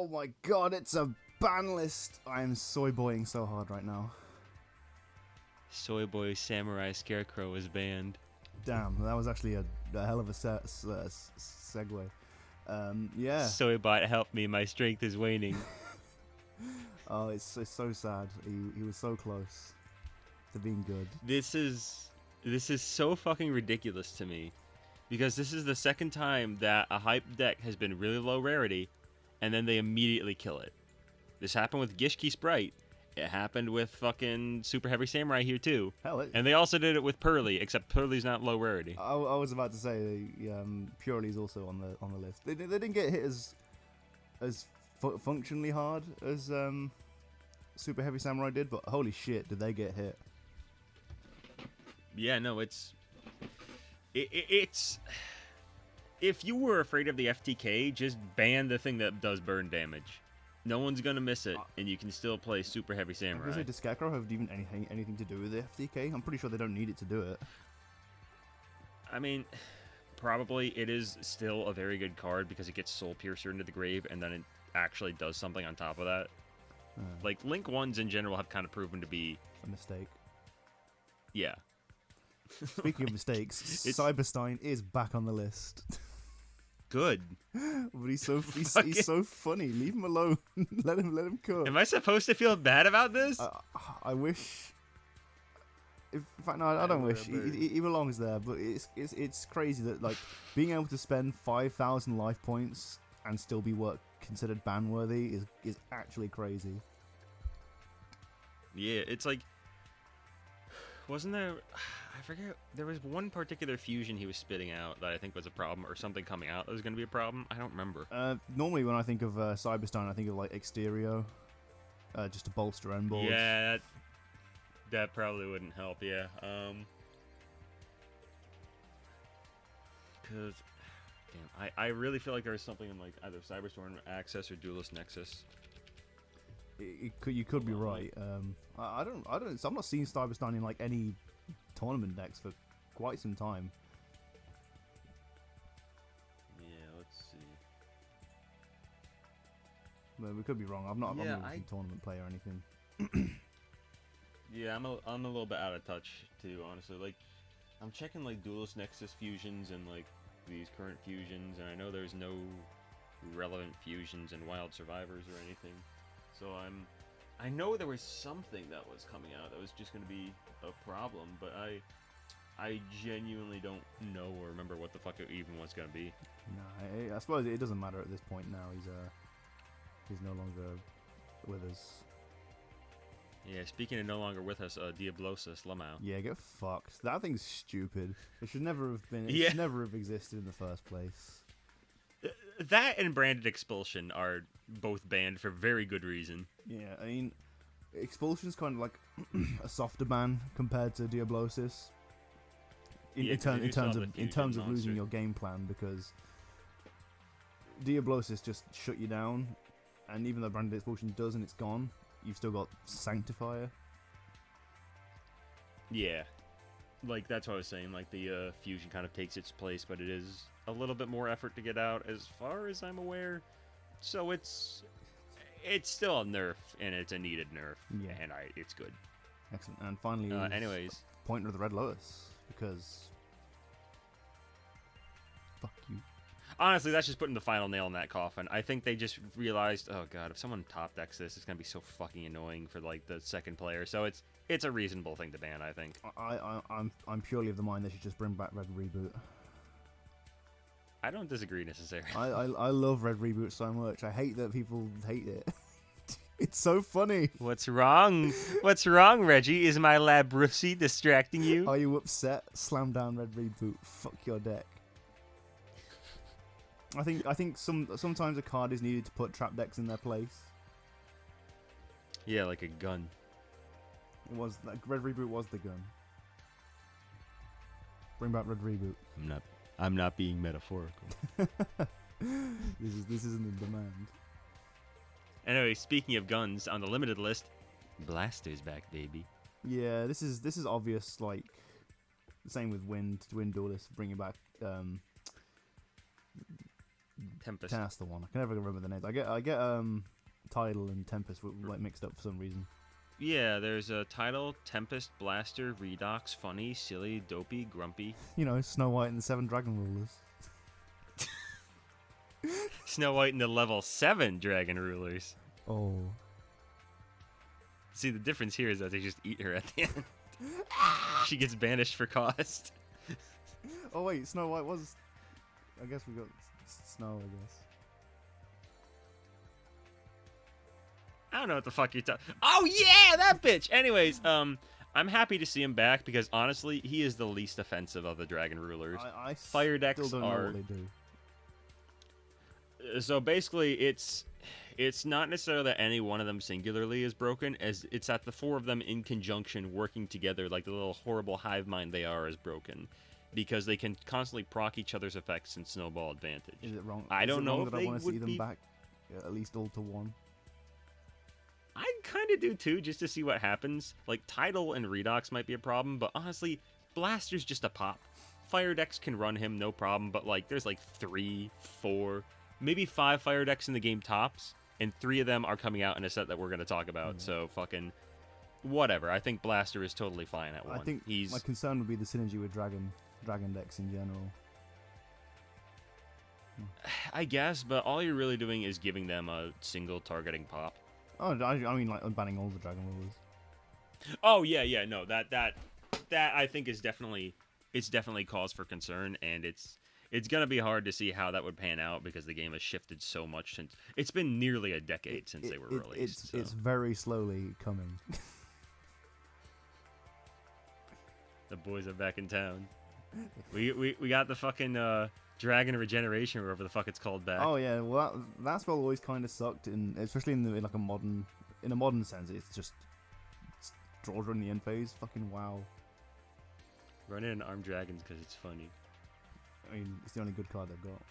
Oh my god, it's a ban list. I am soy boying so hard right now. Soy Boy Samurai Scarecrow is banned. Damn, that was actually a hell of a segue. Yeah. Soybot, help me, my strength is waning. Oh, it's so sad. He was so close to being good. This is so fucking ridiculous to me, because this is the second time that a hype deck has been really low rarity, and then they immediately kill it. This happened with Gishki Sprite. It happened with fucking Super Heavy Samurai here too. Hell, and they also did it with Pearly, except Pearly's not low rarity. I was about to say Purely's also on the list. They didn't get hit as functionally hard as Super Heavy Samurai did, but holy shit, did they get hit? Yeah, no, it's if you were afraid of the FTK, just ban the thing that does burn damage. No one's gonna miss it, and you can still play Super Heavy Samurai. Does Scarecrow have even anything to do with the FTK? I'm pretty sure they don't need it to do it. I mean, probably it is still a very good card because it gets Soul Piercer into the grave, and then it actually does something on top of that. Like, Link 1s in general have kind of proven to be a mistake. Yeah. Speaking of mistakes, Cyberstein is back on the list. Good. But he's so funny. Leave him alone. let him cook. Am I supposed to feel bad about this? I wish. In fact, no, I don't wish. He belongs there. But it's crazy that, like, being able to spend 5,000 life points and still be considered ban worthy is actually crazy. Yeah, it's like, wasn't there? I forget. There was one particular fusion he was spitting out that I think was a problem, or something coming out that was going to be a problem. I don't remember. Normally, when I think of Cyberstein, I think of like Exterio, just to bolster own boards. Yeah, that probably wouldn't help. Yeah, because damn, I really feel like there was something in like either Cyberstorm Access or Duelist Nexus. You could be right. I don't. So I'm not seeing Cyberstein in like any tournament decks for quite some time. Yeah, let's see. But we could be wrong. I'm not a tournament player or anything. Yeah, I'm a little bit out of touch too, honestly. Like, I'm checking like Duelist Nexus fusions and like these current fusions, and I know there's no relevant fusions in Wild Survivors or anything. So I know there was something that was coming out that was just going to be a problem, but I genuinely don't know or remember what the fuck it even was going to be. No, I suppose it doesn't matter at this point now. He's no longer with us. Yeah, speaking of no longer with us, Diablosis Lamau. Yeah, get fucked. That thing's stupid. It should never have been. It should never have existed in the first place. That and Branded Expulsion are both banned for very good reason. Yeah, I mean, Expulsion's kind of like a softer ban compared to Diablosis. In terms of losing your game plan, because Diablosis just shut you down, and even though Branded Expulsion does and it's gone, you've still got Sanctifier. Yeah, like that's what I was saying. Like the fusion kind of takes its place, but it is a little bit more effort to get out, as far as I'm aware. So it's still a nerf, and it's a needed nerf. Yeah, and it's good. Excellent. And finally, anyways, Pointer of the Red Lotus, because fuck you. Honestly, that's just putting the final nail in that coffin. I think they just realized, oh god, if someone top decks this, it's gonna be so fucking annoying for like the second player. So it's a reasonable thing to ban, I think. I'm purely of the mind they should just bring back Red Reboot. I don't disagree necessarily. I love Red Reboot so much. I hate that people hate it. It's so funny. What's wrong? What's wrong, Reggie? Is my Labrusi distracting you? Are you upset? Slam down Red Reboot. Fuck your deck. I think sometimes a card is needed to put trap decks in their place. Yeah, like a gun. It was like Red Reboot was the gun. Bring back Red Reboot. I'm not being metaphorical. This isn't in demand. Anyway, speaking of guns, on the limited list, Blaster's back, baby. Yeah, this is obvious. Like the same with Wind Duelist, bringing back Tempest. That's the one. I can never remember the names. I get Tidal and Tempest like mixed up for some reason. Yeah, there's a Tidal, Tempest, Blaster, Redox, Funny, Silly, Dopey, Grumpy. You know, Snow White and the 7 Dragon Rulers. Snow White and the level 7 Dragon Rulers. Oh. See, the difference here is that they just eat her at the end. She gets banished for cost. Oh wait, Snow White was... I guess we got Snow, I guess. I don't know what the fuck you're talking... Oh yeah, that bitch! Anyways, I'm happy to see him back because honestly, he is the least offensive of the Dragon Rulers. I Fire decks still don't know are... what they do. So basically, it's not necessarily that any one of them singularly is broken, as it's that the 4 of them in conjunction working together, like the little horrible hive mind they are, is broken. Because they can constantly proc each other's effects and snowball advantage. Is it wrong? I don't know if that they I want to see would them be... back, at least all to 1. I kind of do too, just to see what happens. Like, Tidal and Redox might be a problem, but honestly, Blaster's just a pop. Fire decks can run him, no problem, but like, there's like 3, 4, maybe 5 fire decks in the game tops, and 3 of them are coming out in a set that we're going to talk about, so fucking whatever. I think Blaster is totally fine at 1. I think my concern would be the synergy with Dragon decks in general. I guess, but all you're really doing is giving them a single targeting pop. Oh, I mean, like, unbanning all the Dragon Rulers. Oh yeah, no, that I think is definitely cause for concern, and it's gonna be hard to see how that would pan out because the game has shifted so much since it's been nearly a decade since they were released. It's very slowly coming. The boys are back in town. We got the fucking Dragon Regeneration, or whatever the fuck it's called, back. Oh yeah, well that spell always kind of sucked, especially in like a modern sense. It's just draws during the end phase. Fucking wow. Run in Armed Dragons because it's funny. I mean, it's the only good card they've got.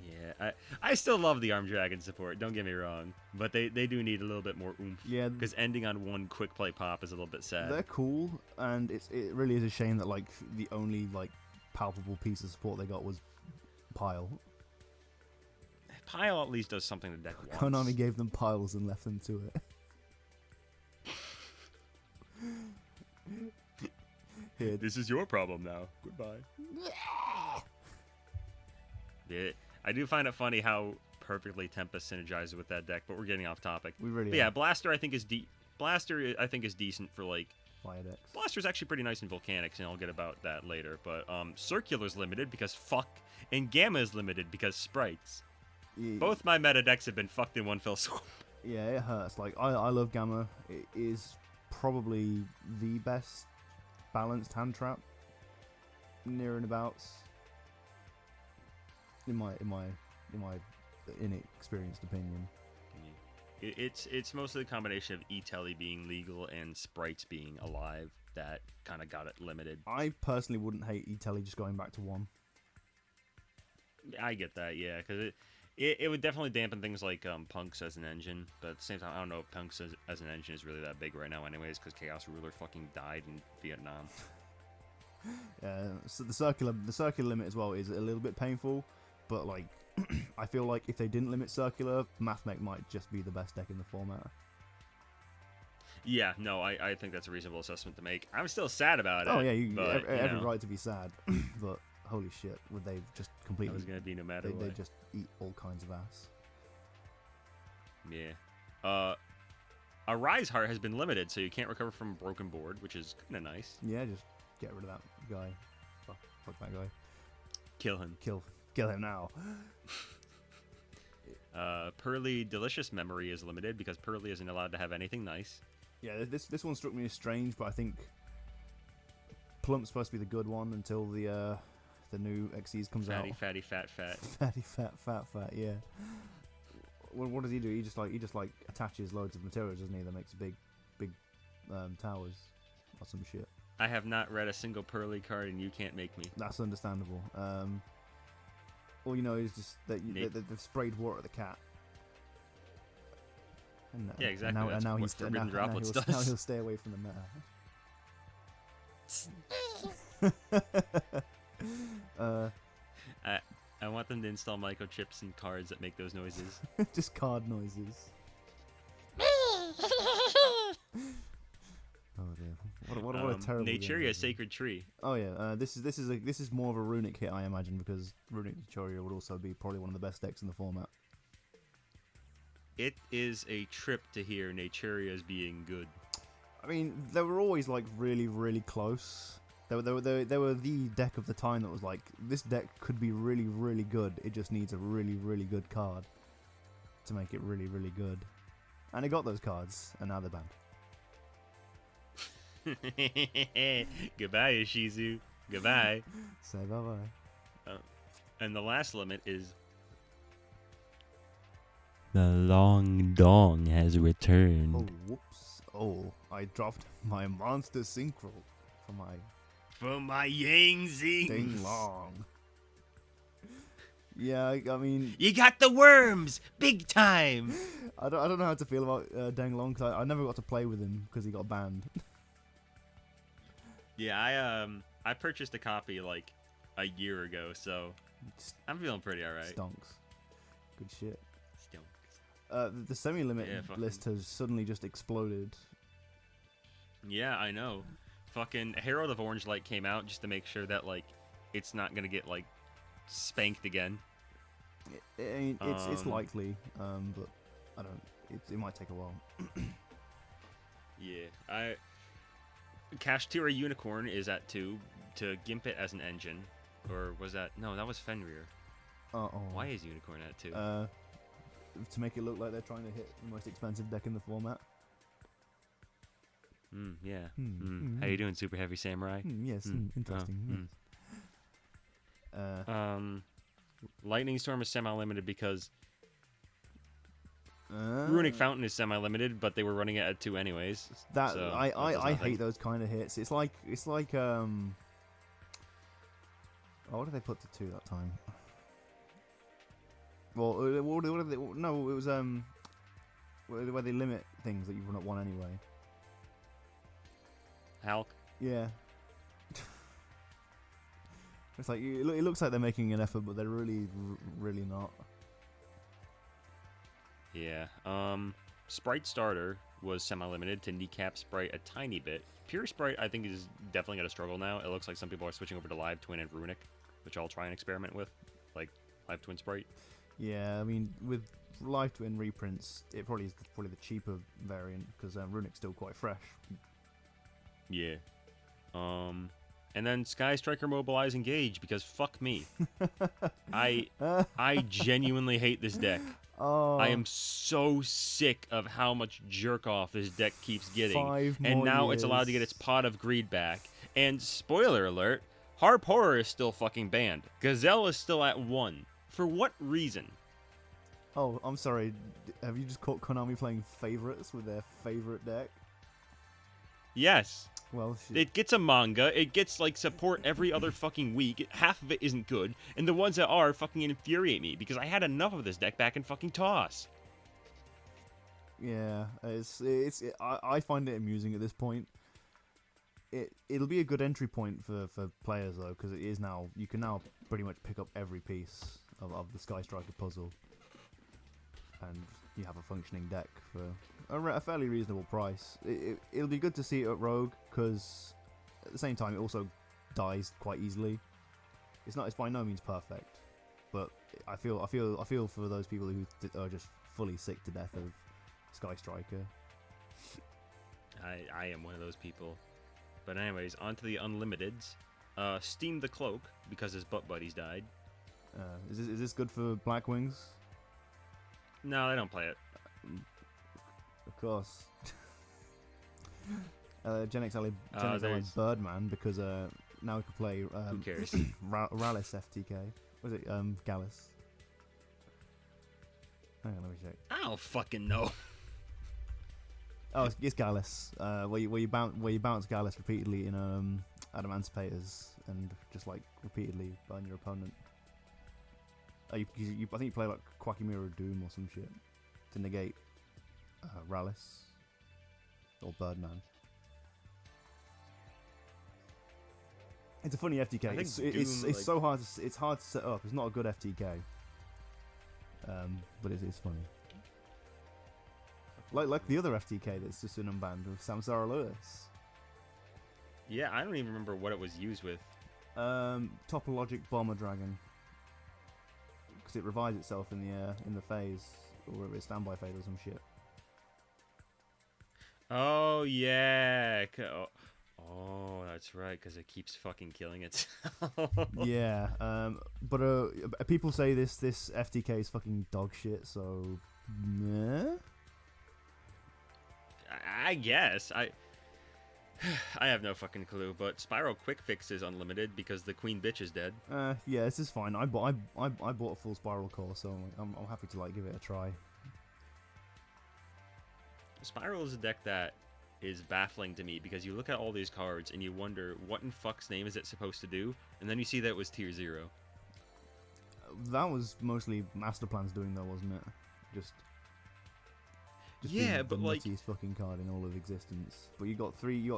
Yeah, I still love the Armed Dragon support, don't get me wrong, but they do need a little bit more oomph. Yeah, because ending on 1 quick play pop is a little bit sad. They're cool, and it really is a shame that like the only like palpable piece of support they got was Pile. Pile at least does something the deck wants. Konami gave them piles and left them to it. Here, this is your problem now. Goodbye. Yeah, I do find it funny how perfectly Tempest synergizes with that deck, but we're getting off topic. We really but yeah, Blaster I think is decent for like fire decks. Blaster's actually pretty nice in Volcanics, and I'll get about that later. But Circular's limited because fuck, and Gamma is limited because sprites. Yeah. Both my meta decks have been fucked in one fell swoop. Yeah, it hurts. Like I love Gamma. It is probably the best balanced hand trap near and abouts. In my inexperienced opinion. It's mostly a combination of E-Telly being legal and sprites being alive that kind of got it limited. I personally wouldn't hate E-Telly just going back to 1. I get that, yeah, because it would definitely dampen things like Punks as an engine, but at the same time, I don't know if Punks as an engine is really that big right now anyways, because Chaos Ruler fucking died in Vietnam. So the circular limit as well is a little bit painful, but like I feel like if they didn't limit circular, Mathmech might just be the best deck in the format. Yeah, no, I think that's a reasonable assessment to make. I'm still sad about it. Oh yeah, you but, every right to be sad, but holy shit, would they just completely? It was gonna be no matter what. They just eat all kinds of ass. Yeah. A Rise Heart has been limited, so you can't recover from a broken board, which is kind of nice. Yeah, just get rid of that guy. Fuck that guy. Kill him. Kill him now. Pearly Delicious Memory is limited because Pearly isn't allowed to have anything nice. Yeah, this one struck me as strange, but I think Plump's supposed to be the good one until the new Xyz comes out. Fatty, fat. Fatty, fat, yeah. What does he do? He just like attaches loads of materials, doesn't he? That makes big towers or some shit. I have not read a single Pearly card, and you can't make me. That's understandable. All you know is just that they've sprayed water at the cat. And, yeah, exactly. Now he'll stay away from the meta. I want them to install microchips in cards that make those noises. Just card noises. Oh dear! What a terrible Naturia game. Sacred Tree. Oh yeah, this is more of a runic hit, I imagine, because runic Naturia would also be probably one of the best decks in the format. It is a trip to hear Naturia's being good. I mean, they were always like really, really close. They were the deck of the time that was like, this deck could be really, really good. It just needs a really, really good card to make it really, really good. And it got those cards, and now they're banned. Goodbye, Ishizu. Goodbye. Say bye-bye. And the last limit is... The long dong has returned. Oh, whoops. Oh, I dropped my monster synchro for my Yang Zing. ding long. Yeah, I mean... You got the worms! Big time! I don't know how to feel about Deng Long, because I never got to play with him because he got banned. Yeah, I purchased a copy like a year ago, so I'm feeling pretty alright. Stonks. Good shit. Stonks. The semi-limit list has suddenly just exploded. Yeah, I know. Fucking Herald of Orange Light came out just to make sure that like it's not gonna get like spanked again. It's likely, but I don't. It might take a while. Yeah, Kashtira Unicorn is at 2 to gimp it as an engine, or was that no? That was Fenrir. Why is Unicorn at 2? To make it look like they're trying to hit the most expensive deck in the format. Yeah. How you doing, Super Heavy Samurai? Yes, interesting. Lightning Storm is semi-limited because Runic Fountain is semi-limited, but they were running it at 2 anyways. I hate those kind of hits. It's like oh, what did they put to 2 that time? Well, what did they, no, it was where they limit things that you run at 1 anyway. Hulk. Yeah. It's like it looks like they're making an effort, but they're really not. Yeah. Sprite Starter was semi-limited to kneecap Sprite a tiny bit. Pure Sprite, I think, is definitely going to struggle now. It looks like some people are switching over to Live Twin and Runic, which I'll try and experiment with, like Live Twin Sprite. Yeah, I mean, with Live Twin reprints, it probably is the cheaper variant, because Runic's still quite fresh. Yeah. And then Sky Striker Mobilize Engage, because fuck me. I genuinely hate this deck. Oh. I am so sick of how much jerk off this deck keeps getting. 5 more and now years. It's allowed to get its Pot of Greed back. And spoiler alert, Harp Horror is still fucking banned. Gazelle is still at 1. For what reason? Oh, I'm sorry. Have you just caught Konami playing favorites with their favorite deck? Yes. Well, shit. It gets a manga, it gets like support every other fucking week, half of it isn't good, and the ones that are fucking infuriate me, because I had enough of this deck back in fucking TOS. Yeah, I find it amusing at this point. It'll be a good entry point for players though, because it is now, you can now pretty much pick up every piece of the Sky Striker puzzle, and you have a functioning deck for a fairly reasonable price. It'll be good to see it at Rogue, because at the same time it also dies quite easily. It's by no means perfect, but I feel for those people who are just fully sick to death of Sky Striker. I am one of those people. But anyways, on to the Unlimiteds. Steam the Cloak, because his butt buddies died. Is this good for Black Wings? No, they don't play it. Of course. Gen X LA Birdman, because now we can play who cares? Rallis FTK. Was it Gallus? Hang on, let me check. I don't fucking know. Oh, it's Gallus. Where you bounce Gallus repeatedly in Adamantipator's and just like repeatedly burn your opponent. I think you play like Quackimira Doom or some shit to negate Rallis or Birdman. It's a funny FTK. I think It's Doom, so hard. It's hard to set up. It's not a good FTK. But it's funny. Like the other FTK that's just been unbanned with Samsara Lewis. Yeah, I don't even remember what it was used with. Topologic Bomber Dragon. Because it revives itself in the phase, or it's standby phase or some shit. Oh yeah. Oh, that's right, because it keeps fucking killing itself. Yeah. But people say this FTK is fucking dog shit. So, meh? I guess I have no fucking clue, but Spiral Quick Fix is unlimited because the queen bitch is dead. Yeah, this is fine. I bought a full Spiral core, so I'm happy to like give it a try. Spiral is a deck that is baffling to me because you look at all these cards and you wonder what in fuck's name is it supposed to do, and then you see that it was tier 0. That was mostly Master Plan's doing though, wasn't it? Just yeah, being but the like nuttiest fucking card in all of existence. But you got 3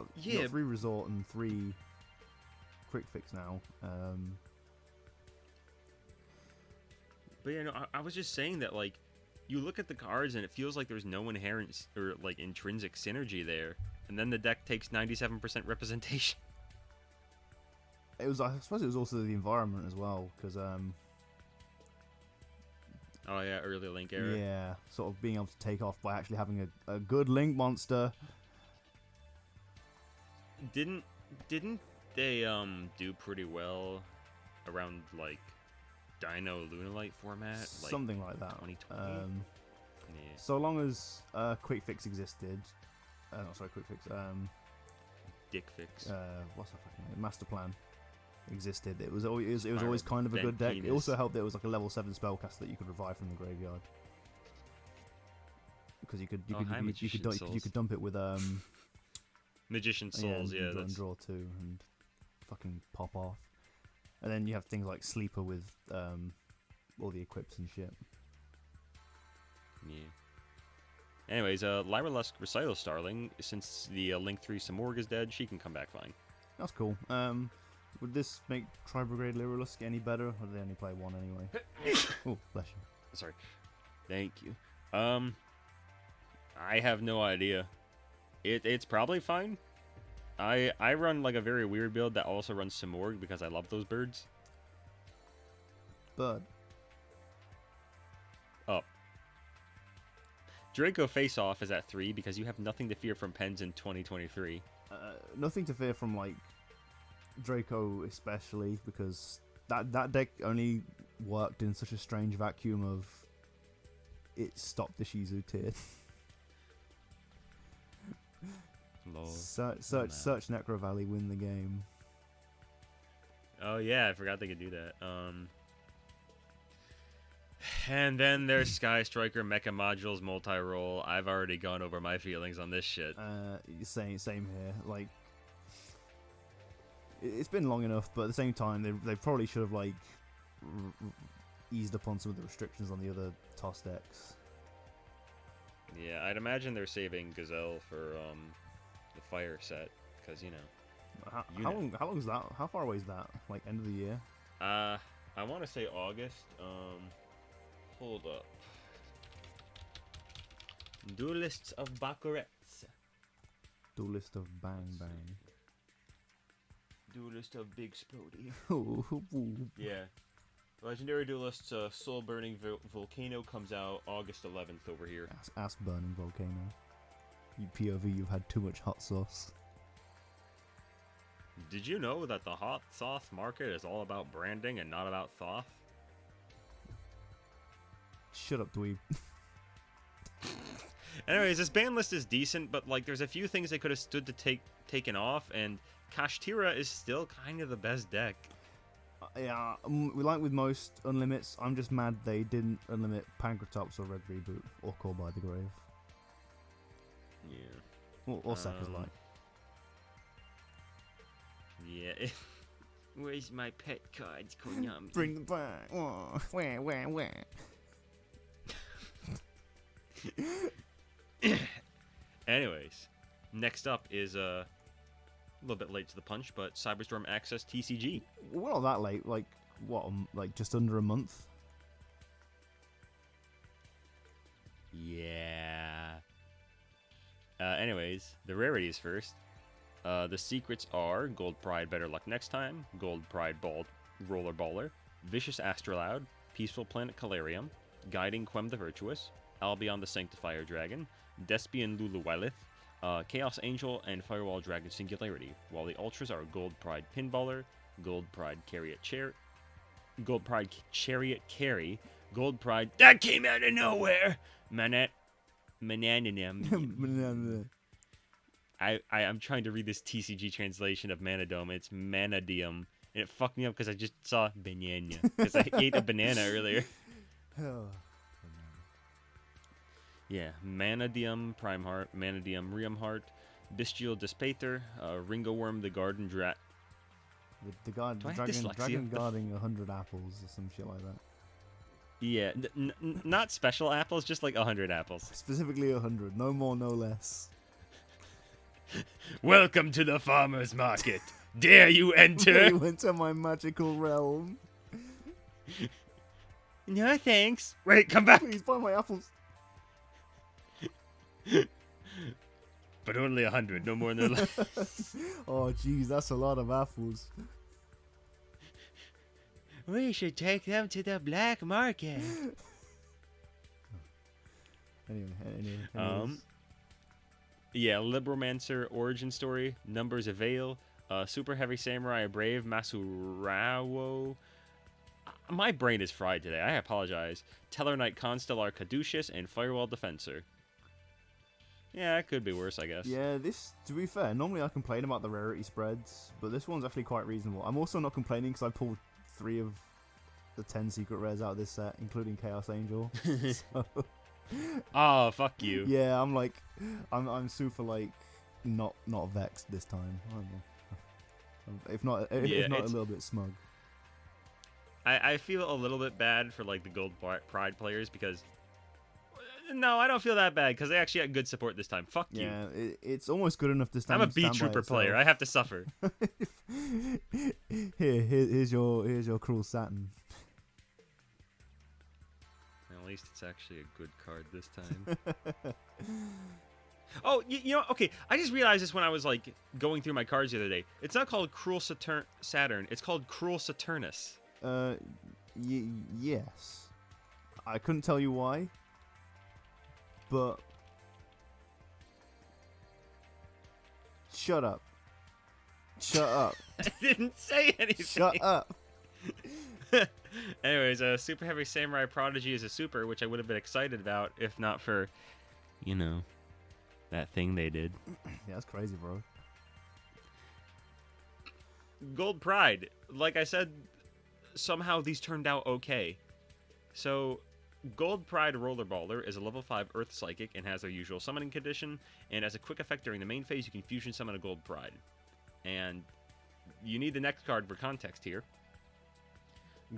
resort and 3 quick fix now. But you know, I was just saying that like you look at the cards and it feels like there's no inherent or like intrinsic synergy there, and then the deck takes 97% representation. I suppose it was also the environment as well, because oh yeah, early Link era. yeah, sort of being able to take off by actually having a good Link monster. Didn't they do pretty well around like Dino Lunalight format? Like Something like that. 2020. Yeah. So long as quick fix existed, not sorry, quick fix. Dick Fix. What's the fucking name? Master Plan existed. It was always kind of a good deck. Penis. It also helped that it was like a level 7 spellcaster that you could revive from the graveyard. Because you could dump it with Magician Souls, yeah, and draw 2 and fucking pop off. And then you have things like Sleeper with all the equips and shit. Yeah. Anyways, Lyra Lusk Recital Starling, since the Link 3 Samorg is dead, she can come back fine. That's cool. Would this make Tri-Brigade Lyra Lusk any better, or do they only play 1 anyway? Oh, bless you. Sorry. Thank you. I have no idea. It's probably fine. I run like a very weird build that also runs Samorg because I love those birds. But Up. Draco Face Off is at 3 because you have nothing to fear from Pens in 2023. nothing to fear from like Draco, especially because that deck only worked in such a strange vacuum of it stopped the Shizu tier. Search Necro Valley, win the game. Oh yeah, I forgot they could do that. And then there's Sky Striker Mecha Modules multi-roll. I've already gone over my feelings on this shit. Same here. Like, it's been long enough, but at the same time, they probably should have like eased up on some of the restrictions on the other TOS decks. Yeah, I'd imagine they're saving Gazelle for the fire set, because you know. How long is that? How far away is that? Like end of the year? I want to say August. Hold up. Duelists of Baccarets. Duelist of Bang Bang. Duelist of Big Splody. Ooh. Yeah. Legendary Duelists Soul Burning Volcano comes out August 11th over here. Ass burning volcano. You POV, you've had too much hot sauce. Did you know that the hot sauce market is all about branding and not about thoth? Shut up, dweeb. Anyways, this ban list is decent, but like there's a few things they could have stood to taken off, and Kashtira is still kind of the best deck. Yeah, like with most unlimits, I'm just mad they didn't unlimit Pankratops or Red Reboot or Call by the Grave. Yeah. Or Sekka's Light. Yeah. Where's my pet cards, Konami? Bring them back. Oh, where? Anyways, next up is A little bit late to the punch, but Cyberstorm Access TCG. Well, not that late. Like, what, like just under a month? Yeah. Anyways, the rarities first. The secrets are Gold Pride, Better Luck Next Time, Gold Pride Roller Baller, Vicious Astrolaud, Peaceful Planet Calarium, Guiding Quem the Virtuous, Albion the Sanctifier Dragon, Despian Luluwelith, Chaos Angel, and Firewall Dragon Singularity, while the Ultras are Gold Pride Pinballer, Gold Pride Chariot Carry, Gold Pride that came out of nowhere, Mananium. I'm trying to read this TCG translation of Manadome. It's Manadium, and it fucked me up because I just saw banana because I ate a banana earlier. Yeah, Manadium Prime Heart, Manadium Rium Heart, Bestial Dispater, Ringo Worm the Garden Dragon guarding 100 apples or some shit like that. Yeah, not special apples, just like 100 apples. Specifically 100, no more, no less. Welcome to the farmer's market. Dare you enter? Dare you enter my magical realm? No, thanks. Wait, come back. Please buy my apples. But only 100, no more, no less. Oh, jeez, that's a lot of apples. We should take them to the black market. Anyway. Yeah, Libromancer origin story, Numbers Avail, Super Heavy Samurai Brave, Masurawo. My brain is fried today, I apologize. Teller Knight Constellar Caduceus, and Firewall Defensor. Yeah, it could be worse, I guess. Yeah, this, to be fair, normally I complain about the rarity spreads, but this one's actually quite reasonable. I'm also not complaining because I pulled 3 of the 10 secret rares out of this set, including Chaos Angel. So, oh, fuck you. Yeah, I'm super like not vexed this time. I don't know. If not a little bit smug. I feel a little bit bad for like the Gold Pride players because no, I don't feel that bad because they actually had good support this time. Fuck you. Yeah, it's almost good enough to stand. I'm a Beat Trooper player. I have to suffer. Here's your cruel Saturn. At least it's actually a good card this time. Oh, you know, okay. I just realized this when I was like going through my cards the other day. It's not called Cruel Saturn. It's called Cruel Saturnus. Yes. I couldn't tell you why, but shut up. Shut up. I didn't say anything. Shut up. Anyways, Super Heavy Samurai Prodigy is a super, which I would have been excited about if not for, you know, that thing they did. Yeah, that's crazy, bro. Gold Pride. Like I said, somehow these turned out okay. So, Gold Pride Rollerballer is a level 5 Earth Psychic and has their usual summoning condition, and as a quick effect during the main phase, you can fusion summon a Gold Pride. And you need the next card for context here.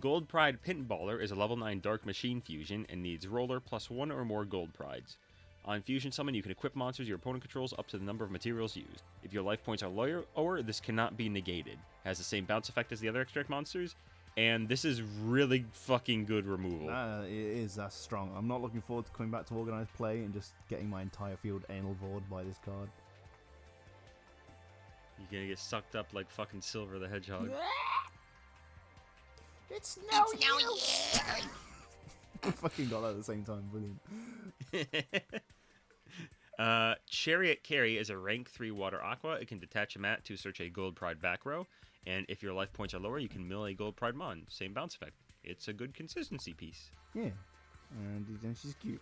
Gold Pride Pinballer is a level 9 Dark Machine Fusion and needs Roller plus 1 or more Gold Prides. On Fusion Summon, you can equip monsters your opponent controls up to the number of materials used. If your life points are lower, this cannot be negated. It has the same bounce effect as the other extract monsters, and this is really fucking good removal. It is, that's strong. I'm not looking forward to coming back to organized play and just getting my entire field anal vored by this card. You're gonna get sucked up like fucking Silver the Hedgehog. It's no use! I fucking got that at the same time, brilliant. Chariot Carry is a rank 3 water aqua. It can detach a mat to search a Gold Pride back row, and if your life points are lower, you can mill a Gold Pride mon. Same bounce effect. It's a good consistency piece. Yeah, and she's cute.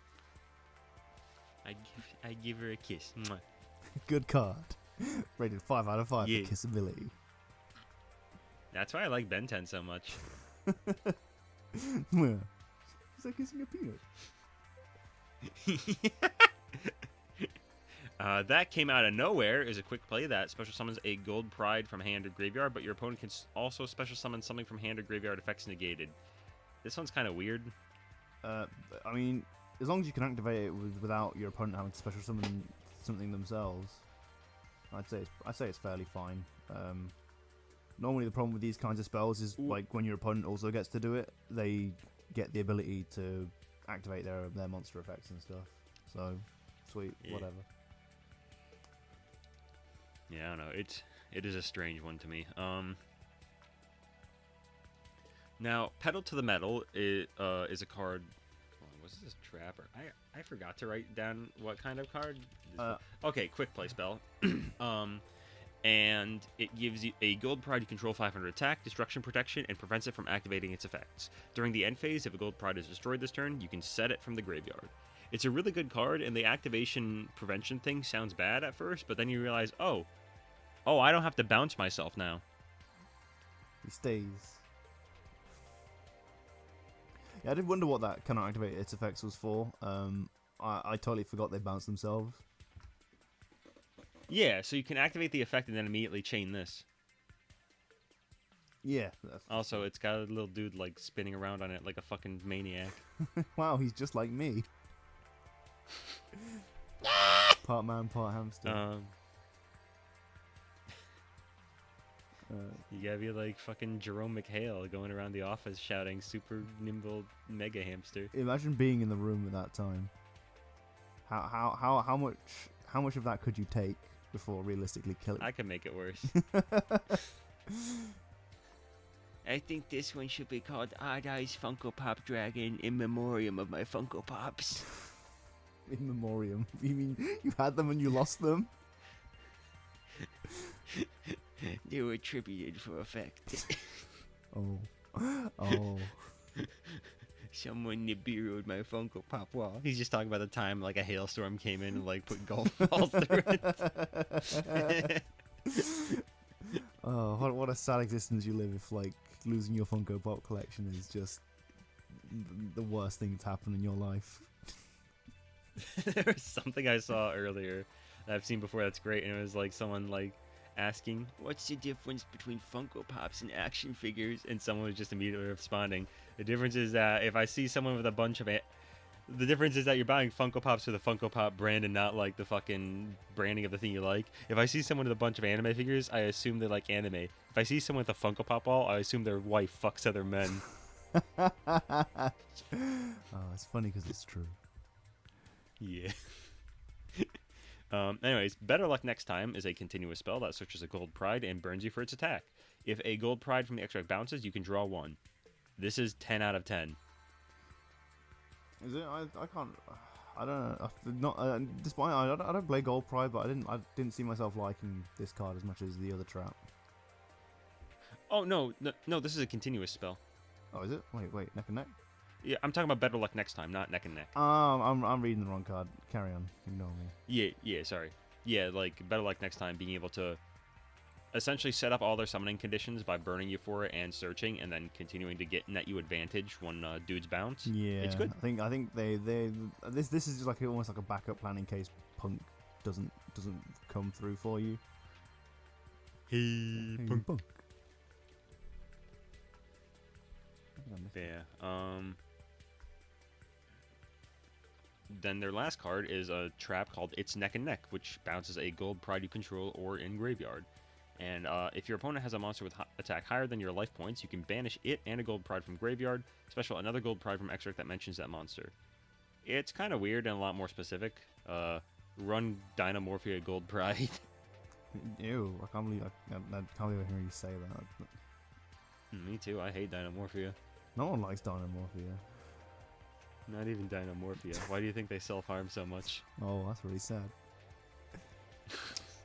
I give her a kiss. Mwah. Good card. Rated 5 out of 5 Yeah. for kissability. That's why I like Ben 10 so much. Well, it's like kissing a peanut. That came out of nowhere is a quick play that special summons a Gold Pride from hand or graveyard, but your opponent can also special summon something from hand or graveyard effects negated. This one's kind of weird. I mean, as long as you can activate it without your opponent having to special summon something themselves, I'd say it's fairly fine. Normally the problem with these kinds of spells is like when your opponent also gets to do it, they get the ability to activate their monster effects and stuff. So, sweet, whatever. Yeah, I don't know. It is a strange one to me. Now, Pedal to the Metal is a card. Was this Trapper? I forgot to write down what kind of card. Okay, quick play spell. And it gives you a gold pride to control 500 attack, destruction protection, and prevents it from activating its effects. During the end phase, if a gold pride is destroyed this turn, you can set it from the graveyard. It's a really good card, and the activation prevention thing sounds bad at first, but then you realize, oh, I don't have to bounce myself now. He stays. Yeah, I did wonder what that cannot activate its effects was for. I totally forgot they bounced themselves. Yeah, so you can activate the effect and then immediately chain this. Yeah. Also, it's got a little dude like spinning around on it like a fucking maniac. Wow, he's just like me. Part man, part hamster. You gotta be like fucking Jerome McHale going around the office shouting super nimble mega hamster. Imagine being in the room at that time. How much of that could you take before realistically killing? I could make it worse. I think this one should be called Odd Eyes Funko Pop Dragon in memoriam of my Funko Pops. In memoriam? You mean you had them and you lost them? They were attributed for effect. Oh. Someone Nibiru'd my Funko Pop wall. He's just talking about the time like a hailstorm came in and like put golf balls through it. Oh, what a sad existence you live if like losing your Funko Pop collection is just the worst thing that's happened in your life. There was something I saw earlier that I've seen before that's great, and it was like someone like asking, what's the difference between Funko Pops and action figures? And someone was just immediately responding, the difference is that if I see someone with a bunch of the difference is that you're buying Funko Pops for the Funko Pop brand and not like the fucking branding of the thing you like. If I see someone with a bunch of anime figures, I assume they like anime. If I see someone with a Funko Pop ball, I assume their wife fucks other men. Oh, it's funny because it's true. Yeah. Anyways, Better Luck Next Time is a continuous spell that searches a gold pride and burns you for its attack. If a gold pride from the extract bounces, you can draw one. This is 10 out of 10. Is it? I can't. I don't know. Not despite I don't play gold pride, but I didn't see myself liking this card as much as the other trap. Oh no! This is a continuous spell. Oh, is it? Wait, neck and neck. Yeah, I'm talking about Better Luck Next Time, not neck and neck. I'm reading the wrong card. Carry on. Ignore me. Yeah, sorry. Yeah, like Better Luck Next Time being able to essentially set up all their summoning conditions by burning you for it and searching, and then continuing to net you advantage when dudes bounce. Yeah, it's good. I think this is just like almost like a backup plan in case Punk doesn't come through for you. Hey, Punk. Yeah. Then their last card is a trap called It's Neck and Neck, which bounces a gold pride you control or in graveyard. And if your opponent has a monster with attack higher than your life points, you can banish it and a gold pride from graveyard, special another gold pride from extract that mentions that monster. It's kind of weird and a lot more specific. Run Dynamorphia gold pride. Ew, I can't believe I hear you say that. Me too, I hate Dynamorphia. No one likes Dynamorphia. Not even Dynamorphia. Why do you think they self-harm so much? Oh, that's really sad.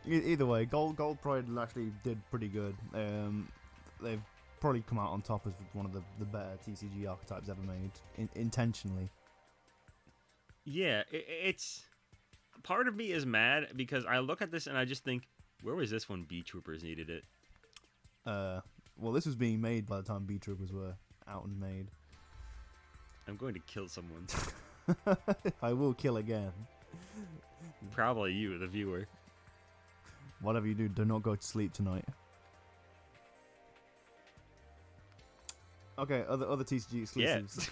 Either way, Gold Pride actually did pretty good. They've probably come out on top as one of the better TCG archetypes ever made, intentionally. Yeah, it's... Part of me is mad because I look at this and I just think, where was this when B-Troopers needed it? Well, this was being made by the time B-Troopers were out and made. I'm going to kill someone. I will kill again. Probably you, the viewer. Whatever you do not go to sleep tonight. Okay, other TCG exclusives.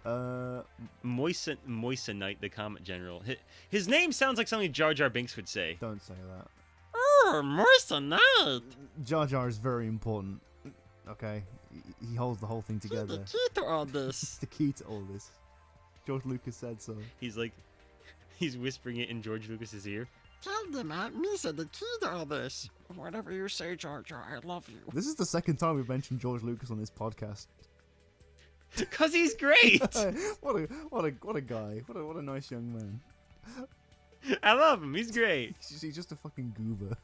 Yeah. Moissanite, the Comet General. His name sounds like something Jar Jar Binks would say. Don't say that. Monster Knight. Jar Jar is very important. Okay, he holds the whole thing together. He's the key to all He's this. the key to all this. George Lucas said so. He's whispering it in George Lucas's ear. Tell them Aunt Misa the key to all this. Whatever you say, Jar Jar, I love you. This is the second time we've mentioned George Lucas on this podcast. Cause he's great. what a guy. What a nice young man. I love him. He's great. He's just a fucking goober.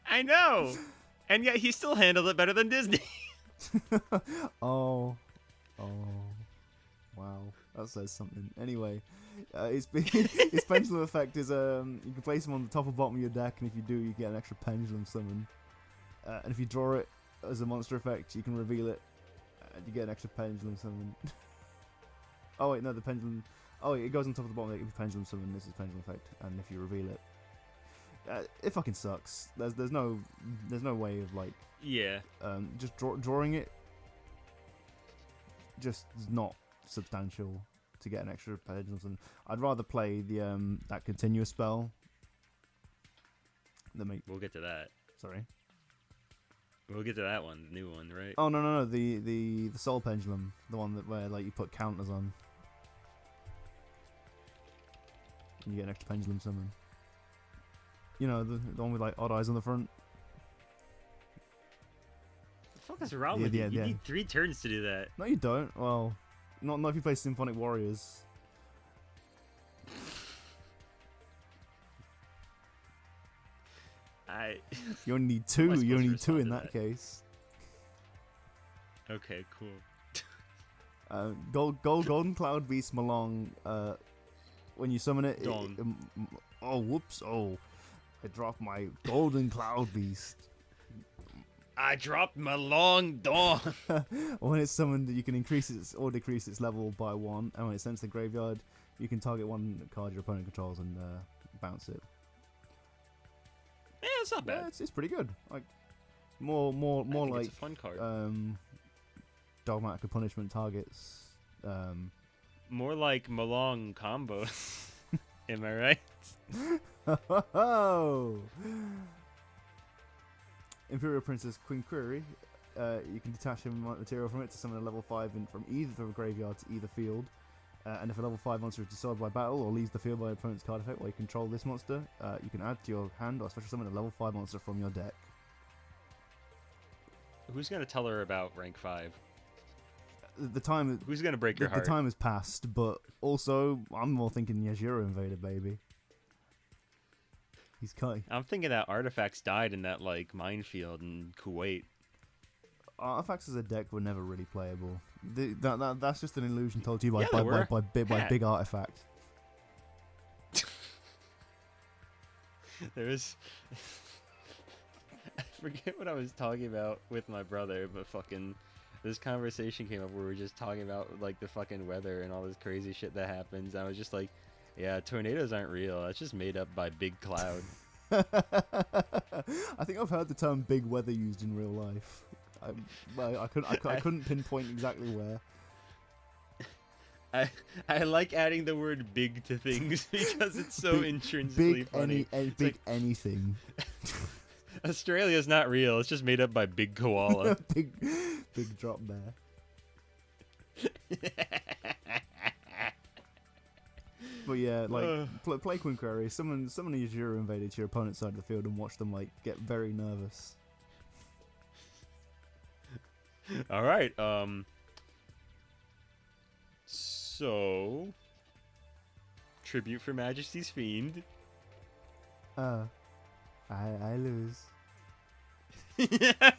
I know. And yet he still handled it better than Disney. Oh, wow, that says something. Anyway, his pendulum effect is you can place him on the top or bottom of your deck, and if you do, you get an extra pendulum summon. And if you draw it as a monster effect, you can reveal it, and you get an extra pendulum summon. Oh wait, no, the pendulum. Oh, wait, it goes on top of the bottom. It can be pendulum summon. This is pendulum effect, and if you reveal it, it fucking sucks. There's no way of like. Yeah. Just drawing it. Just not substantial to get an extra pendulum summon. I'd rather play the that continuous spell. We'll get to that. Sorry. We'll get to that one, the new one, right? Oh no, the soul pendulum, the one where like you put counters on. And you get an extra pendulum summon. You know, the one with like odd eyes on the front. The fuck is wrong with you? You need 3 turns to do that. No, you don't. Well, not if you play Symphonic Warriors. You only need 2. You only need 2 in that case. Okay, cool. Golden Cloud Beast Malong. When you summon it, oh whoops! Oh, I dropped my Golden Cloud Beast. I dropped my long dawn. When it's summoned, you can increase its or decrease its level by 1, and when it sends to the graveyard, you can target one card your opponent controls and bounce it. Yeah, it's not bad. Yeah, it's pretty good. Like more like it's a fun card. Dogmatic punishment targets. More like Malong combos. Am I right? Oh. Imperial Princess Queen Query. You can detach a material from it to summon a level 5 from either the graveyard to either field. And if a level 5 monster is dissolved by battle or leaves the field by an opponent's card effect while you control this monster, you can add to your hand or special summon a level 5 monster from your deck. Who's gonna tell her about rank 5? The time. Who's gonna break your heart? The time has passed, but also I'm more thinking Yajiro Invader, baby. He's cutting. I'm thinking that Artifacts died in that like minefield in Kuwait. Artifacts as a deck were never really playable. That's just an illusion told to you by Big Artifact. There was. I forget what I was talking about with my brother, but fucking this conversation came up where we were just talking about like the fucking weather and all this crazy shit that happens. I was just like, yeah, tornadoes aren't real. That's just made up by big cloud. I think I've heard the term big weather used in real life. I couldn't pinpoint exactly where. I like adding the word big to things because it's so intrinsically funny. Big anything. Australia's not real. It's just made up by big koala. big drop bear. But yeah, like play Queen Query. Summon a Yajiro Invader to your opponent's side of the field and watch them like get very nervous. All right. So tribute for Majesty's Fiend. I lose. Yeah.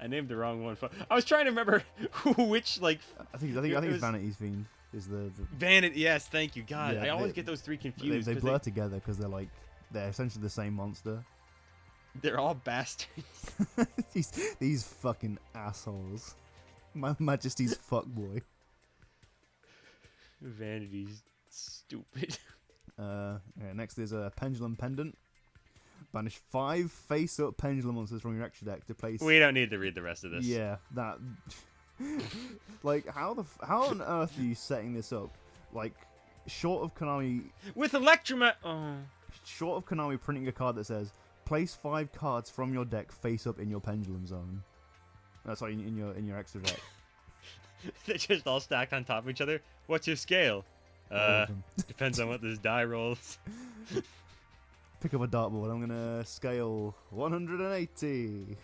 I named the wrong one. I was trying to remember which like. I think it's Vanity's Fiend. Is the Vanity? Yes, thank you, God. Yeah, I always get those 3 confused. They blur together because they're essentially the same monster. They're all bastards. these fucking assholes. My Majesty's fuckboy. Vanity's stupid. Next is a Pendulum Pendant. Banish 5 face-up Pendulum monsters from your extra deck to place. We don't need to read the rest of this. Yeah, that. Like, how on earth are you setting this up? Like, short of Konami. With Electroma. Oh. short of Konami printing a card that says, place 5 cards from your deck face up in your pendulum zone. Sorry, in your extra deck. They're just all stacked on top of each other. What's your scale? Depends on what this die rolls. Pick up a dartboard. I'm gonna scale 180.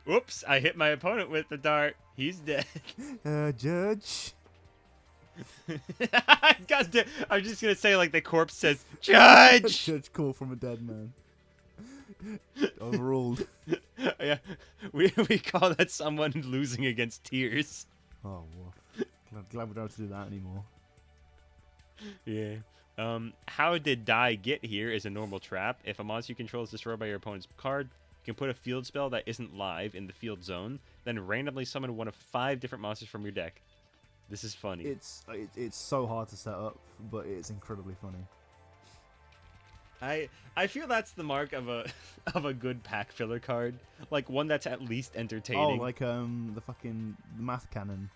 Whoops! I hit my opponent with the dart. He's dead. Judge. God damn! I'm just gonna say like the corpse says, "Judge." Judge call from a dead man. Overruled. Yeah, we call that someone losing against tears. Oh, well. Glad we don't have to do that anymore. Yeah. How did die get here is a normal trap. If a monster you control is destroyed by your opponent's card, you can put a field spell that isn't live in the field zone, then randomly summon one of 5 different monsters from your deck. This is funny. It's so hard to set up, but it's incredibly funny. I feel that's the mark of a good pack filler card, like one that's at least entertaining. Oh, like the fucking math cannon,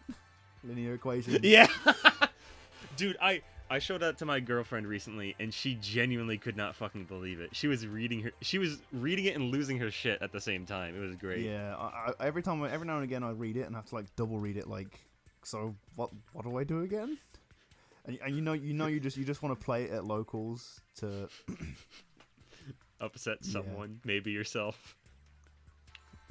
linear equation. Yeah, dude, I showed that to my girlfriend recently, and she genuinely could not fucking believe it. She was reading it and losing her shit at the same time. It was great. Yeah, every now and again I read it and have to like double read it. Like, so what do I do again? And you just want to play it at locals to upset someone, maybe yourself.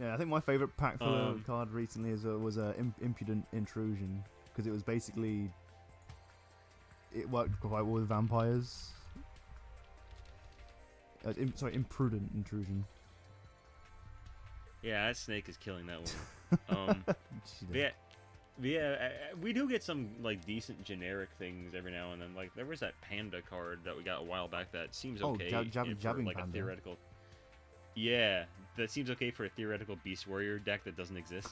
Yeah, I think my favorite pack filler card recently was Impudent Intrusion, because it was basically, it worked quite well with vampires. Imprudent Intrusion. Yeah, that snake is killing that one. Yeah, we do get some like decent generic things every now and then. Like there was that panda card that we got a while back that seems okay jabbing like panda. a theoretical. Yeah, that seems okay for a theoretical Beast Warrior deck that doesn't exist.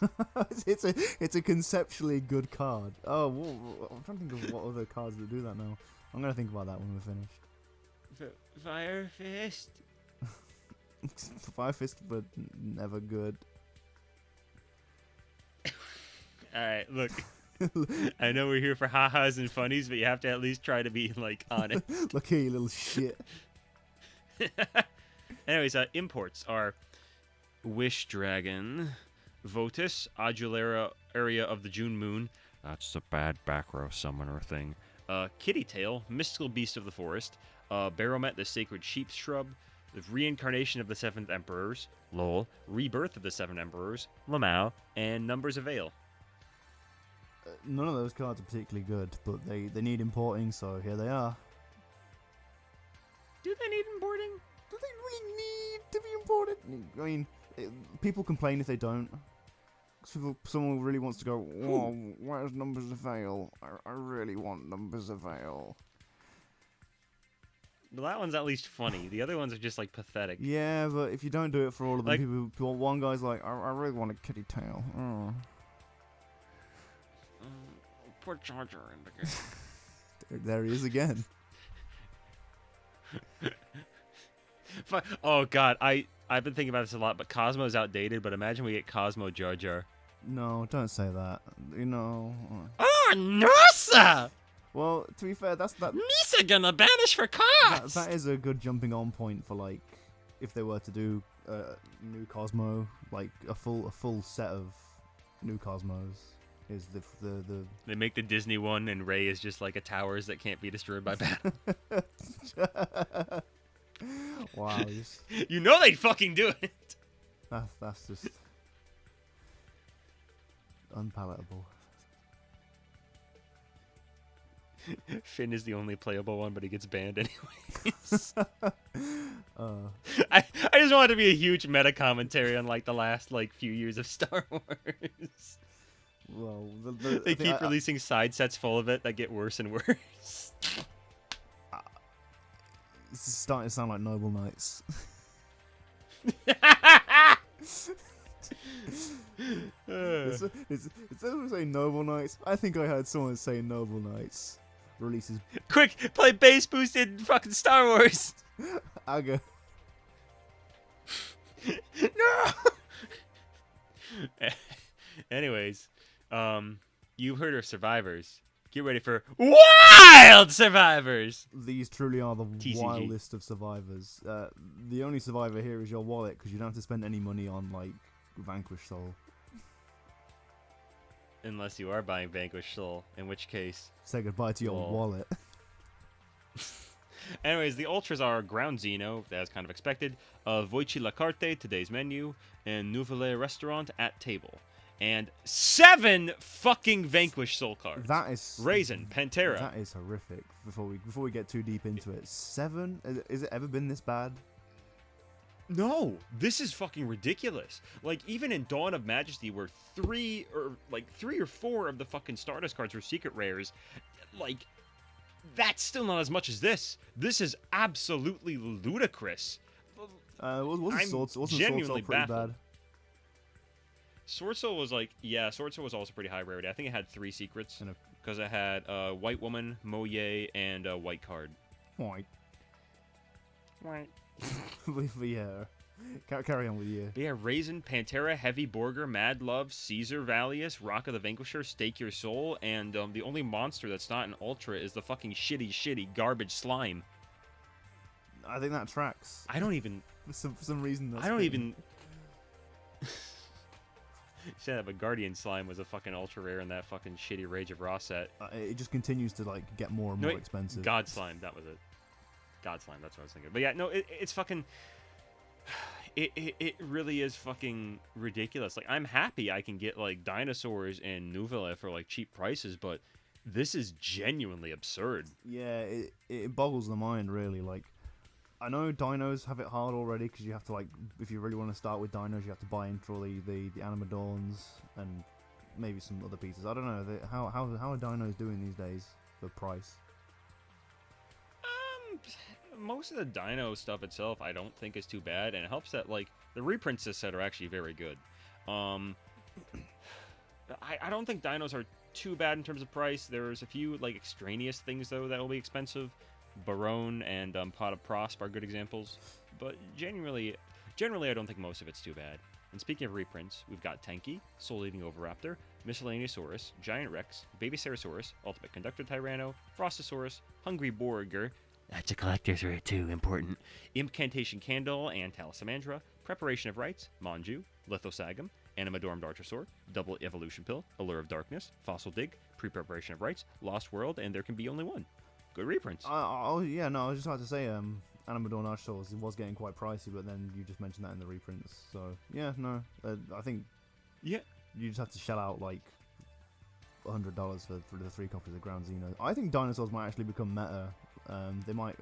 it's a conceptually good card. Oh, I'm trying to think of what other cards that do that now. I'm gonna think about that when we're finished. Fire Fist. Fire Fist, but never good. Alright, look. I know we're here for ha-has and funnies, but you have to at least try to be, like, honest. Look here, you little shit. Anyways, imports are Wish Dragon, Votus, Adularia Area of the June Moon. That's the bad back row summoner thing. Kitty Tail, Mystical Beast of the Forest. Baromet, the Sacred Sheep Shrub. The Reincarnation of the Seventh Emperors. Lol. Rebirth of the Seven Emperors. Lamau. And Numbers of Ale. None of those cards are particularly good, but they need importing, so here they are. Do they need importing? Do they really need to be imported? I mean, people complain if they don't. Someone really wants to go, whoa, where's Numbers of Ale? I really want Numbers of Ale. Well, that one's at least funny. The other ones are just, like, pathetic. Yeah, but if you don't do it for all of them, people, one guy's like, I really want a kitty tail. Oh. Put Charger in the game. There he is again. Oh god, I've been thinking about this a lot, but Kozmo's outdated. But imagine we get Kozmo Jar Jar. No, don't say that. You know. Oh, Nossa! Well, to be fair, that's that. Misa gonna banish for cards. That is a good jumping on point for like, if they were to do new Kozmo, like a full set of new Kozmos. Is the They make the Disney one, and Rey is just like a towers that can't be destroyed by battle. Wow, you know they'd fucking do it. That's just unpalatable. Finn is the only playable one, but he gets banned anyways. I just want it to be a huge meta commentary on like the last like few years of Star Wars. Well, they keep releasing side sets full of it that get worse and worse. This is starting to sound like Noble Knights. Instead of saying Noble Knights, I think I heard someone say Noble Knights releases. Quick, play bass boosted fucking Star Wars. Aga. No. Anyways, you've heard of Survivors. Get ready for wild survivors. These truly are the TCG. wildest of survivors. The only survivor here is your wallet because you don't have to spend any money on like Vanquish Soul. Unless you are buying Vanquish Soul, in which case... Say goodbye to your wallet. Anyways, the Ultras are Ground Zeno, as kind of expected, Voici la Carte, today's menu, and Nouvelle Restaurant at table. And 7 fucking Vanquish Soul cards. That is... Raisin, Pantera. That is horrific. Before we get too deep into it. 7? Is it ever been this bad? No, this is fucking ridiculous. Like, even in Dawn of Majesty, where 3 or 4 of the fucking Stardust cards were secret rares, like, that's still not as much as this. This is absolutely ludicrous. Wasn't Sword Soul genuinely pretty baffled. bad? Sword Soul was like, yeah, Sword Soul was also pretty high rarity. I think it had 3 secrets, because it had White Woman, Moye, and White Card. White. Right. Yeah. Carry on with you. Yeah, Raisin, Pantera, Heavy Borger, Mad Love, Caesar, Valius, Rock of the Vanquisher, Stake Your Soul, and the only monster that's not an Ultra is the fucking shitty garbage slime. I think that tracks. I don't even... For some reason, that's I don't even... Shut up, but Guardian Slime was a fucking ultra rare in that fucking shitty Rage of Raw set. It just continues to like get more and more expensive. God Slime, that was it. God Slime, that's what I was thinking. But yeah, no, it's fucking... It really is fucking ridiculous. Like, I'm happy I can get, like, dinosaurs in Nouvelle for, like, cheap prices, but this is genuinely absurd. Yeah, it boggles the mind, really. Like, I know dinos have it hard already, because you have to, like, if you really want to start with dinos, you have to buy into all the Animadorns and maybe some other pieces. I don't know. How are dinos doing these days for price? Most of the dino stuff itself I don't think is too bad, and it helps that, like, the reprints this set are actually very good. I don't think dinos are too bad in terms of price. There's a few, like, extraneous things, though, that will be expensive. Barone and Pot of Prosp are good examples, but generally I don't think most of it's too bad. And speaking of reprints, we've got Tenki, Soul Eating Oviraptor, Miscellaneousaurus, Giant Rex, Baby Ceratosaurus, Ultimate Conductor Tyranno, Frostosaurus, Hungry Borger, that's a collector's rare too, important, Incantation Candle and Talismandra, Preparation of Rites, Manju, Lithosagum, Animadorm Dartrosaur, Double Evolution Pill, Allure of Darkness, Fossil Dig, Pre-Preparation of Rites, Lost World, and There Can Be Only One. Good reprints. Yeah, no, I was just about to say, Animadorm Dartrosaurs was getting quite pricey, but then you just mentioned that in the reprints. So, yeah, no, I think you just have to shell out, like, $100 for the 3 copies of Ground Zeno. I think dinosaurs might actually become meta. They might.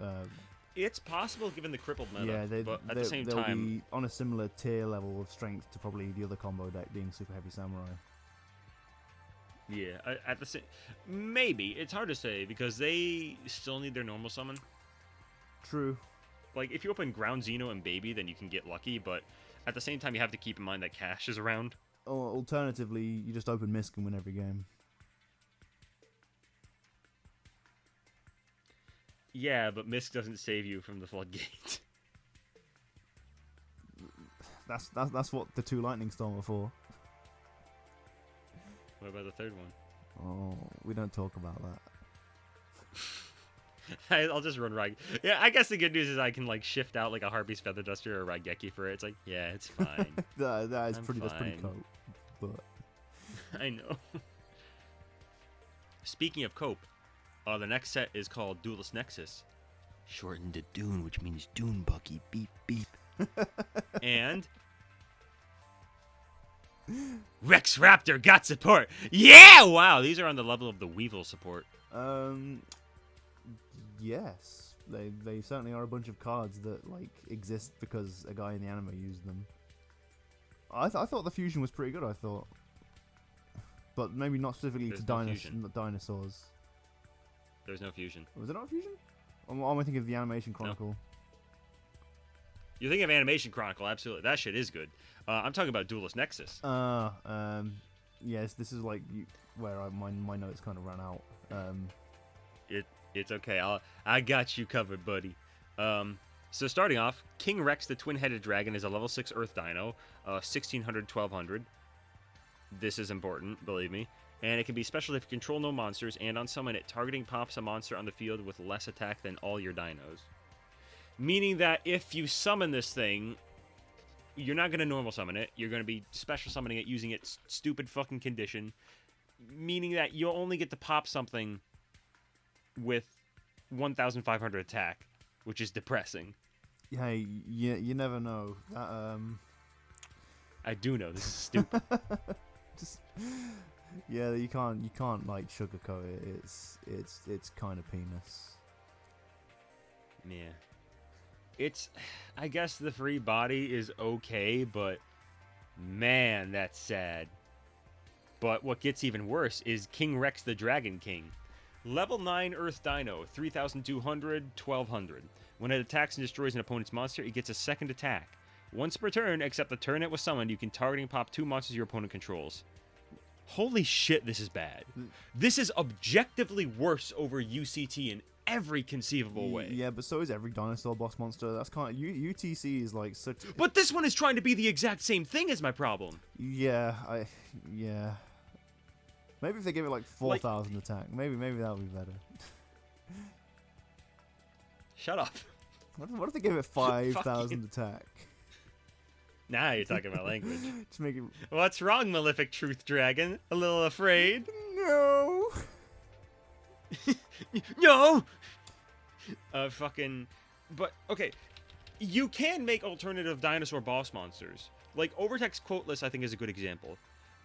It's possible given the crippled meta. Yeah, but at the same they'll time, be on a similar tier level of strength to probably the other combo deck being Super Heavy Samurai. yeah. At the same, maybe it's hard to say because they still need their normal summon. True. Like if you open Ground Zeno and Baby, then you can get lucky. But at the same time, you have to keep in mind that Cash is around. Or alternatively, you just open Misk and win every game. Yeah, but Misk doesn't save you from the floodgate. That's what the 2 Lightning Storm are for. What about the third one? Oh, we don't talk about that. I'll just run Rag. Yeah, I guess the good news is I can like shift out like a Harpy's Feather Duster or a Raigeki for it. It's like, yeah, it's fine. That's pretty fine. cope. But I know. Speaking of cope, the next set is called Duelist Nexus. Shortened to Dune, which means Dune Bucky. Beep, beep. And Rex Raptor got support. Yeah! Wow, these are on the level of the Weevil support. Yes. They certainly are a bunch of cards that like exist because a guy in the anime used them. I thought the fusion was pretty good, I thought. But maybe not specifically There's to no dinosaurs. There's no fusion. Was it not a fusion? Or am I thinking of the Animation Chronicle? No. You're thinking of Animation Chronicle, absolutely. That shit is good. I'm talking about Duelist Nexus. Yes, this is like where my notes kind of ran out. It's okay. I got you covered, buddy. So starting off, King Rex, the twin-headed dragon, is a level 6 Earth Dino, 1600, 1200. This is important, believe me. And it can be special if you control no monsters, and on summon it, targeting pops a monster on the field with less attack than all your dinos. Meaning that if you summon this thing, you're not going to normal summon it. You're going to be special summoning it using its stupid fucking condition. Meaning that you'll only get to pop something with 1,500 attack, which is depressing. Hey, you never know. I do know, this is stupid. Just, yeah, you can't like sugarcoat it. It's kind of penis. Yeah. It's, I guess the free body is okay, but man, that's sad. But what gets even worse is King Rex the Dragon King. Level 9 Earth Dino, 3,200, 1,200. When it attacks and destroys an opponent's monster, it gets a second attack. Once per turn, except the turn it was summoned, you can target and pop 2 monsters your opponent controls. Holy shit, this is bad. This is objectively worse over UCT in every conceivable way. Yeah, but so is every dinosaur boss monster. That's kind of UTC is like such. But this one is trying to be the exact same thing as my problem. Yeah. Maybe if they give it like 4,000 attack, maybe that would be better. Shut up. What if they give it 5,000 attack? Now you're talking about language. Just make it. What's wrong, Malefic Truth Dragon? A little afraid? No. No. But okay, you can make alternative dinosaur boss monsters. Like Overtext Quoteless, I think is a good example.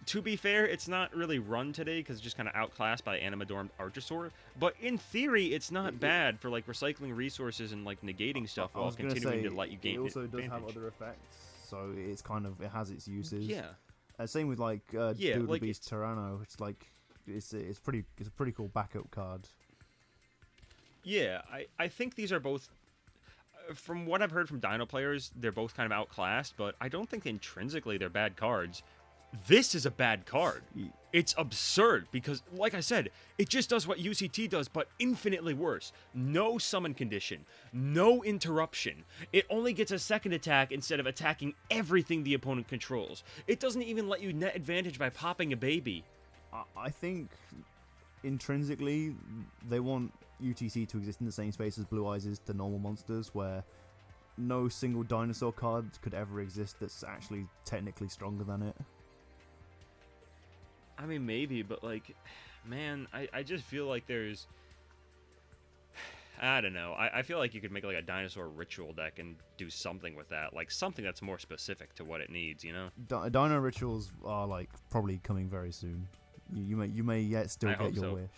To be fair, it's not really run today because it's just kind of outclassed by Animadorm Archosaur. But in theory, it's not bad for like recycling resources and like negating stuff while continuing to let you gain. It also does have other effects, so it's kind of it has its uses. Yeah. Same with like Doodle like Beast Tyranno. It's like it's a pretty cool backup card. Yeah, I think these are both. From what I've heard from Dino players, they're both kind of outclassed, but I don't think intrinsically they're bad cards. This is a bad card. It's absurd because, like I said, it just does what UCT does, but infinitely worse. No summon condition, no interruption. It only gets a second attack instead of attacking everything the opponent controls. It doesn't even let you net advantage by popping a baby. I think intrinsically they want UTC to exist in the same space as Blue Eyes is to normal monsters, where no single dinosaur card could ever exist that's actually technically stronger than it. I mean, maybe, but, like, man, I just feel like there's... I don't know. I feel like you could make, like, a dinosaur ritual deck and do something with that. Like, something that's more specific to what it needs, you know? Dino rituals are, like, probably coming very soon. You may yet still get your wish.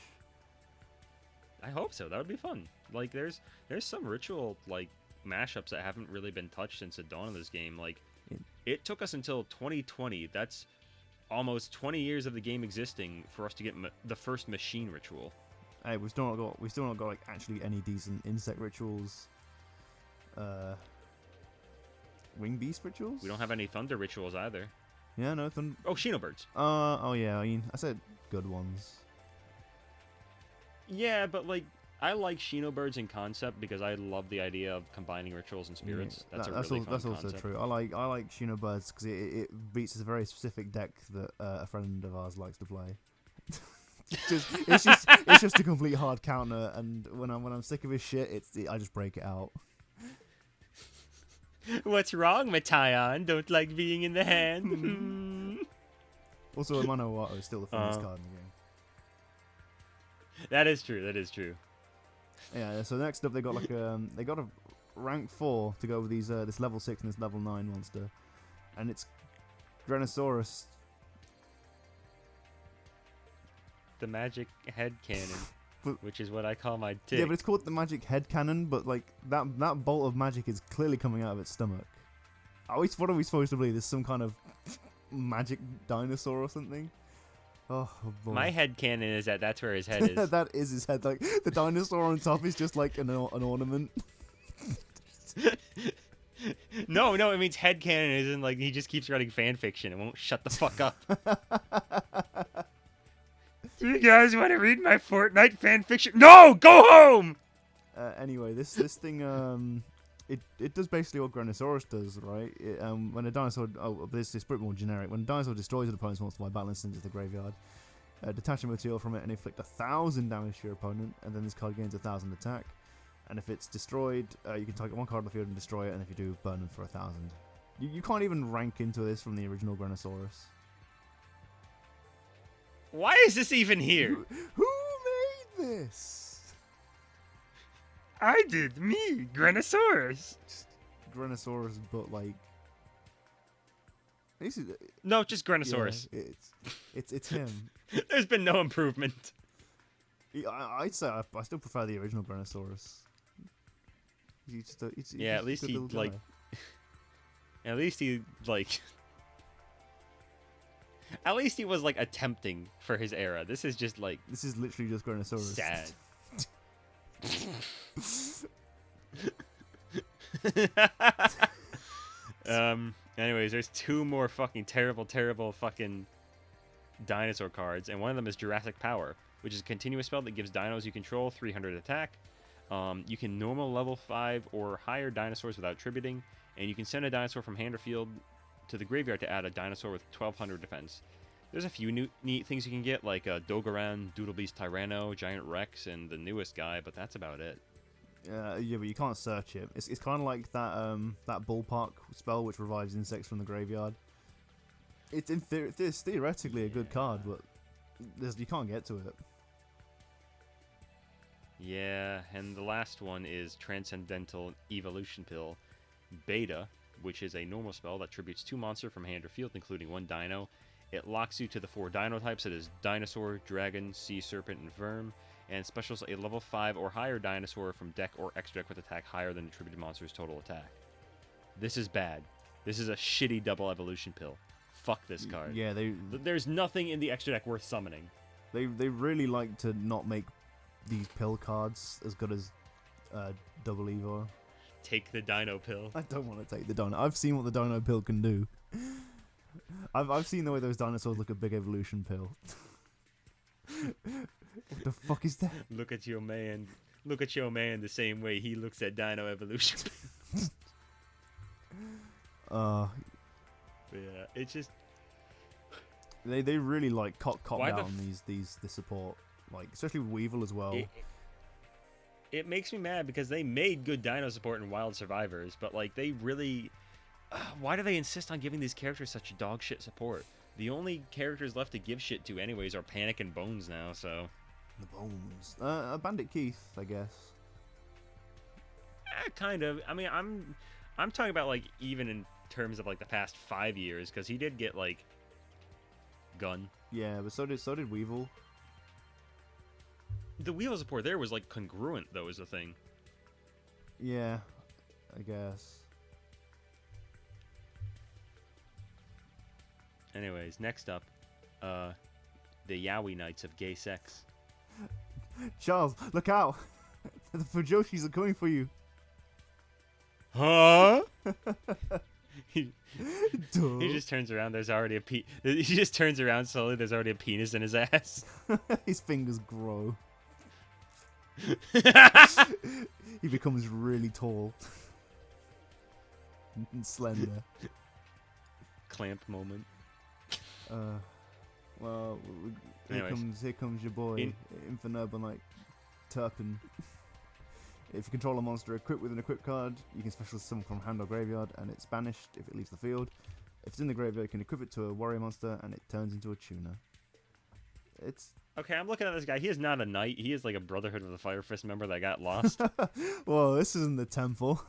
I hope so. That would be fun. Like, there's some ritual, like, mashups that haven't really been touched since the dawn of this game. Like, it took us until 2020. That's almost 20 years of the game existing for us to get the first machine ritual. Hey, we've still not got like actually any decent insect rituals. Wing beast rituals. We don't have any thunder rituals either. Yeah, no thunder. Oh, Xenobirds. Oh yeah. I mean, I said good ones. Yeah, but like I like Xenobirds in concept because I love the idea of combining rituals and spirits. Yeah, that's also concept. true. I like Xenobirds because it beats a very specific deck that a friend of ours likes to play. it's just a complete hard counter, and when I'm sick of his shit, I just break it out. What's wrong, Matayon? Don't like being in the hand. Also, Mono Wato is still the funniest card in the game. That is true. Yeah. So next up, they got like they got a rank 4 to go with these this level 6 and this level 9 monster, and it's Granosaurus. The magic head cannon, which is what I call my dick. Yeah, but it's called the magic head cannon, but like that bolt of magic is clearly coming out of its stomach. What are we supposed to believe? There's some kind of magic dinosaur or something? Oh boy. My head cannon is that's where his head is. That is his head. Like the dinosaur on top is just like an ornament. No, it means head cannon isn't like he just keeps writing fan fiction. It won't shut the fuck up. Do you guys want to read my Fortnite fan fiction? No, go home. Anyway, this thing it does basically what Granosaurus does, right? When a dinosaur, this is pretty more generic. When a dinosaur destroys an opponent's monster by battling into the graveyard, Detach a material from it and inflict 1,000 damage to your opponent, and then this card gains 1,000 attack. And if it's destroyed, you can target one card on the field and destroy it, and if you do, burn them for 1,000. You can't even rank into this from the original Granosaurus. Why is this even here? Who made this? I did, me, Granosaurus. Granosaurus, but like... No, just Granosaurus. Yeah, it's him. There's been no improvement. I'd say I still prefer the original Granosaurus. Yeah, at least he like. At least he like. At least he was like attempting for his era. This is just like. This is literally just Granosaurus. Sad. Anyways, there's two more fucking terrible fucking dinosaur cards, and one of them is Jurassic Power, which is a continuous spell that gives dinos you control 300 attack. You can normal level 5 or higher dinosaurs without tributing, and you can send a dinosaur from hand or field to the graveyard to add a dinosaur with 1200 defense. There's a few neat things you can get, like Dogoran, Doodlebeast Tyranno, Giant Rex, and the newest guy, but that's about it. Yeah, but you can't search it. It's kind of like that ballpark spell which revives insects from the graveyard. It's it's theoretically a good card, but you can't get to it. Yeah, and the last one is Transcendental Evolution Pill Beta, which is a normal spell that tributes 2 monsters from hand or field, including 1 dino. It locks you to the 4 dino types, that is Dinosaur, Dragon, Sea Serpent, and Verm, and specials a level 5 or higher dinosaur from deck or extra deck with attack higher than the attributed monster's total attack. This is bad. This is a shitty double evolution pill. Fuck this card. Yeah, there's nothing in the extra deck worth summoning. They really like to not make these pill cards as good as double Evo. Take the dino pill. I don't want to take the dino. I've seen what the dino pill can do. I've seen the way those dinosaurs look at big evolution pill. What the fuck is that? Look at your man. Look at your man the same way he looks at dino evolution. Yeah, it's just they really like cop down these support, like especially with Weevil as well. It makes me mad because they made good dino support in Wild Survivors, but like they really, why do they insist on giving these characters such dog shit support? The only characters left to give shit to anyways are Panic and Bones now, so. The Bones. Bandit Keith, I guess. Kind of. I mean, I'm talking about like even in terms of like the past 5 years, because he did get like Gun. Yeah, but so did Weevil. The Weevil support there was like congruent though, is the thing. Yeah, I guess. Anyways, next up, the Yaoi Knights of Gay Sex. Charles, look out! The Fujoshis are coming for you. Huh? he just turns around. There's already a He just turns around slowly. There's already a penis in his ass. His fingers grow. He becomes really tall and slender. Clamp moment. Well, Anyways. here comes your boy, Infinite Urbanite Turpin. If you control a monster equipped with an equipped card, you can special summon from hand or graveyard, and it's banished if it leaves the field. If it's in the graveyard, you can equip it to a warrior monster, and it turns into a tuner. It's okay. I'm looking at this guy. He is not a knight. He is like a Brotherhood of the Fire Fist member that got lost. Well, this isn't the temple.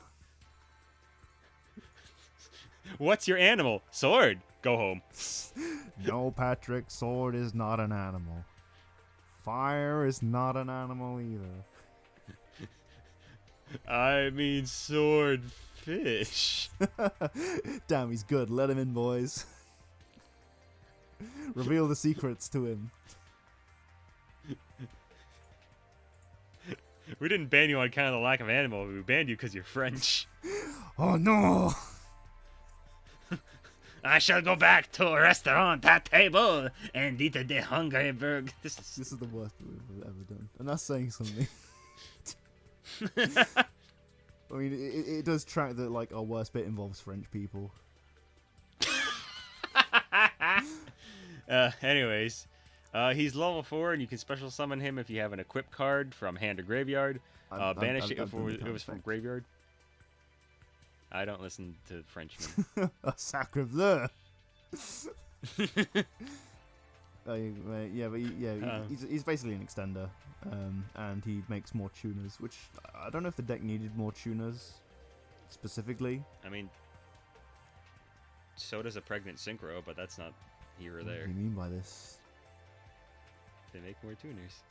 What's your animal? Sword. Go home. No, Patrick, sword is not an animal. Fire is not an animal either. I mean swordfish. Damn, he's good. Let him in, boys. Reveal the secrets to him. We didn't ban you on account of the lack of animal. We banned you because you're French. Oh no! I shall go back to a restaurant at table and eat the hungry burger. This is the worst we've ever done, and that's saying something. I mean, it does track that like our worst bit involves French people. Anyways, He's level 4, and you can special summon him if you have an equip card from hand or graveyard. Banish it if it was from graveyard. I don't listen to Frenchmen. A sacre bleu. He's basically an extender, and he makes more tuners, which I don't know if the deck needed more tuners specifically. I mean, so does a pregnant synchro, but that's not here or there. What do you mean by this? They make more tuners.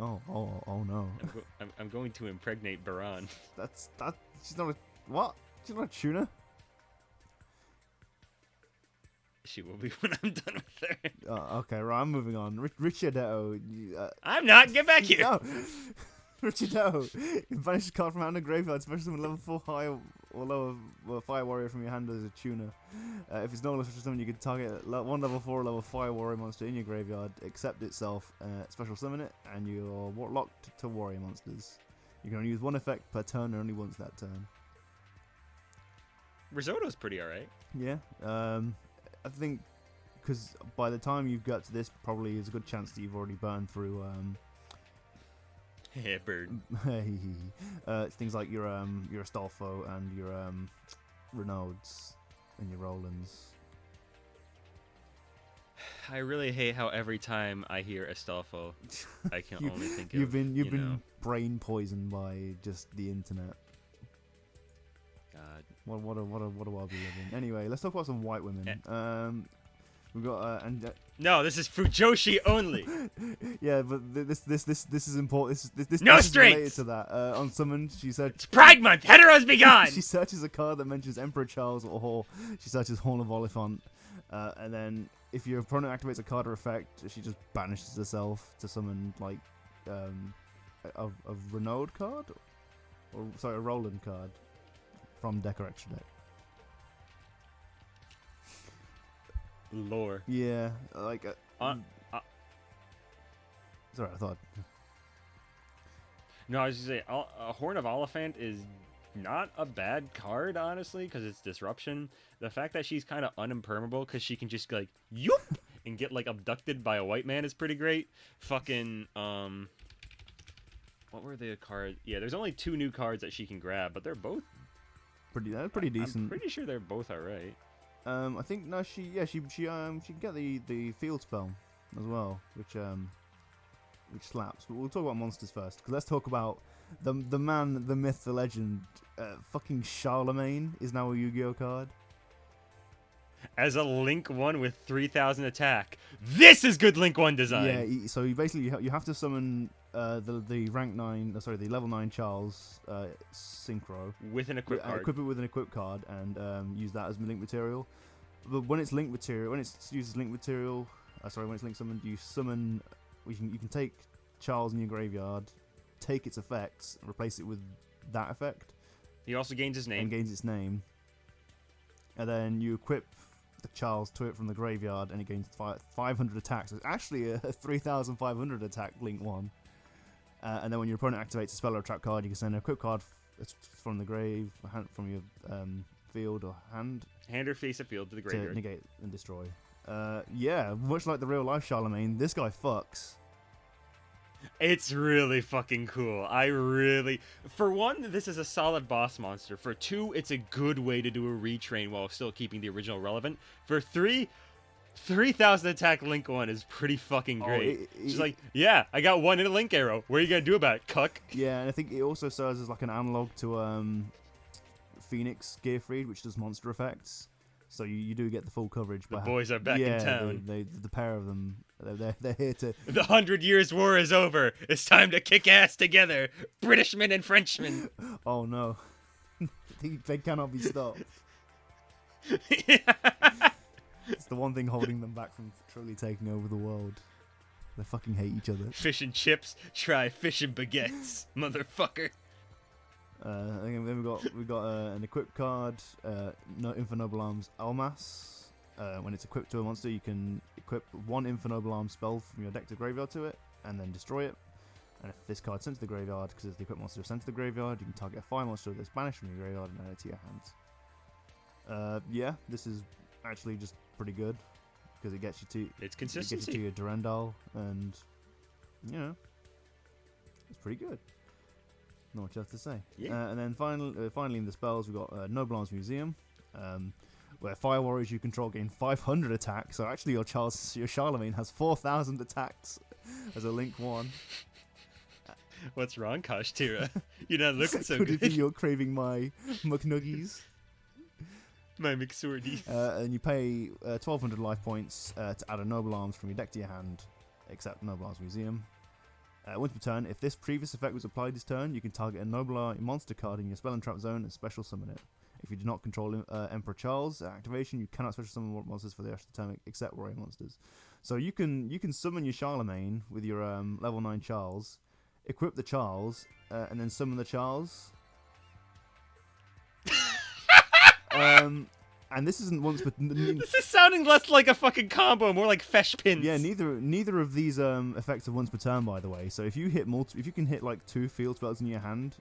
Oh no. I'm going to impregnate Baran. She's not a what? She's not a tuner. She will be when I'm done with her. Okay, right. I'm moving on. Richardetto. I'm not. Get back here. No. Richardetto. You banish a card from hand or graveyard, especially when level 4 high or lower fire warrior from your hand as a tuner. If it's no special summon, you can target one level 4 or level 5 warrior monster in your graveyard, accept itself, special summon it, and you're locked to warrior monsters. You can only use one effect per turn and only once that turn. Risotto's pretty alright. Yeah. I think because by the time you get to this, probably there's a good chance that you've already burned through Yeah, bird. Things like your Astolfo and your Renauds and your Rolands. I really hate how every time I hear Astolfo, I can only think You've of been brain poisoned by just the internet. God. What a world we live in. Anyway, let's talk about some white women. We've got No, this is Fujoshi only. Yeah, but this is important. This No is related strings! to that. On summon, she said It's Pride Month. Heteros be gone. she searches a card that mentions Emperor Charles or Hall. She searches Horn of Oliphant, and then if your opponent activates a card or effect, she just banishes herself to summon like a Renaud card, or sorry, a Roland card from deck or extra deck. Lore. Yeah, like sorry, I thought. No, I was just say a Horn of Oliphant is not a bad card, honestly, because it's disruption. The fact that she's kind of unimpermeable because she can just like yoop and get like abducted by a white man is pretty great. Fucking what were the cards? Yeah, there's only 2 new cards that she can grab, but they're both pretty decent. I'm pretty sure they're both alright. I think no, she can get the field spell as well, which slaps. But we'll talk about monsters first, because let's talk about the man, the myth, the legend. Fucking Charlemagne is now a Yu-Gi-Oh card. As a Link 1 with 3,000 attack, this is good Link 1 design. Yeah, so you basically you have to summon the rank 9, the level 9 Charles synchro with an equip card. Equip it with an equip card and use that as link material. But when it's link material, when it's used as link material, when it's link summoned, you summon. You can take Charles in your graveyard, take its effects, and replace it with that effect. He also gains his name. And gains its name. And then you equip the Charles to it from the graveyard, and it gains 500 attacks. So it's actually a 3,500 attack Link 1. And then when your opponent activates a spell or a trap card, you can send an equip card from the grave, from your field or hand. Hand or face a field to the graveyard. To negate and destroy. Yeah, much like the real life Charlemagne, this guy fucks. It's really fucking cool. For one, this is a solid boss monster. For 2, it's a good way to do a retrain while still keeping the original relevant. For 3, 3,000 attack Link 1 is pretty fucking great. She's like, yeah, I got 1 in a Link arrow. What are you gonna do about it, cuck? Yeah, and I think it also serves as like an analog to Phoenix Gearfried, which does monster effects. So you do get the full coverage. The boys are back in town. The pair of them, they're here to. The 100 Years' War is over. It's time to kick ass together, Britishmen and Frenchmen. Oh no, they cannot be stopped. It's the one thing holding them back from truly taking over the world. They fucking hate each other. Fish and chips, try fish and baguettes, motherfucker. Then we've got an equip card, Infernoble Arms Almas. When it's equipped to a monster, you can equip 1 Infernoble Arms spell from your deck to graveyard to it, and then destroy it. And if this card's sent to the graveyard, because it's the equipped monster sent to the graveyard, you can target a fire monster that's banished from your graveyard and add it to your hands. Yeah, this is actually just pretty good, because it gets you to It's it gets consistency. you to your Durandal, and you know, it's pretty good. Not much else to say. Yeah. And then finally in the spells, we've got Noble Arms Museum, where Fire Warriors you control gain 500 attacks. So actually, your Charlemagne has 4,000 attacks as a Link 1. What's wrong, Kashtira? You're not looking so Could good. it be you're craving my McNuggies? My McSwordy. And you pay 1,200 life points to add a Noble Arms from your deck to your hand, except Noble Arms Museum. Once per turn, if this previous effect was applied this turn, you can target a Noble Arm monster card in your spell and trap zone and special summon it. If you do not control Emperor Charles activation, you cannot special summon monsters for the rest of the turn except warrior monsters. So you can summon your Charlemagne with your level 9 Charles, equip the Charles, and then summon the Charles. And this isn't once, but This is sounding less like a fucking combo, more like fesh pins. yeah, neither of these effects are once per turn, by the way. So if you hit if you can hit like 2 field spells in your hand,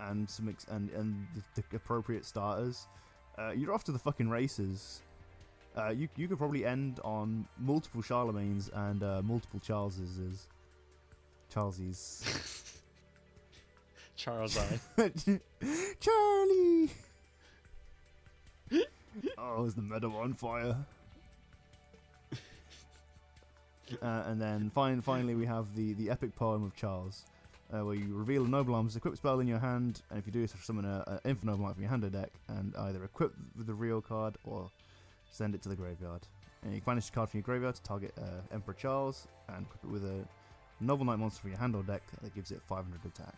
and some and the appropriate starters, you're off to the fucking races. You could probably end on multiple Charlemagnes and multiple Charleses. Charles I. Charlie. Oh, is the meadow on fire? And then finally we have the epic poem of Charles, where you reveal a Noble Arms equip spell in your hand, and if you do, summon an Infinite Noble Arm from your hand or deck, and either equip with the real card or send it to the graveyard. And you can banish the card from your graveyard to target Emperor Charles, and equip it with a Noble Knight monster from your hand or deck that gives it 500 attack.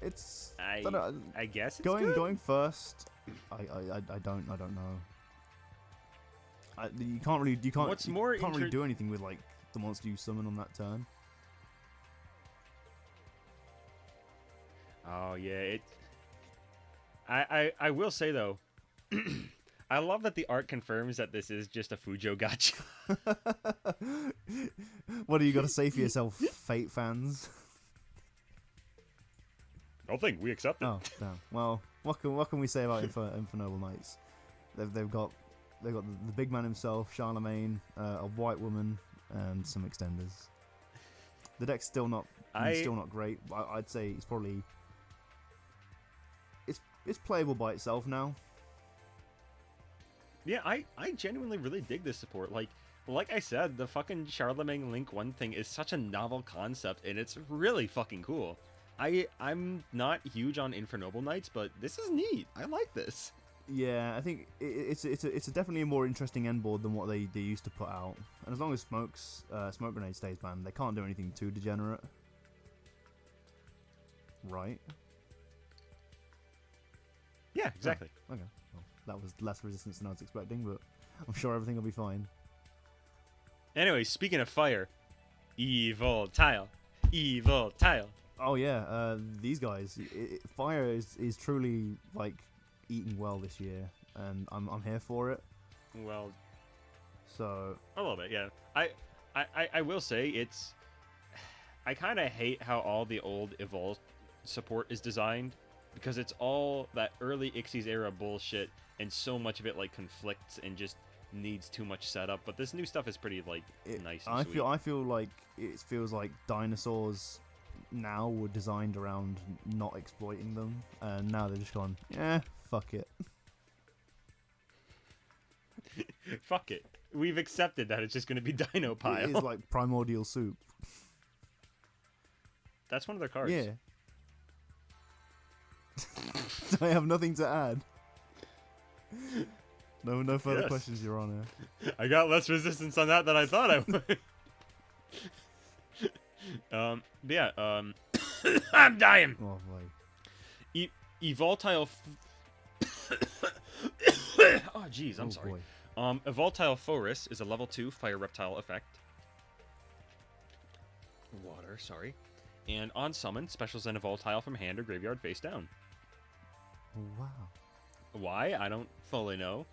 It's I guess it's going good. first. I don't know. You can't really do anything with like the monster you summon on that turn. Oh yeah, I will say though, I love that the art confirms that this is just a Fujo gacha. What do you got to say for yourself, Fate fans? Nothing. We accept it. Oh damn. Well, what can we say about Infernoble Knights? They've got the big man himself, Charlemagne, a white woman, and some extenders. The deck's still not great. I'd say it's probably it's playable by itself now. Yeah, I genuinely really dig this support. Like I said, the fucking Charlemagne Link 1 thing is such a novel concept, and it's really fucking cool. I'm not huge on Infernoble Knights, but this is neat. I like this. Yeah, I think it's definitely a more interesting end board than what they used to put out. And as long as smoke grenade stays banned, they can't do anything too degenerate, right? Yeah, exactly. Oh, okay, well, that was less resistance than I was expecting, but I'm sure everything will be fine. Anyway, speaking of fire, evil tile. Oh yeah, these guys, fire is truly like eating well this year, and I'm here for it. Well, so a little bit, yeah. I will say I kind of hate how all the old Evolve support is designed, because it's all that early Ixies era bullshit, and so much of it like conflicts and just needs too much setup. But this new stuff is pretty like nice. And sweet. I feel like it feels like dinosaurs now were designed around not exploiting them, and now they're just gone, yeah, fuck it. Fuck it. We've accepted that it's just going to be Dino Pile. It is like primordial soup. That's one of their cards. Yeah. I have nothing to add. No further questions, Your Honor. I got less resistance on that than I thought I would. But yeah, I'm dying. Oh boy. Evoltile. Oh jeez, I'm sorry. Boy. Evoltile Forest is a level 2 fire reptile effect. Water, sorry. And on summon, specials an Evoltile from hand or graveyard face down. Wow. Why? I don't fully know.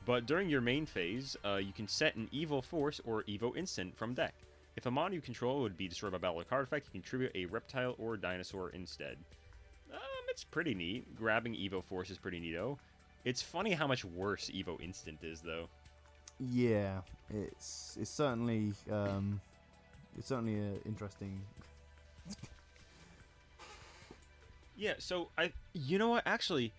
But during your main phase, you can set an Evil Force or Evo Instant from deck. If a mon you control would be destroyed by battle or card effect, you contribute a reptile or dinosaur instead. It's pretty neat. Grabbing Evo Force is pretty neato. It's funny how much worse Evo Instant is, though. Yeah, it's certainly interesting. Yeah, so you know what, actually,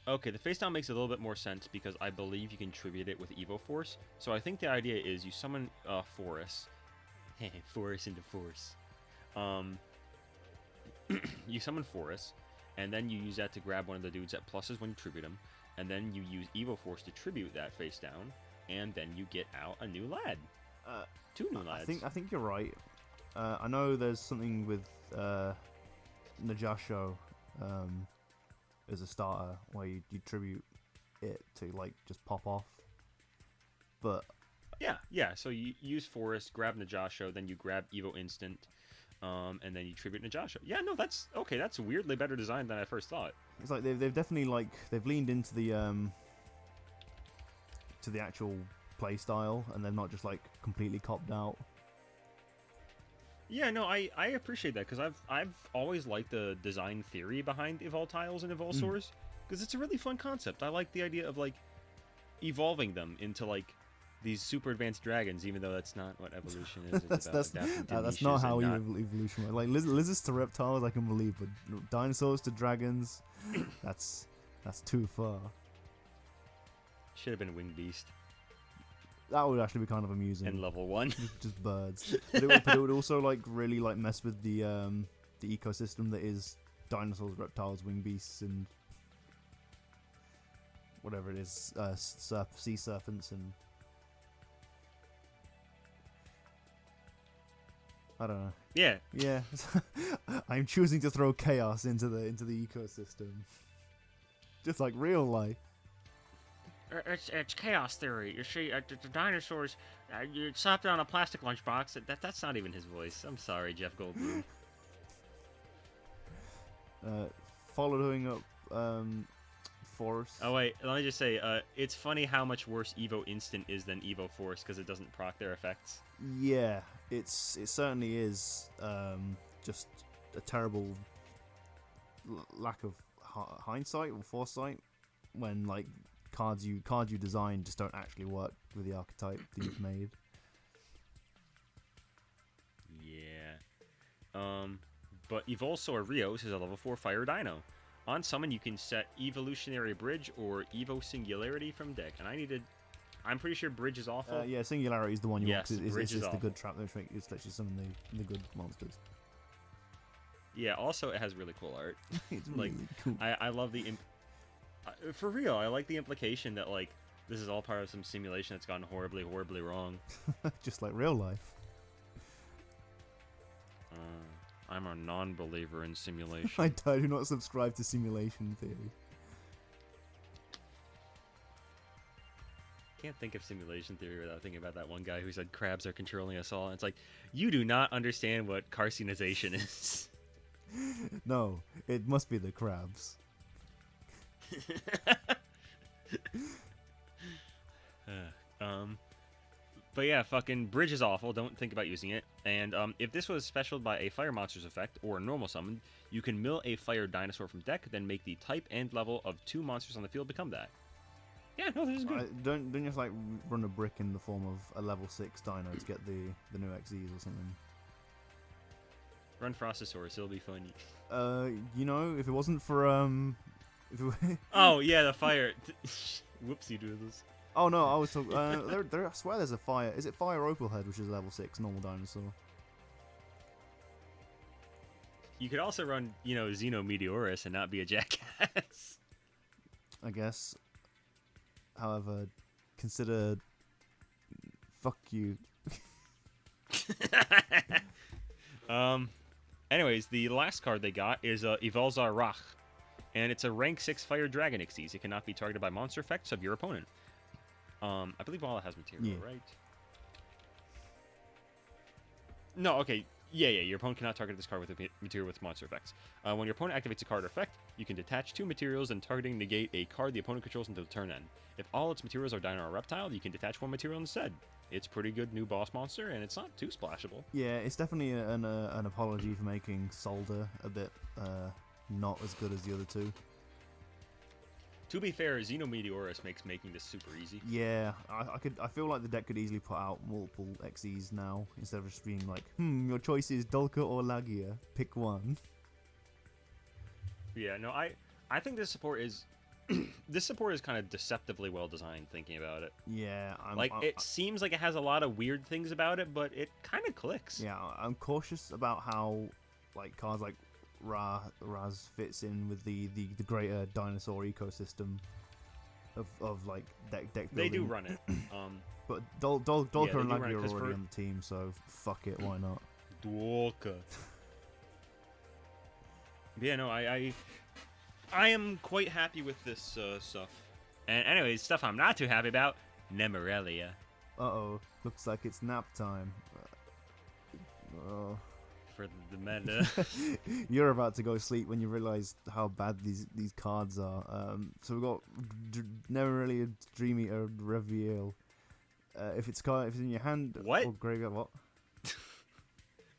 okay, the face down makes a little bit more sense because I believe you can tribute it with Evo Force. So I think the idea is you summon Force. Force into Force. You summon Force, and then you use that to grab one of the dudes at pluses when you tribute him, and then you use Evo Force to tribute that face down, and then you get out a new lad. 2 new lads. I think you're right. I know there's something with Najasho as a starter where you tribute it to like just pop off. But yeah. So you use Forest, grab Najasho, then you grab Evo Instant, and then you tribute Najasho. Yeah, no, that's okay. That's weirdly better designed than I first thought. It's like they've definitely they've leaned into the actual play style, and they're not just like completely copped out. Yeah, no, I appreciate that because I've always liked the design theory behind Evol Tiles and Evol Swords because it's a really fun concept. I like the idea of like evolving them into like these super advanced dragons, even though that's not what evolution is. That's not how evolution works. Like lizards to reptiles, I can believe, but dinosaurs to dragons, that's too far. Should have been Winged Beast. That would actually be kind of amusing. In level 1. Just birds. But it would also like really like mess with the ecosystem that is dinosaurs, reptiles, winged beasts, and whatever it is, sea serpents, and I don't know. Yeah. Yeah. I'm choosing to throw chaos into the ecosystem, just like real life. It's chaos theory. You see, the dinosaurs, you slapped it on a plastic lunchbox. That's not even his voice. I'm sorry, Jeff Goldblum. Following up, Force. Oh wait, let me just say, it's funny how much worse Evo Instant is than Evo Force because it doesn't proc their effects. Yeah, it certainly is. Just a terrible lack of hindsight or foresight when like cards you design just don't actually work with the archetype that you've made. Yeah. But Evolsaur Rios is a level 4 Fire Dino. On summon, you can set Evolutionary Bridge or Evo Singularity from deck. And I'm pretty sure Bridge is awful. Yeah, Singularity is the one you want. Bridge is awful. The good trap that lets you summon the good monsters. Yeah, also it has really cool art. It's like, really cool. I love the... for real, I like the implication that, like, this is all part of some simulation that's gone horribly, horribly wrong. Just like real life. I'm a non-believer in simulation. I do not subscribe to simulation theory. Can't think of simulation theory without thinking about that one guy who said crabs are controlling us all. And it's like, you do not understand what carcinization is. No, it must be the crabs. But yeah, fucking Bridge is awful. Don't think about using it. And if this was special by a Fire Monsters effect or a normal summon, you can mill a Fire Dinosaur from deck, then make the type and level of 2 monsters on the field become that. Yeah, no, this is good. Don't just like run a brick in the form of a level 6 dino to get the new XEs or something. Run Frostosaurus, it'll be fun. You know, if it wasn't for Oh yeah, the fire. Whoopsie doodles. Oh no, I was talking. I swear there's a fire. Is it Fire Opalhead, which is level 6 normal dinosaur? You could also run, Xeno Meteorus and not be a jackass. I guess. However, consider. Fuck you. Anyways, the last card they got is Evolzar Rach, and it's a rank 6 Fire Dragon Xyz. It cannot be targeted by monster effects of your opponent. I believe all it has material, right? No, okay. Yeah, your opponent cannot target this card with a material with monster effects. When your opponent activates a card or effect, you can detach 2 materials and targeting negate a card the opponent controls until the turn end. If all its materials are dino or reptile, you can detach 1 material instead. It's pretty good new boss monster, and it's not too splashable. Yeah, it's definitely an apology for making Solder a bit not as good as the other two. To be fair, Xenometeorus makes making this super easy. Yeah, I feel like the deck could easily put out multiple XEs now instead of just being like, your choice is Dolka or Lagia. Pick one. Yeah, no, I think this support is this support is kind of deceptively well designed. Thinking about it, Yeah, it seems like it has a lot of weird things about it, but it kind of clicks. Yeah, I'm cautious about how like cards like Raz fits in with the greater dinosaur ecosystem of like deck building. They do run it. But Dolka and do run it, Lagia are 'cause already for- on the team, so fuck it, why not? Dwalka. Yeah, no, I am quite happy with this stuff. And anyways, stuff I'm not too happy about, Nemorelia. Uh-oh, looks like it's nap time. Oh. For the meta. You're about to go to sleep when you realize how bad these cards are. So we've got Nemorelia, Dream Eater, Reveal. If it's in your hand What? or graveyard, what?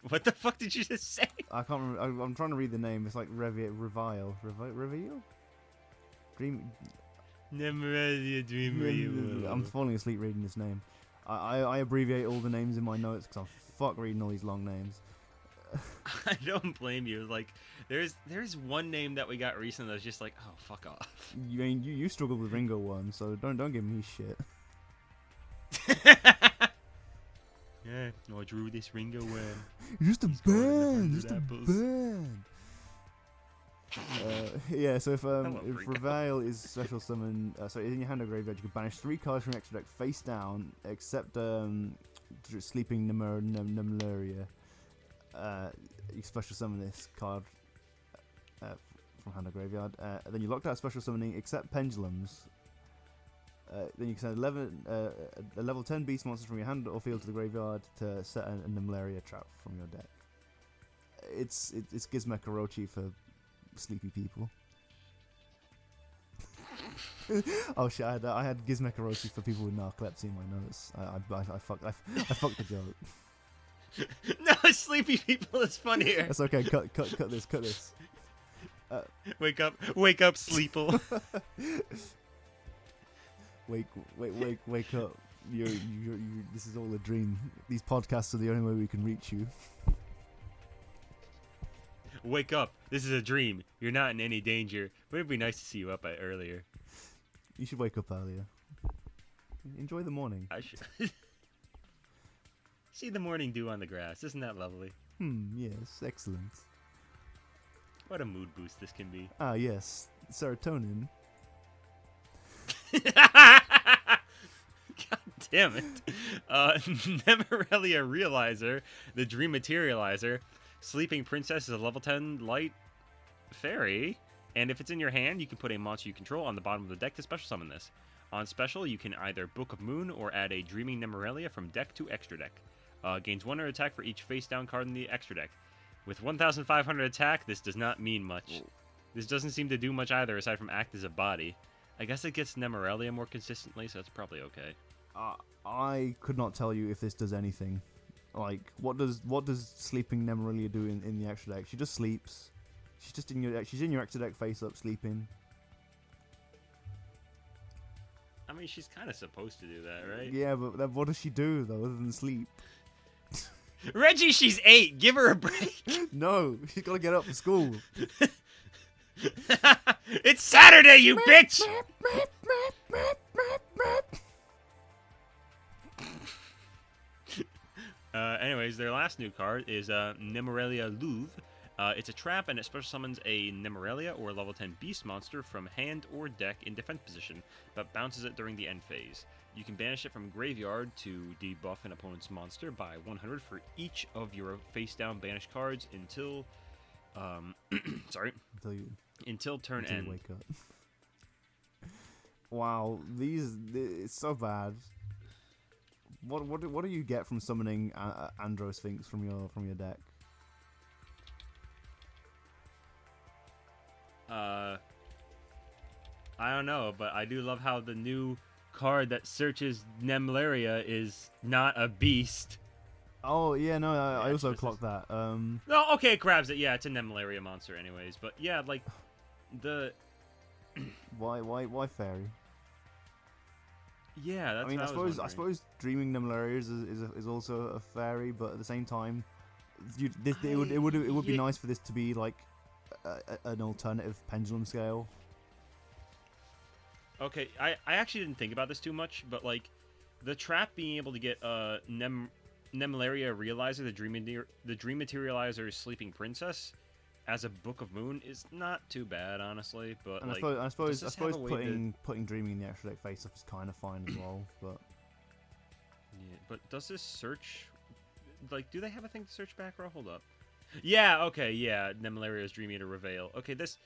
What the fuck did you just say? I can't remember. I'm trying to read the name. It's like Reveal. Dream. Nemorelia, Dream I'm falling asleep reading this name. I abbreviate all the names in my notes because I'm fuck reading all these long names. I don't blame you. Like, there's one name that we got recently that's just like, oh, fuck off. You struggled with Ringo one, so don't give me shit. Yeah, no, I drew this Ringo one. You're just a going band. Just a apples. band. Yeah, so if love if Ringo. Reveal is special summon, so in your hand or graveyard, you can banish 3 cards from your extra deck face down, except Sleeping Nemorelia. You special summon this card from hand or graveyard. Then you locked out special summoning except pendulums. Then you can send a level 10 beast monster from your hand or field to the graveyard to set a Nemorelia trap from your deck. It's Gizmek Orochi for sleepy people. Oh shit! I had Gizmek Orochi for people with narcolepsy in my notes. I fucked the joke. No, sleepy people is funnier. That's okay. Cut this. Wake up, sleeple. Wake up! You. This is all a dream. These podcasts are the only way we can reach you. Wake up! This is a dream. You're not in any danger. But it'd be nice to see you up earlier. You should wake up earlier. Enjoy the morning. I should. See the morning dew on the grass. Isn't that lovely? Yes, excellent. What a mood boost this can be. Ah, yes, serotonin. God damn it. Nemorelia Realizer, the Dream Materializer. Sleeping Princess is a level 10 light fairy. And if it's in your hand, you can put a monster you control on the bottom of the deck to special summon this. On special, you can either Book of Moon or add a Dreaming Nemorelia from deck to extra deck. Gains 1 attack for each face-down card in the extra deck. With 1,500 attack, this does not mean much. This doesn't seem to do much either, aside from act as a body. I guess it gets Nemorelia more consistently, so that's probably okay. I could not tell you if this does anything. Like, what does sleeping Nemorelia do in the extra deck? She just sleeps. She's just in your extra deck face up sleeping. I mean, she's kind of supposed to do that, right? Yeah, but then what does she do though other than sleep? Reggie, she's 8. Give her a break. No, she's gotta get up for school. It's Saturday, you bitch! Anyways, their last new card is Nemorelia Louvre. It's a trap, and it special summons a Nemorelia or a level 10 beast monster from hand or deck in defense position, but bounces it during the end phase. You can banish it from graveyard to debuff an opponent's monster by 100 for each of your face-down banished cards until, until turn Until end. you wake up. Wow, it's so bad. What do you get from summoning Androsphinx from your deck? I don't know, but I do love how the new card that searches Nemorelia is not a beast. Oh yeah, no, I Yeah, also this clocked that. No, okay, it grabs it. Yeah, it's a Nemorelia monster anyways. But yeah, like, the Why fairy? Yeah, that's I mean, what was I wondering. suppose dreaming Numelarias is also a fairy, but at the same time, it would be Yeah. nice for this to be like an alternative pendulum scale. Okay, I actually didn't think about this too much, but like, the trap being able to get Nemelaria Realizer, the Dream Materializer's Sleeping Princess, as a Book of Moon is not too bad, honestly. But And like, I does suppose this have a way putting dreaming in the extra deck face up is kind of fine as well. But yeah, but does this search, like, do they have a thing to search back row? Hold up. Yeah, okay, yeah, Nemelaria's Dream Eater Reveal. Okay, this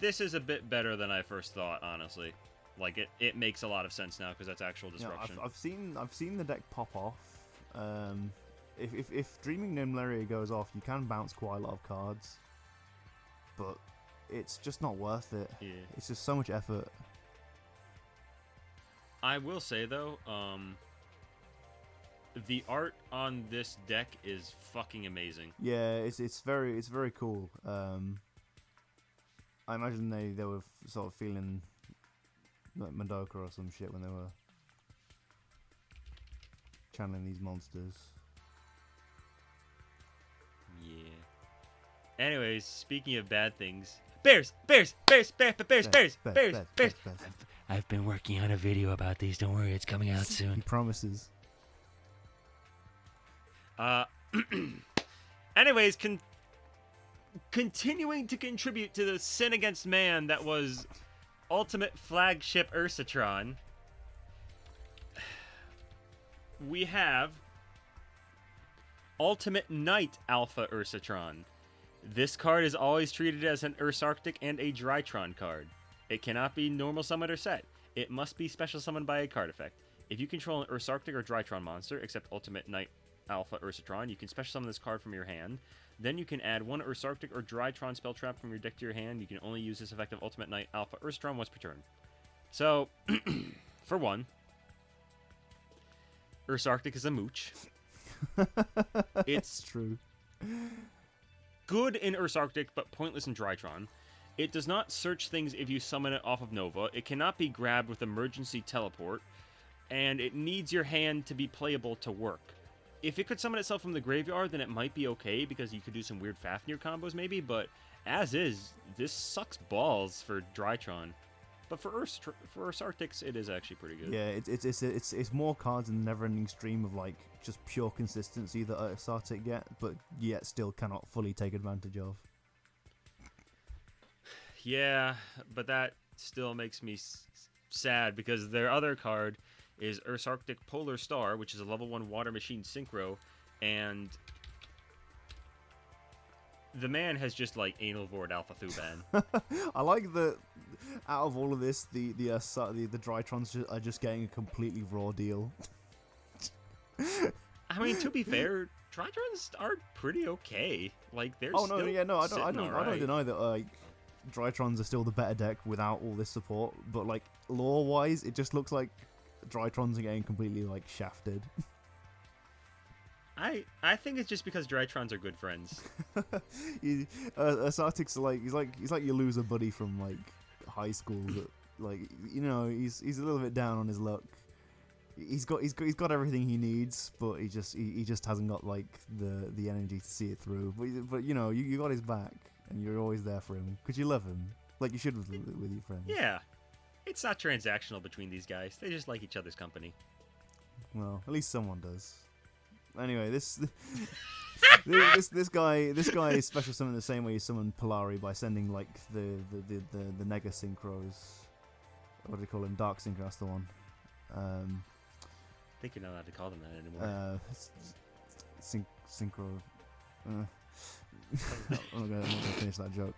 this is a bit better than I first thought, honestly. Like, it makes a lot of sense now because that's actual you know, destruction. I've seen the deck pop off. If Dreaming Numelaria goes off, you can bounce quite a lot of cards, but it's just not worth it. Yeah. It's just so much effort. I will say though, the art on this deck is fucking amazing. Yeah, it's very cool. I imagine they were sort of feeling like Madoka or some shit when they were channeling these monsters. Yeah. Anyways, speaking of bad things, bears. I've been working on a video about these. Don't worry, it's coming out He soon. promises. Anyways, continuing to contribute to the sin against man that was Ultimate Flagship Ursatron, we have Ultimate Knight Alpha Ursatron. This card is always treated as an Ursarctic and a Drytron card. It cannot be normal summoned or set. It must be special summoned by a card effect. If you control an Ursarctic or Drytron monster, except Ultimate Knight Alpha Ursatron, you can special summon this card from your hand. Then you can add one Ursarctic or Drytron spell trap from your deck to your hand. You can only use this effect of Ultimate Knight Alpha Ursatron once per turn. So, for one, Ursarctic is a mooch. It's true. Good in Ursarctic, but pointless in Drytron. It does not search things if you summon it off of Nova. It cannot be grabbed with emergency teleport. And it needs your hand to be playable to work. If it could summon itself from the graveyard, then it might be okay, because you could do some weird Fafnir combos maybe, but as is, this sucks balls for Drytron. But for Ursarctics, it is actually pretty good. Yeah, it's more cards in the never-ending stream of like just pure consistency that Ursarctic get, but yet still cannot fully take advantage of. Yeah, but that still makes me sad, because their other card is Ursarctic Polar Star, which is a level 1 Water Machine Synchro, and the man has just like anal vored Alpha Thuban. I like that out of all of this, the Drytrons are just getting a completely raw deal. I mean, to be fair, Drytrons are pretty okay. Like, they're Oh no, still yeah, no, I sitting don't alright. deny that. Like, Drytrons are still the better deck without all this support, but like lore-wise, it just looks like Drytrons are getting completely like shafted. I think it's just because Drytrons are good friends. Ursarctic's like he's like your loser buddy from like high school that like, you know, he's a little bit down on his luck. He's got everything he needs, but he just hasn't got like the energy to see it through. But you know, you got his back, and you're always there for him because you love him like you should with your friends. Yeah. It's not transactional between these guys. They just like each other's company. Well, at least someone does. Anyway, this guy is special summoned the same way you summon Polari by sending like the Nega Synchros. What do they call them? Dark Synchro, that's the one. I think you're not allowed to call them that anymore. Synchro. I'm not gonna finish that joke.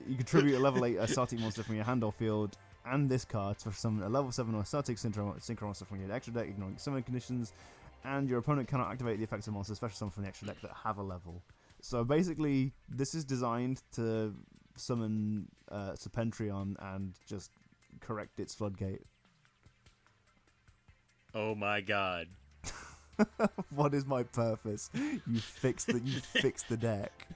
You contribute a level 8 Ursarctic monster from your hand or field and this card to summon a level 7 Ursarctic Synchro monster from your extra deck, ignoring summon conditions, and your opponent cannot activate the effects of monsters special summon from the extra deck that have a level. So basically, this is designed to summon Serpentrion and just correct its floodgate. Oh my god. What is my purpose? You fix the deck.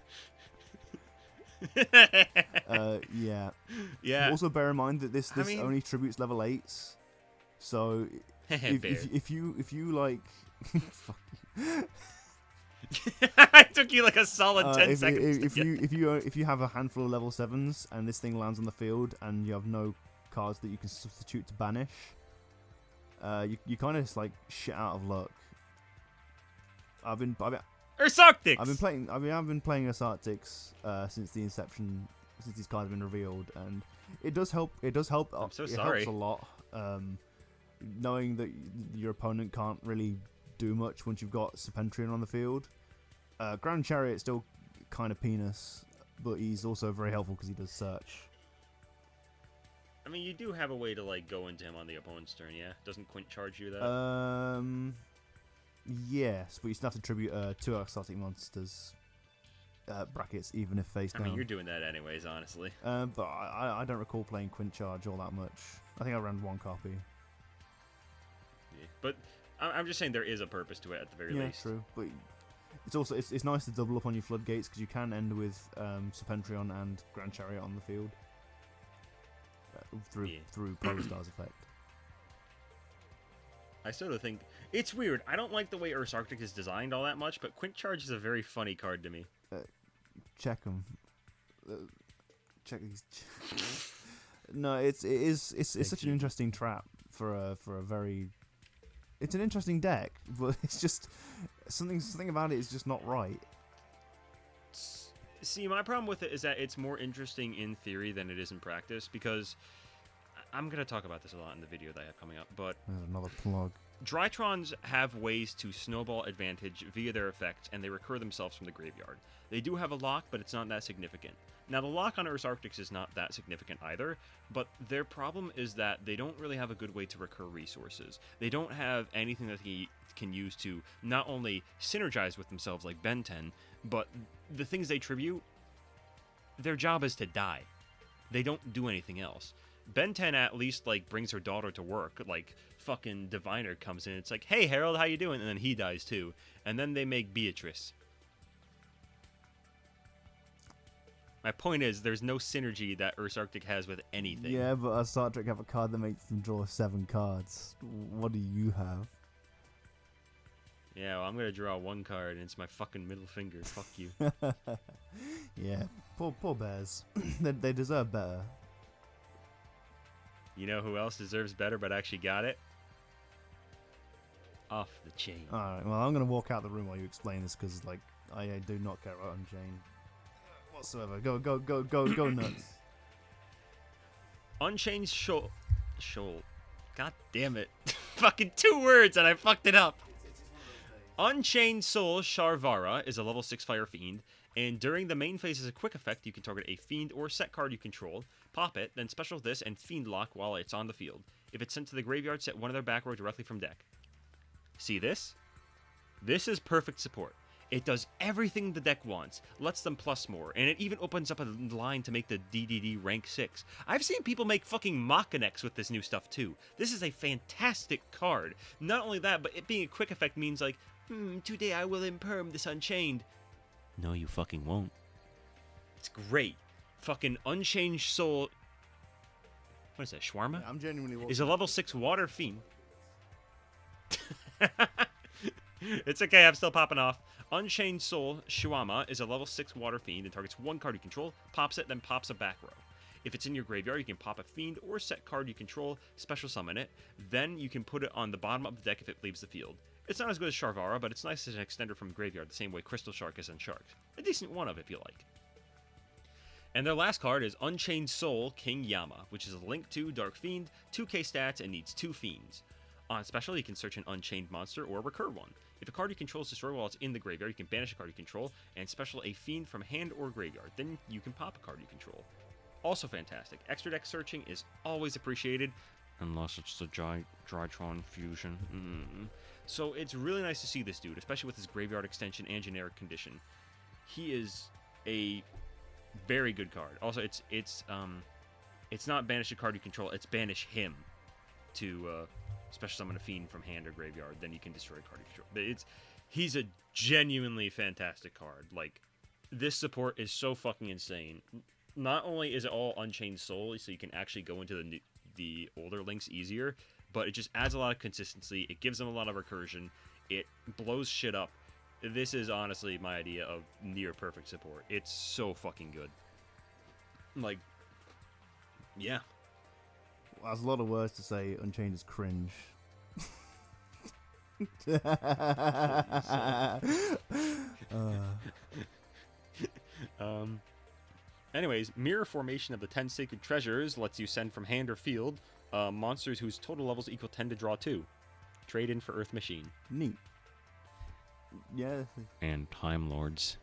Yeah. Yeah. Also, bear in mind that this I mean- only tributes level 8s. So Bear. if you like, fuck you. It took you like a solid 10 seconds. If you have a handful of level 7s and this thing lands on the field and you have no cards that you can substitute to banish, you kind of like shit out of luck. I've been Ursarctics! I've been playing Asarctics since the inception, since these cards have been revealed, and it does help. I'm so sorry. Helps a lot. Knowing that your opponent can't really do much once you've got Serpentrion on the field. Grand Chariot still kind of penis, but he's also very helpful because he does search. I mean, you do have a way to like go into him on the opponent's turn, yeah? Doesn't Quint charge you that? Yes, but you still have to tribute 2 exotic monsters brackets, even if face down. I mean, you're doing that anyways, honestly. But I don't recall playing Quint Charge all that much. I think I ran 1 copy. Yeah. But I'm just saying there is a purpose to it at the very least. Yeah, true. But it's also it's nice to double up on your floodgates because you can end with Serpentrion and Grand Chariot on the field through Polestar's effect. I sort of think it's weird. I don't like the way Ursarctic is designed all that much, but Quint Charge is a very funny card to me. Check them. Check these. No, it's such an interesting trap for a very. It's an interesting deck, but it's just something about it is just not right. See, my problem with it is that it's more interesting in theory than it is in practice, because I'm going to talk about this a lot in the video that I have coming up, but There's another plug. Drytrons have ways to snowball advantage via their effects, and they recur themselves from the graveyard. They do have a lock, but it's not that significant. Now, the lock on Ursarctics is not that significant either, but their problem is that they don't really have a good way to recur resources. They don't have anything that he can use to not only synergize with themselves like Ben 10, but the things they tribute, their job is to die. They don't do anything else. Ben 10 at least like brings her daughter to work. Like fucking Diviner comes in, it's like, hey Harold, how you doing? And then he dies too. And then they make Beatrice. My point is, there's no synergy that Ursarctic has with anything. Yeah, but Asarctic have a card that makes them draw 7 cards. What do you have? Yeah, well, I'm gonna draw 1 card, and it's my fucking middle finger. Fuck you. Yeah, poor bears. they deserve better. You know who else deserves better but actually got it? Off the chain. Alright, well, I'm gonna walk out the room while you explain this, because, like, I do not care about Unchained whatsoever. Go nuts. Unchained Shoal. God damn it. Fucking 2 words and I fucked it up. Unchained Soul Sharvara is a level 6 Fire Fiend, and during the main phase as a quick effect, you can target a Fiend or set card you control, pop it, then special this and Fiend Lock while it's on the field. If it's sent to the graveyard, set one of their back row directly from deck. See this? This is perfect support. It does everything the deck wants, lets them plus more, and it even opens up a line to make the DDD rank 6. I've seen people make fucking Machinex with this new stuff too. This is a fantastic card. Not only that, but it being a quick effect means like, today I will imperm this Unchained. No, you fucking won't. It's great. Fucking Unchained Soul... What is that, Shawarma? Yeah, I'm genuinely... Is a level 6 Water Fiend. It's okay, I'm still popping off. Unchained Soul Shawarma is a level 6 Water Fiend and targets 1 card you control, pops it, then pops a back row. If it's in your graveyard, you can pop a Fiend or set card you control, special summon it, then you can put it on the bottom of the deck if it leaves the field. It's not as good as Sharvara, but it's nice as an extender from graveyard, the same way Crystal Shark is in Sharks. A decent one of if you like. And their last card is Unchained Soul King Yama, which is a link to Dark Fiend, 2k stats, and needs 2 fiends. On special, you can search an Unchained monster or recur one. If a card you control is destroyed while it's in the graveyard, you can banish a card you control, and special a fiend from hand or graveyard. Then you can pop a card you control. Also fantastic. Extra deck searching is always appreciated, unless it's the Drytron fusion. So it's really nice to see this dude, especially with his graveyard extension and generic condition. He is a very good card. Also, it's not banish a card you control, it's banish him to special summon a fiend from hand or graveyard. Then you can destroy a card you control. He's a genuinely fantastic card. Like, This support is so fucking insane. Not only is it all Unchained Soul, so you can actually go into the older links easier, but it just adds a lot of consistency. It gives them a lot of recursion. It blows shit up. This is honestly my idea of near perfect support. It's so fucking good. Like, yeah. Well, that's a lot of words to say. Unchained is cringe. Anyways, mirror formation of the 10 sacred treasures lets you send from hand or field monsters whose total levels equal 10 to draw 2. Trade in for Earth Machine. Neat. Yeah. And Time Lords.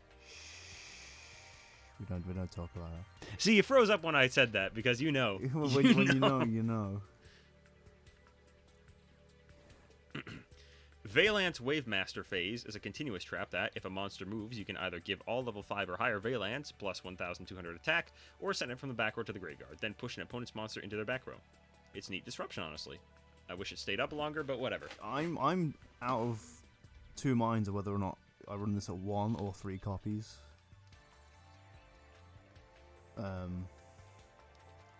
We don't talk about that. See, you froze up when I said that because you know. when you know, you know. Valance Wavemaster phase is a continuous trap that, if a monster moves, you can either give all level 5 or higher Valance plus 1,200 attack, or send it from the back row to the graveyard, then push an opponent's monster into their back row. It's neat disruption, honestly. I wish it stayed up longer, but whatever. I'm out of two minds of whether or not I run this at 1 or 3 copies.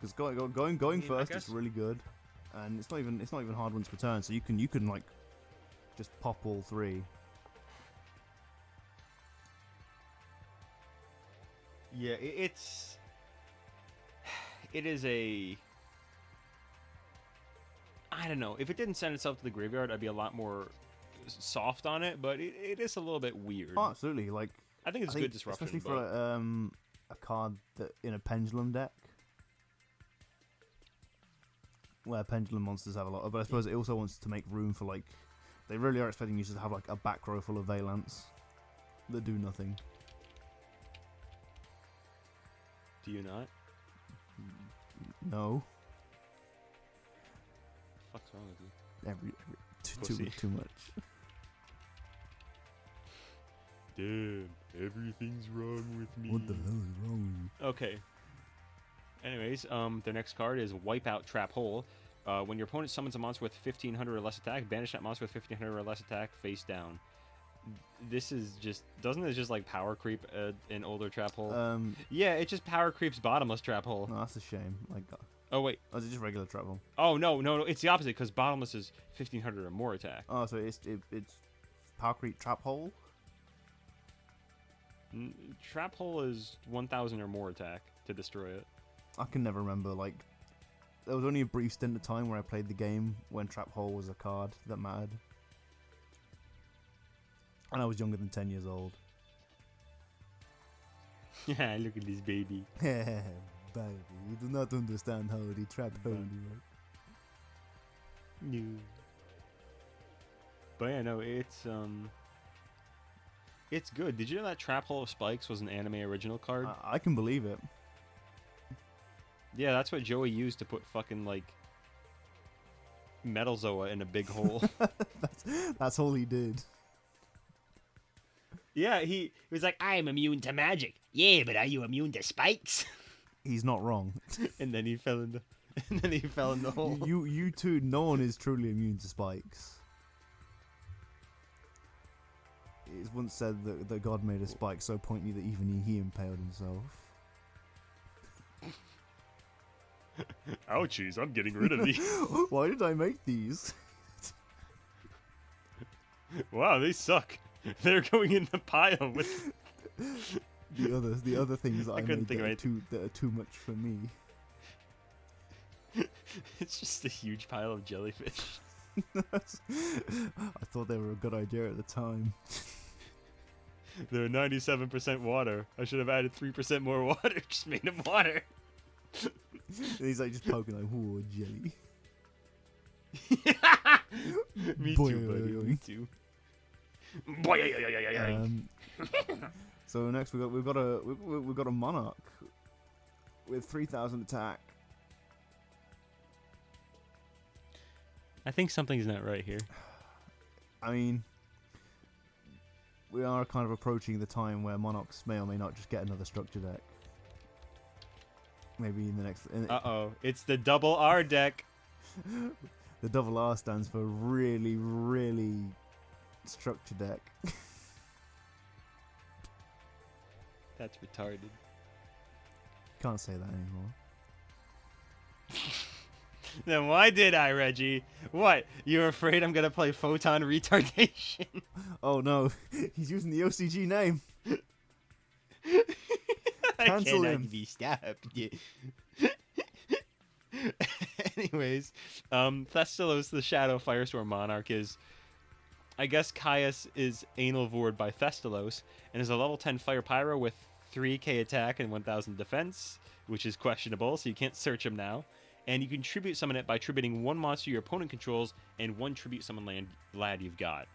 Because going first is really good, and it's not even hard once per turn, so you can like just pop all 3. Yeah, it is a. I don't know. If it didn't send itself to the graveyard, I'd be a lot more soft on it, but it is a little bit weird. Oh, absolutely. Like, I think it's good disruption, especially for a card that in a pendulum deck, where pendulum monsters have a lot. But I suppose it also wants to make room for, like, they really are expecting you to have like a back row full of Valance that do nothing. Do you not? No. What's wrong with you? Too much. Damn, everything's wrong with me. What the hell is wrong with you? Okay. Anyways, their next card is Wipeout Trap Hole. When your opponent summons a monster with 1,500 or less attack, banish that monster with 1,500 or less attack face down. This is just... Doesn't it just, like, power creep an older Trap Hole? Yeah, it just power creeps Bottomless Trap Hole. No, that's a shame. Like, oh, wait. oh, is it just regular Trap Hole? Oh, no. It's the opposite, because Bottomless is 1,500 or more attack. Oh, so it's power creep Trap Hole? Trap Hole is 1,000 or more attack to destroy it. I can never remember, like... There was only a brief stint of time where I played the game when Trap Hole was a card that mattered. And I was younger than 10 years old. Yeah, look at this baby. Baby, you do not understand how the Trap Hole works. No. But yeah, no, it's good. Did you know that Trap Hole of Spikes was an anime original card? I can believe it. Yeah, that's what Joey used to put fucking, like, Metal Zoa in a big hole. That's all he did. Yeah, he was like, I'm immune to magic. Yeah, but are you immune to spikes? He's not wrong. And then he fell in the hole. You two, no one is truly immune to spikes. It's once said that God made a spike so pointy that even he impaled himself. Ouchies, I'm getting rid of these. Why did I make these? Wow, they suck. They're going in the pile with the other things that I made that are too much for me. It's just a huge pile of jellyfish. I thought they were a good idea at the time. They're 97% water. I should have added 3% more water. Just made them water. He's like just poking like, ooh, jelly. Me too, buddy. Me too. So next we've got a Monarch with 3,000 attack. I think something's not right here. I mean, we are kind of approaching the time where Monarchs may or may not just get another structure deck. Maybe in the next... Uh-oh. It's the double R deck. The double R stands for really, really structure deck. That's retarded. Can't say that anymore. Then why did I, Reggie? What? You're afraid I'm gonna play Photon Retardation? Oh no, he's using the OCG name. Cancel I cannot him. be stopped. Anyways, Thestalos, the Shadow Firestorm Monarch, is, I guess Caius is anal vored by Thestalos, and is a level 10 Fire Pyro with 3k attack and 1000 defense, which is questionable, so you can't search him now. And you can tribute summon it by tributing one monster your opponent controls and one tribute summon lad you've got.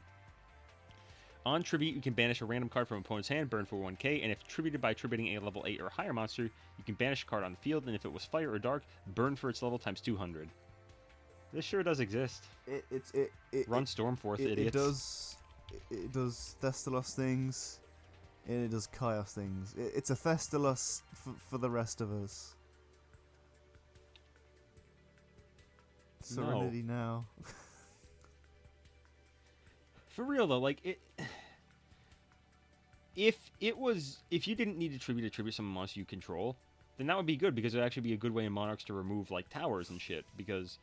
On tribute, you can banish a random card from an opponent's hand, burn for 1k, and if tributed by tributing a level 8 or higher monster, you can banish a card on the field, and if it was fire or dark, burn for its level times 200. This sure does exist. Run Stormforth, idiots. It does Thestalos things, and it does Chaos things. It's a Thestalos for the rest of us. Serenity now. For real though, like if you didn't need to tribute some monster you control, then that would be good because it would actually be a good way in Monarchs to remove like towers and shit because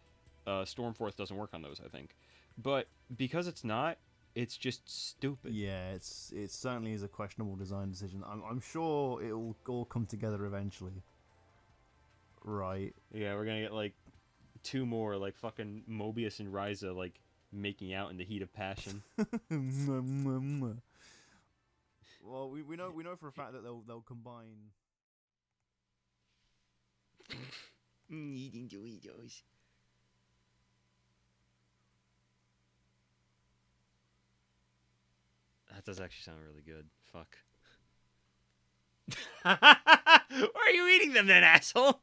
Stormforth doesn't work on those, I think. But because it's not, it's just stupid. Yeah, it certainly is a questionable design decision. I'm sure it'll all come together eventually. Right. Yeah, we're gonna get like 2 more like fucking Mobius and Ryza like making out in the heat of passion. Well, we know for a fact that they'll combine. Eating Doritos. That does actually sound really good. Fuck. Why are you eating them then, asshole?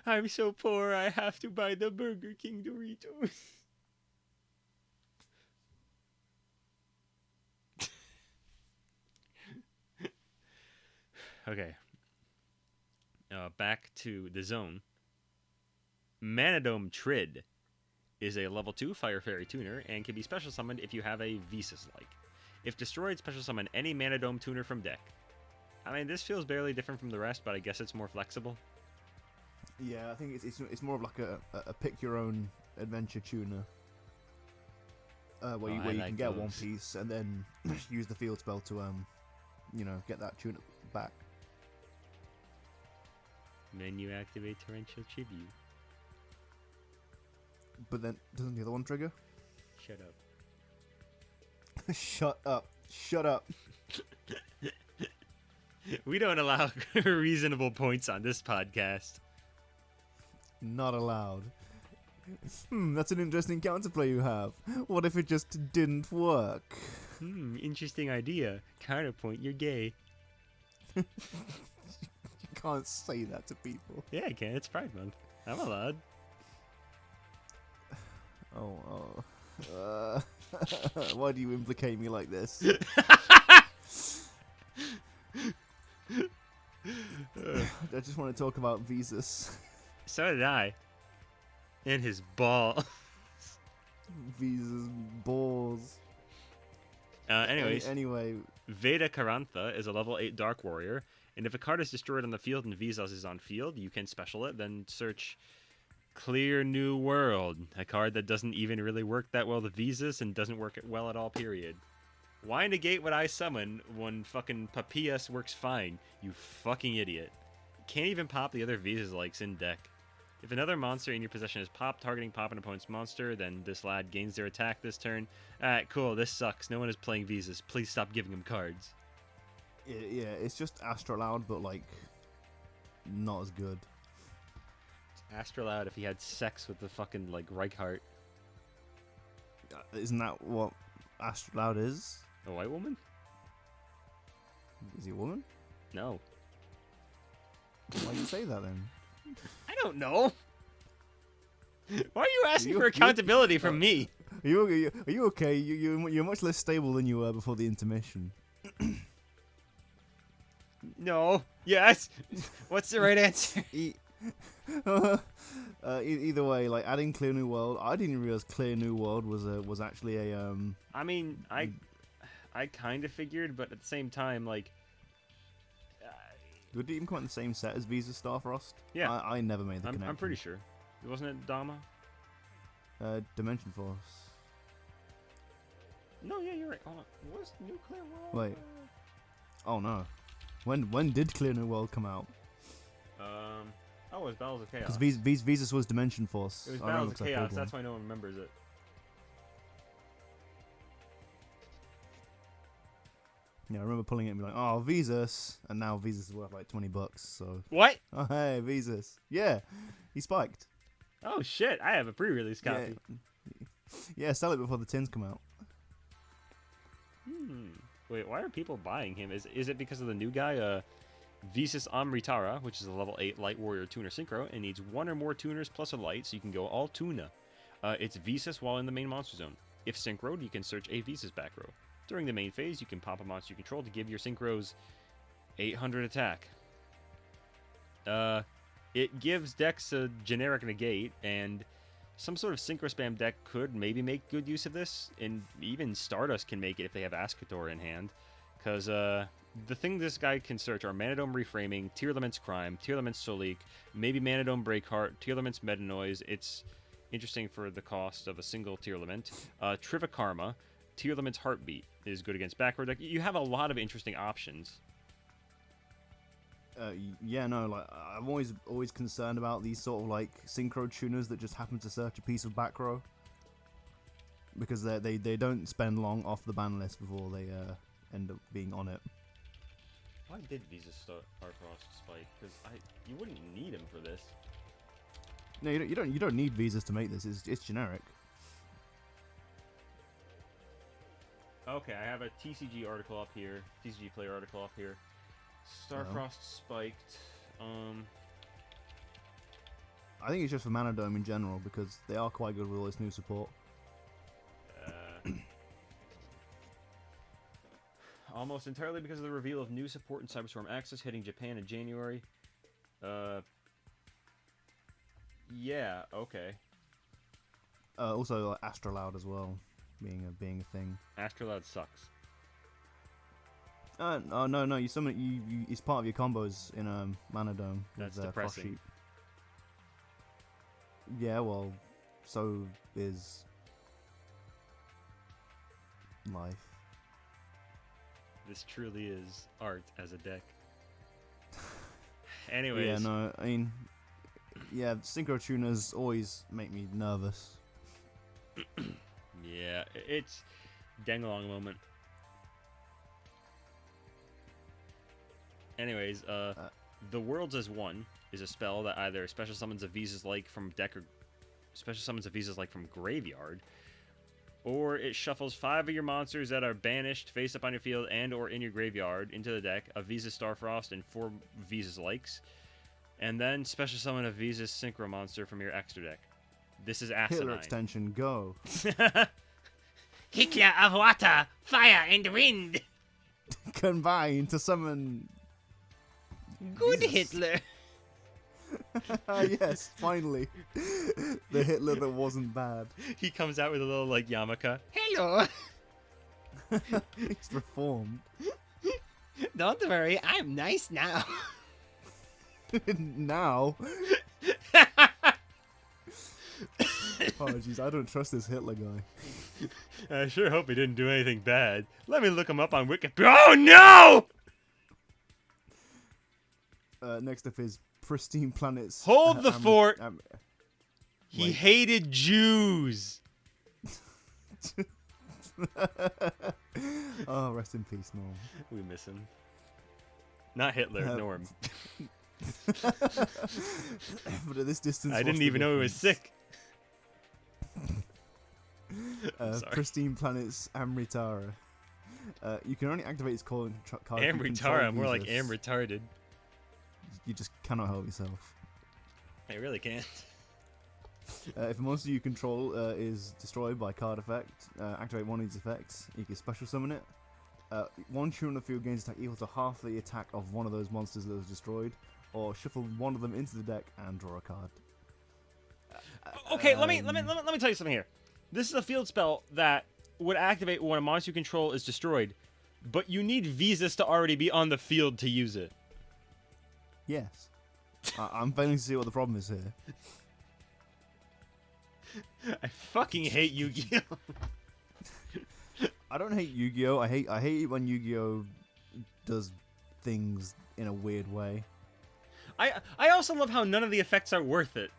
I'm so poor, I have to buy the Burger King Doritos. Okay. Back to the zone. Manadome Trid is a level 2 Fire Fairy Tuner and can be special summoned if you have a Visas-like. If destroyed, special summon any Manadome Tuner from deck. I mean, this feels barely different from the rest, but I guess it's more flexible. Yeah, I think it's more of like a pick your own adventure tuner. Where you can get one piece and then use the field spell to get that tuner back. Then you activate Torrential Tribute. But then doesn't the other one trigger? Shut up. Shut up. Shut up. We don't allow reasonable points on this podcast. Not allowed. That's an interesting counterplay you have. What if it just didn't work? Interesting idea. Counterpoint, you're gay. You can't say that to people. Yeah, I can. It's Pride Month. I'm allowed. Why do you implicate me like this? I just want to talk about Visas. So did I. And his ball. Visas balls. Anyways. Anyway. Veda Karantha is a level 8 Dark Warrior, and if a card is destroyed on the field and Visas is on field, you can special it, then search Clear New World, a card that doesn't even really work that well to Visas and doesn't work well at all, period. Why negate what I summon when fucking Papias works fine, you fucking idiot. Can't even pop the other Visas likes in deck. If another monster in your possession is popped, targeting pop an opponent's monster, then this lad gains their attack this turn. Alright, cool, this sucks. No one is playing Visas. Please stop giving him cards. Yeah, it's just Astro Loud, but like, not as good. Astro Loud if he had sex with the fucking, like, Reichart. Isn't that what Astro Loud is? A white woman? Is he a woman? No. Why do you say that then? I don't know. Why are you asking for accountability from me? Are you okay? You're much less stable than you were before the intermission. No. Yes. What's the right answer? Either way, like adding Clear New World, I didn't realize Clear New World was actually a I mean, I kind of figured, but at the same time, like, Would it even come out in the same set as Visa Starfrost? Yeah. I never made the connection. I'm pretty sure. Wasn't it Dama? Dimension Force. No, yeah, you're right. Hold on. What's Nuclear World? Wait. Oh no. When did Clear New World come out? Oh, it was Battles of Chaos. Because Visas was Dimension Force. It was I remember Battles of 'cause I played Chaos. one. That's why no one remembers it. Yeah, I remember pulling it and being like, oh, Visas. And now Visas is worth like $20, so... What? Oh, hey, Visas. Yeah, he spiked. Oh shit! I have a pre-release copy. Yeah, sell it before the tins come out. Wait, why are people buying him? Is it because of the new guy, Visas Amritara, which is a level 8 Light Warrior Tuner Synchro, and needs one or more tuners plus a light, so you can go all tuna. It's Visas while in the main monster zone. If synchroed, you can search a Visas back row. During the main phase, you can pop a monster you control to give your synchros 800 attack. It gives decks a generic negate, and some sort of synchro spam deck could maybe make good use of this, and even Stardust can make it if they have Ascator in hand. Because the thing this guy can search are Manadome Reframing, Tear Elements Crime, Tear Elements Solik, maybe Manadome Breakheart, Tear Elements Meta Noise. It's interesting for the cost of a single Tear Element. Trivikarma, Tear Elements Heartbeat is good against back row deck. You have a lot of interesting options. Yeah, no, like I'm always concerned about these sort of like synchro tuners that just happen to search a piece of back row, because they don't spend long off the ban list before they end up being on it. Why did Visa Starfrost spike? Because you wouldn't need him for this. No, you don't need visas to make this. It's generic. Okay, I have a TCG article up here. TCG player article up here. Starfrost spiked. I think it's just for Manadome in general, because they are quite good with all this new support. Almost entirely because of the reveal of new support in Cyberstorm Access hitting Japan in January. Yeah, okay. Also, like, Astroloud as well, being a thing. Astroloud sucks. No, you summon you it's part of your combos in Manadome. That's with, depressing. Frost Sheep. Yeah, well, so is life. This truly is art as a deck. Anyways. Yeah, no, I mean, yeah, synchro tuners always make me nervous. Yeah, it's dang long moment. Anyways, the Worlds as One is a spell that either special summons a Visas like from deck or special summons a Visas like from graveyard, or it shuffles 5 of your monsters that are banished face up on your field and or in your graveyard into the deck, a Visas Starfrost and 4 Visas likes, and then special summon a Visas Synchro monster from your extra deck. This is asinine. Hitler extension, go. Hitler of water, fire, and wind. Combine to summon. Good Jesus. Hitler. Yes, finally. The Hitler that wasn't bad. He comes out with a little like yarmulke. Hello. He's reformed. Don't worry, I'm nice now. Now. Oh jeez, I don't trust this Hitler guy. I sure hope he didn't do anything bad. Let me look him up on Wikipedia. Oh no! Next up is Pristine Planets. Hold the fort. He wait. hated Jews. Oh, rest in peace, Norm. We miss him. Not Hitler, Norm. But at this distance, I didn't even know he was sick. Pristine Planets Amritara. You can only activate his card. Amritara, more like am retarded. You just cannot help yourself. I really can't. If a monster you control is destroyed by card effect, activate one of these effects. You can special summon it. One tune on the field gains attack equal to half the attack of one of those monsters that was destroyed, or shuffle one of them into the deck and draw a card. Okay, let me tell you something here. This is a field spell that would activate when a monster you control is destroyed, but you need visas to already be on the field to use it. Yes. I'm failing to see what the problem is here. I fucking hate Yu-Gi-Oh! I don't hate Yu-Gi-Oh! I hate it when Yu-Gi-Oh! Does things in a weird way. I also love how none of the effects are worth it.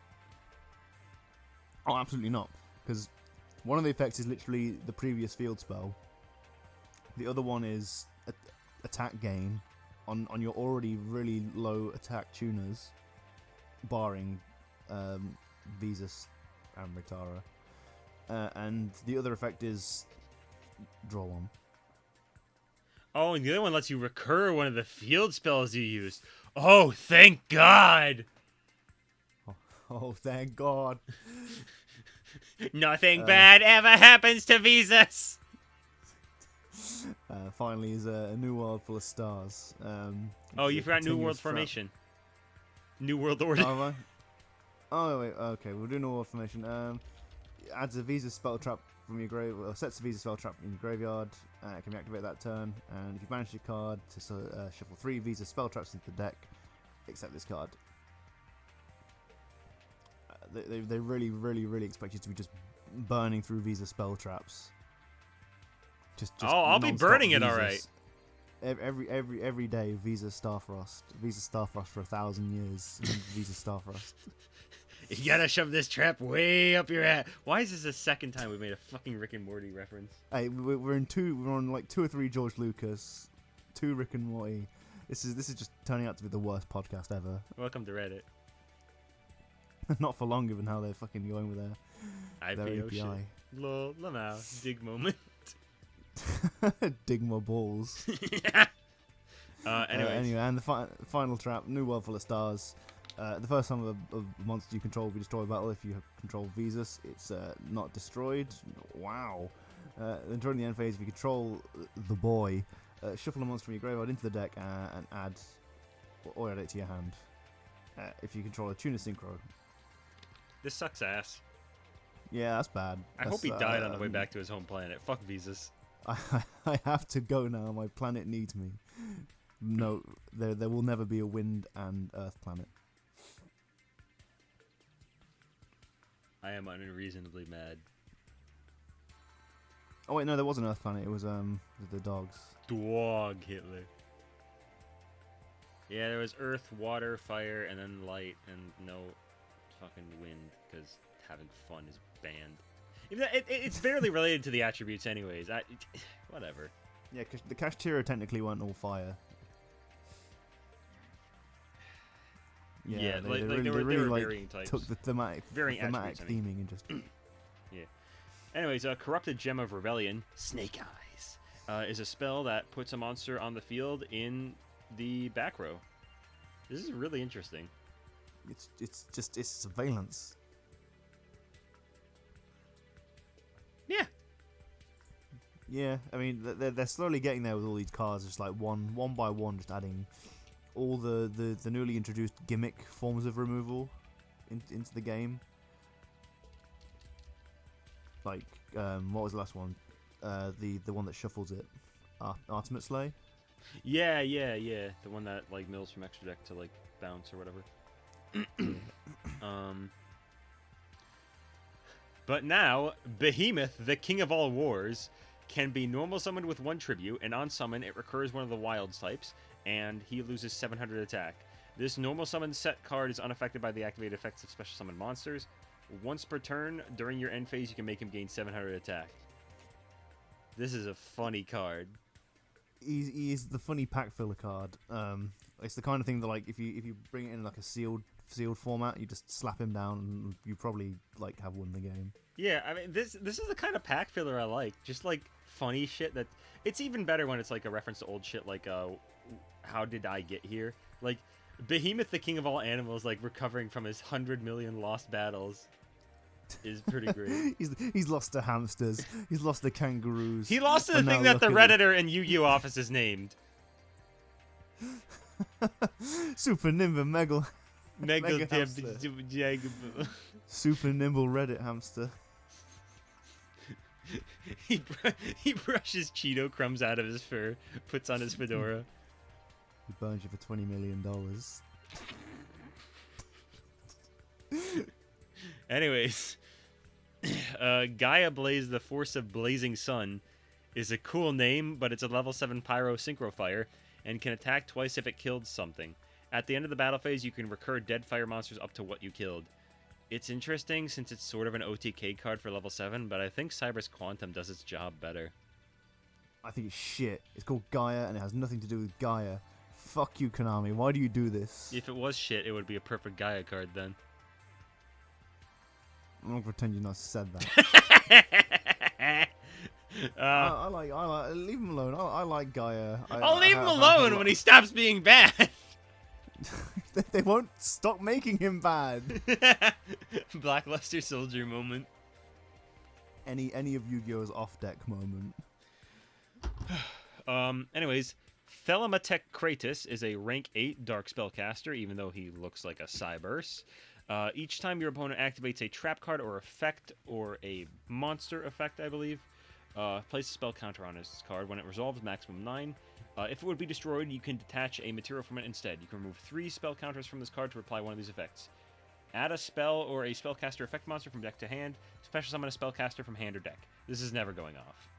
Oh, absolutely not. Because one of the effects is literally the previous field spell. The other one is attack gain on your already really low attack tuners, barring Visas and Ritara. And the other effect is draw one. Oh, and the other one lets you recur one of the field spells you used. Oh, thank God! Oh, thank God. Nothing bad ever happens to Visas! Finally is a new world full of stars. Oh, you forgot New World Formation. New World Order. Oh, have I? Oh, wait, okay, we'll do New World Formation. Adds a Visa spell trap from your grave, or sets a Visa spell trap in your graveyard. Can reactivate that turn, and if you banish your card to shuffle 3 Visa spell traps into the deck, except this card. They really, really, really expect you to be just burning through Visa spell traps. Just I'll be burning it, all right. Every day, Visa Starfrost for 1,000 years. Visa Starfrost. You gotta shove this trap way up your ass. Why is this the second time we've made a fucking Rick and Morty reference? Hey, we're on like 2 or 3 George Lucas, 2 Rick and Morty. This is just turning out to be the worst podcast ever. Welcome to Reddit. Not for long, given how they're fucking going with their IPO API. shit. Lol, lamau, dig moment. Dig my balls. Anyway, and the final trap, New World Full of Stars. The first time a monster you control will be destroyed by battle. If you control Visas, it's not destroyed. Wow. Then during the end phase, if you control the boy, shuffle a monster from your graveyard into the deck and add it to your hand. If you control a Tuna Synchro. this sucks ass. Yeah, that's bad. I hope he died on the way back to his home planet. Fuck Visas. I have to go now. My planet needs me. No, there will never be a wind and earth planet. I am unreasonably mad. Oh wait, no, there was an earth planet. It was the dogs. Dog Hitler. Yeah, there was earth, water, fire, and then light, and no fucking wind, because having fun is banned. Even though it's barely related to the attributes anyways. Whatever. Yeah, cause the Kashtira technically weren't all fire. Yeah, they they were really varying types. took the thematic attributes, theming and just. Yeah. Anyways, Corrupted Gem of Rebellion, Snake Eyes, is a spell that puts a monster on the field in the back row. This is really interesting. It's surveillance. Yeah. Yeah, I mean they're slowly getting there with all these cards, just like one by one, just adding all the newly introduced gimmick forms of removal into the game. Like what was the last one? The one that shuffles it, Ultimate Slay. Yeah. The one that like mills from extra deck to like bounce or whatever. But now, Behemoth, the king of all wars, can be normal summoned with 1 tribute, and on summon, it recurs one of the wilds types, and he loses 700 attack. This normal summon set card is unaffected by the activated effects of special summon monsters. Once per turn, during your end phase, you can make him gain 700 attack. This is a funny card. He's the funny pack filler card. It's the kind of thing that, like, if you bring it in like a sealed format, you just slap him down and you probably like have won the game. Yeah, I mean this is the kind of pack filler I like. Just like funny shit that it's even better when it's like a reference to old shit like how did I get here? Like Behemoth, the king of all animals, like recovering from his 100 million lost battles is pretty great. he's lost the hamsters. He's lost the kangaroos. He lost to the thing that the Redditor and Yu-Gi-Oh office is named. Super nimble Mega Mega hamster. Super nimble Reddit hamster. he brushes Cheeto crumbs out of his fur, puts on his fedora. He burns you for $20 million. Anyways, Gaia Blaze, the Force of Blazing Sun, is a cool name, but it's a level 7 Pyro Synchro Fire and can attack twice if it killed something. At the end of the battle phase, you can recur dead fire monsters up to what you killed. It's interesting since it's sort of an OTK card for level 7, but I think Cyber's Quantum does its job better. I think it's shit. It's called Gaia and it has nothing to do with Gaia. Fuck you, Konami. Why do you do this? If it was shit, it would be a perfect Gaia card then. I'm not gonna pretend you not said that. I like. Leave him alone. I like Gaia. I'll leave him alone when he stops being bad. They won't stop making him bad. Blackluster Soldier moment. Any of Yu-Gi-Oh's off deck moment. Anyways, Thelamatech Kratos is a rank 8 dark spellcaster, even though he looks like a Cyberse. Each time your opponent activates a trap card or effect, or a monster effect, I believe, place a spell counter on his card. When it resolves, maximum 9. If it would be destroyed, you can detach a material from it instead. You can remove 3 spell counters from this card to apply one of these effects. Add a spell or a spellcaster effect monster from deck to hand. Special summon a spellcaster from hand or deck. This is never going off.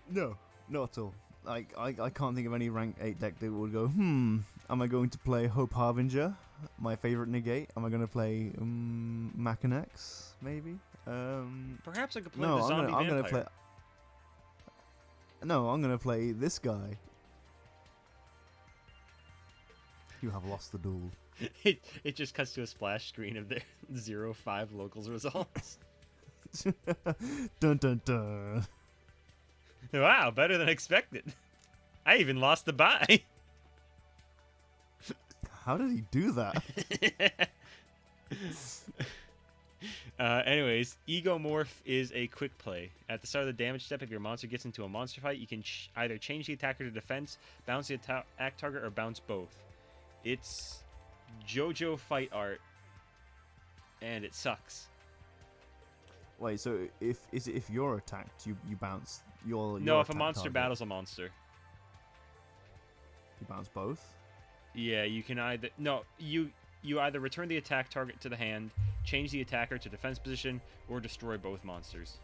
No, not at all. Like, I can't think of any rank 8 deck that would go, am I going to play Hope Harbinger, my favorite negate? Am I going to play Machinex, maybe? Perhaps I could play no, the zombie I'm vampire. gonna play. No, I'm gonna play this guy. You have lost the duel. It just cuts to a splash screen of their 0-5 locals results. Dun dun dun. Wow, better than expected. I even lost the buy. How did he do that? Anyways, Egomorph is a quick play. At the start of the damage step, if your monster gets into a monster fight, you can either change the attacker to defense, bounce the attack target, or bounce both. It's JoJo fight art, and it sucks. Wait, so if you're attacked, you bounce your No, if a attack monster target. battles a monster. You bounce both? Yeah, you can either you either return the attack target to the hand, change the attacker to defense position, or destroy both monsters.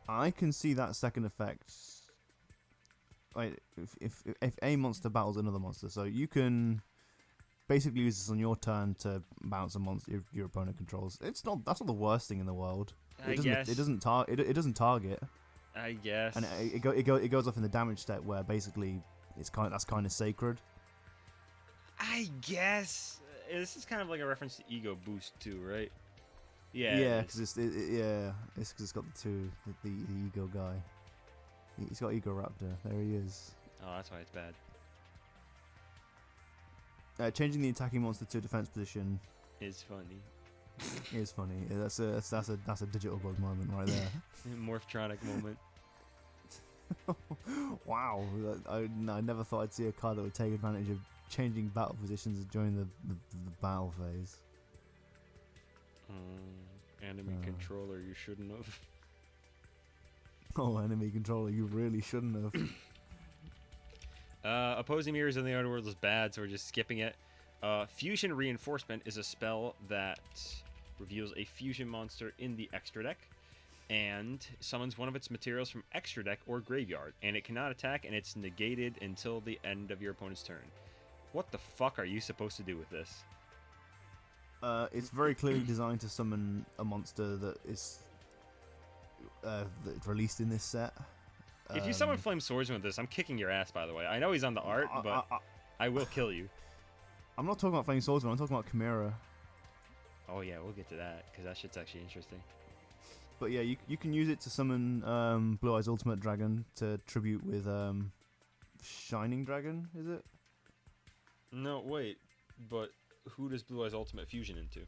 I can see that second effect. Like, if a monster battles another monster, so you can basically use this on your turn to bounce a monster your opponent controls. That's not the worst thing in the world. I guess It doesn't target. I guess. And it goes off in the damage step where basically that's kind of sacred. I guess this is kind of like a reference to Ego Boost too, right? Yeah. Yeah, because it's because it's got the ego guy. He's got Ego Raptor. There he is. Oh, that's why it's bad. Changing the attacking monster to defense position Is funny. is funny. That's a digital bug moment right there. Morphtronic moment. Wow, I never thought I'd see a card that would take advantage of changing battle positions during the battle phase. Enemy controller, you shouldn't have. Oh, enemy controller, you really shouldn't have. Opposing mirrors in the underworld is bad, so we're just skipping it. Fusion Reinforcement is a spell that reveals a fusion monster in the extra deck and summons one of its materials from extra deck or graveyard, and it cannot attack, and it's negated until the end of your opponent's turn. What the fuck are you supposed to do with this? It's very clearly designed to summon a monster that is released in this set. If you summon Flame Swordsman with this, I'm kicking your ass, by the way. I know he's on the art, but I will kill you. I'm not talking about Flame Swordsman, I'm talking about Chimera. Oh yeah, we'll get to that, because that shit's actually interesting. But yeah, you can use it to summon Blue Eyes Ultimate Dragon to tribute with Shining Dragon, is it? No, wait, but who does Blue Eyes Ultimate fusion into?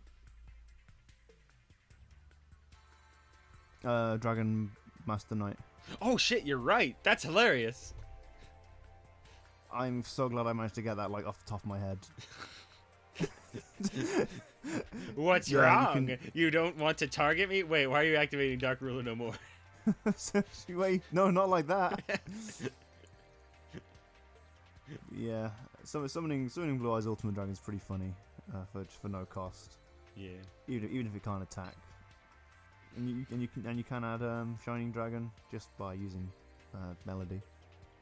Dragon Master Knight. Oh shit, you're right. That's hilarious. I'm so glad I managed to get that like off the top of my head. What's wrong? You don't want to target me? Wait, why are you activating Dark Ruler no more? Wait, no, not like that. Yeah, summoning Blue Eyes Ultimate Dragon is pretty funny for no cost. Yeah. Even if it can't attack, and you can add Shining Dragon just by using Melody.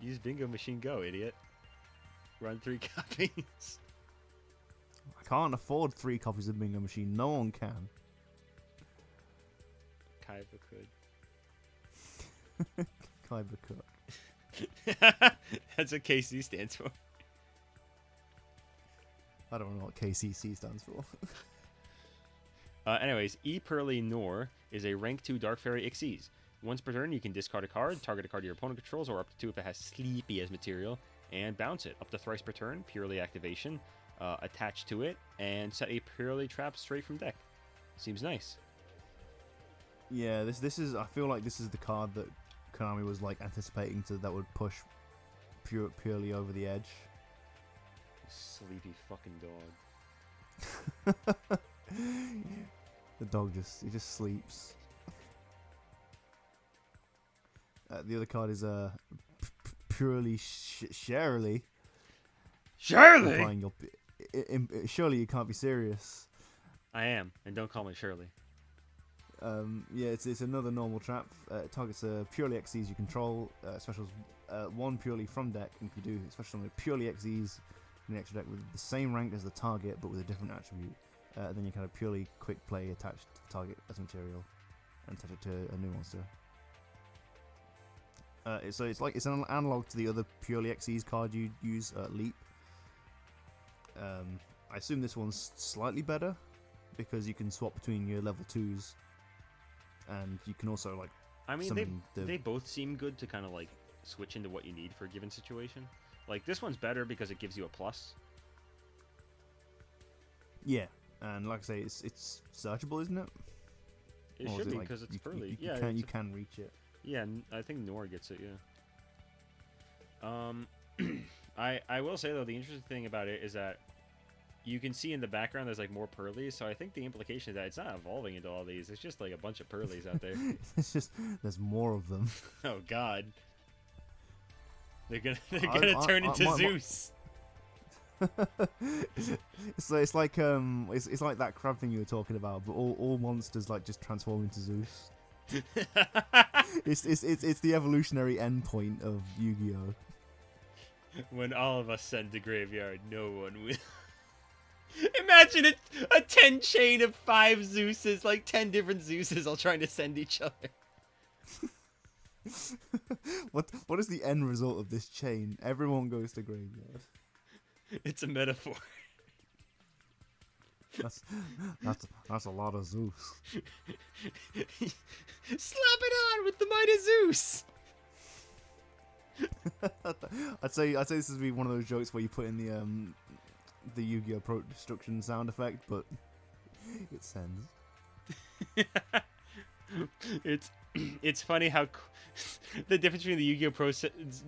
Use Bingo Machine Go, idiot. Run 3 copies. I can't afford 3 copies of Bingo Machine. No one can. Kaiba could. Kaiba Cook. That's what KC stands for. I don't know what KCC stands for. Anyways, E Pearly Nor is a rank 2 Dark Fairy Xyz. Once per turn, you can discard a card, target a card your opponent controls, or up to 2 if it has Sleepy as material, and bounce it. Up to thrice per turn, purely activation, attach to it, and set a purely trap straight from deck. Seems nice. Yeah, this is. I feel like this is the card that Konami was like anticipating that would push purely over the edge. Sleepy fucking dog. The dog just sleeps. The other card is purely Shirley. Shirley. Surely you can't be serious. I am, and don't call me Shirley. Yeah, it's another normal trap. It targets a purely Xyz you control. Specials 1 purely from deck, and if you do special summon purely Xyz in the extra deck with the same rank as the target but with a different attribute, then you kind of purely quick play attach the target as material and attach it to a new monster. So it's an analog to the other purely Xyz card you use, Leap. I assume this one's slightly better because you can swap between your level 2s, and you can also like. I mean, they both seem good to kind of like switch into what you need for a given situation. Like this one's better because it gives you a plus. Yeah, and like I say, it's searchable, isn't it? It should be because it's early. You can reach it. Yeah, I think Nor gets it. Yeah. I will say though, the interesting thing about it is that you can see in the background there's like more pearlies, so I think the implication is that it's not evolving into all these. It's just like a bunch of pearlies out there. It's just there's more of them. Oh God. They're gonna turn into Zeus. So it's like that crab thing you were talking about, but all monsters like just transform into Zeus. It's the evolutionary endpoint of Yu-Gi-Oh. When all of us send to graveyard, no one will. Imagine a 10 chain of 5 Zeuses, like 10 different Zeuses all trying to send each other. What is the end result of this chain? Everyone goes to graveyard. It's a metaphor. That's a lot of Zeus. Slap it on with the might of Zeus. I'd say this would be one of those jokes where you put in the Yu-Gi-Oh! Pro Destruction sound effect, but it sends. It's funny how the difference between the Yu-Gi-Oh! Pro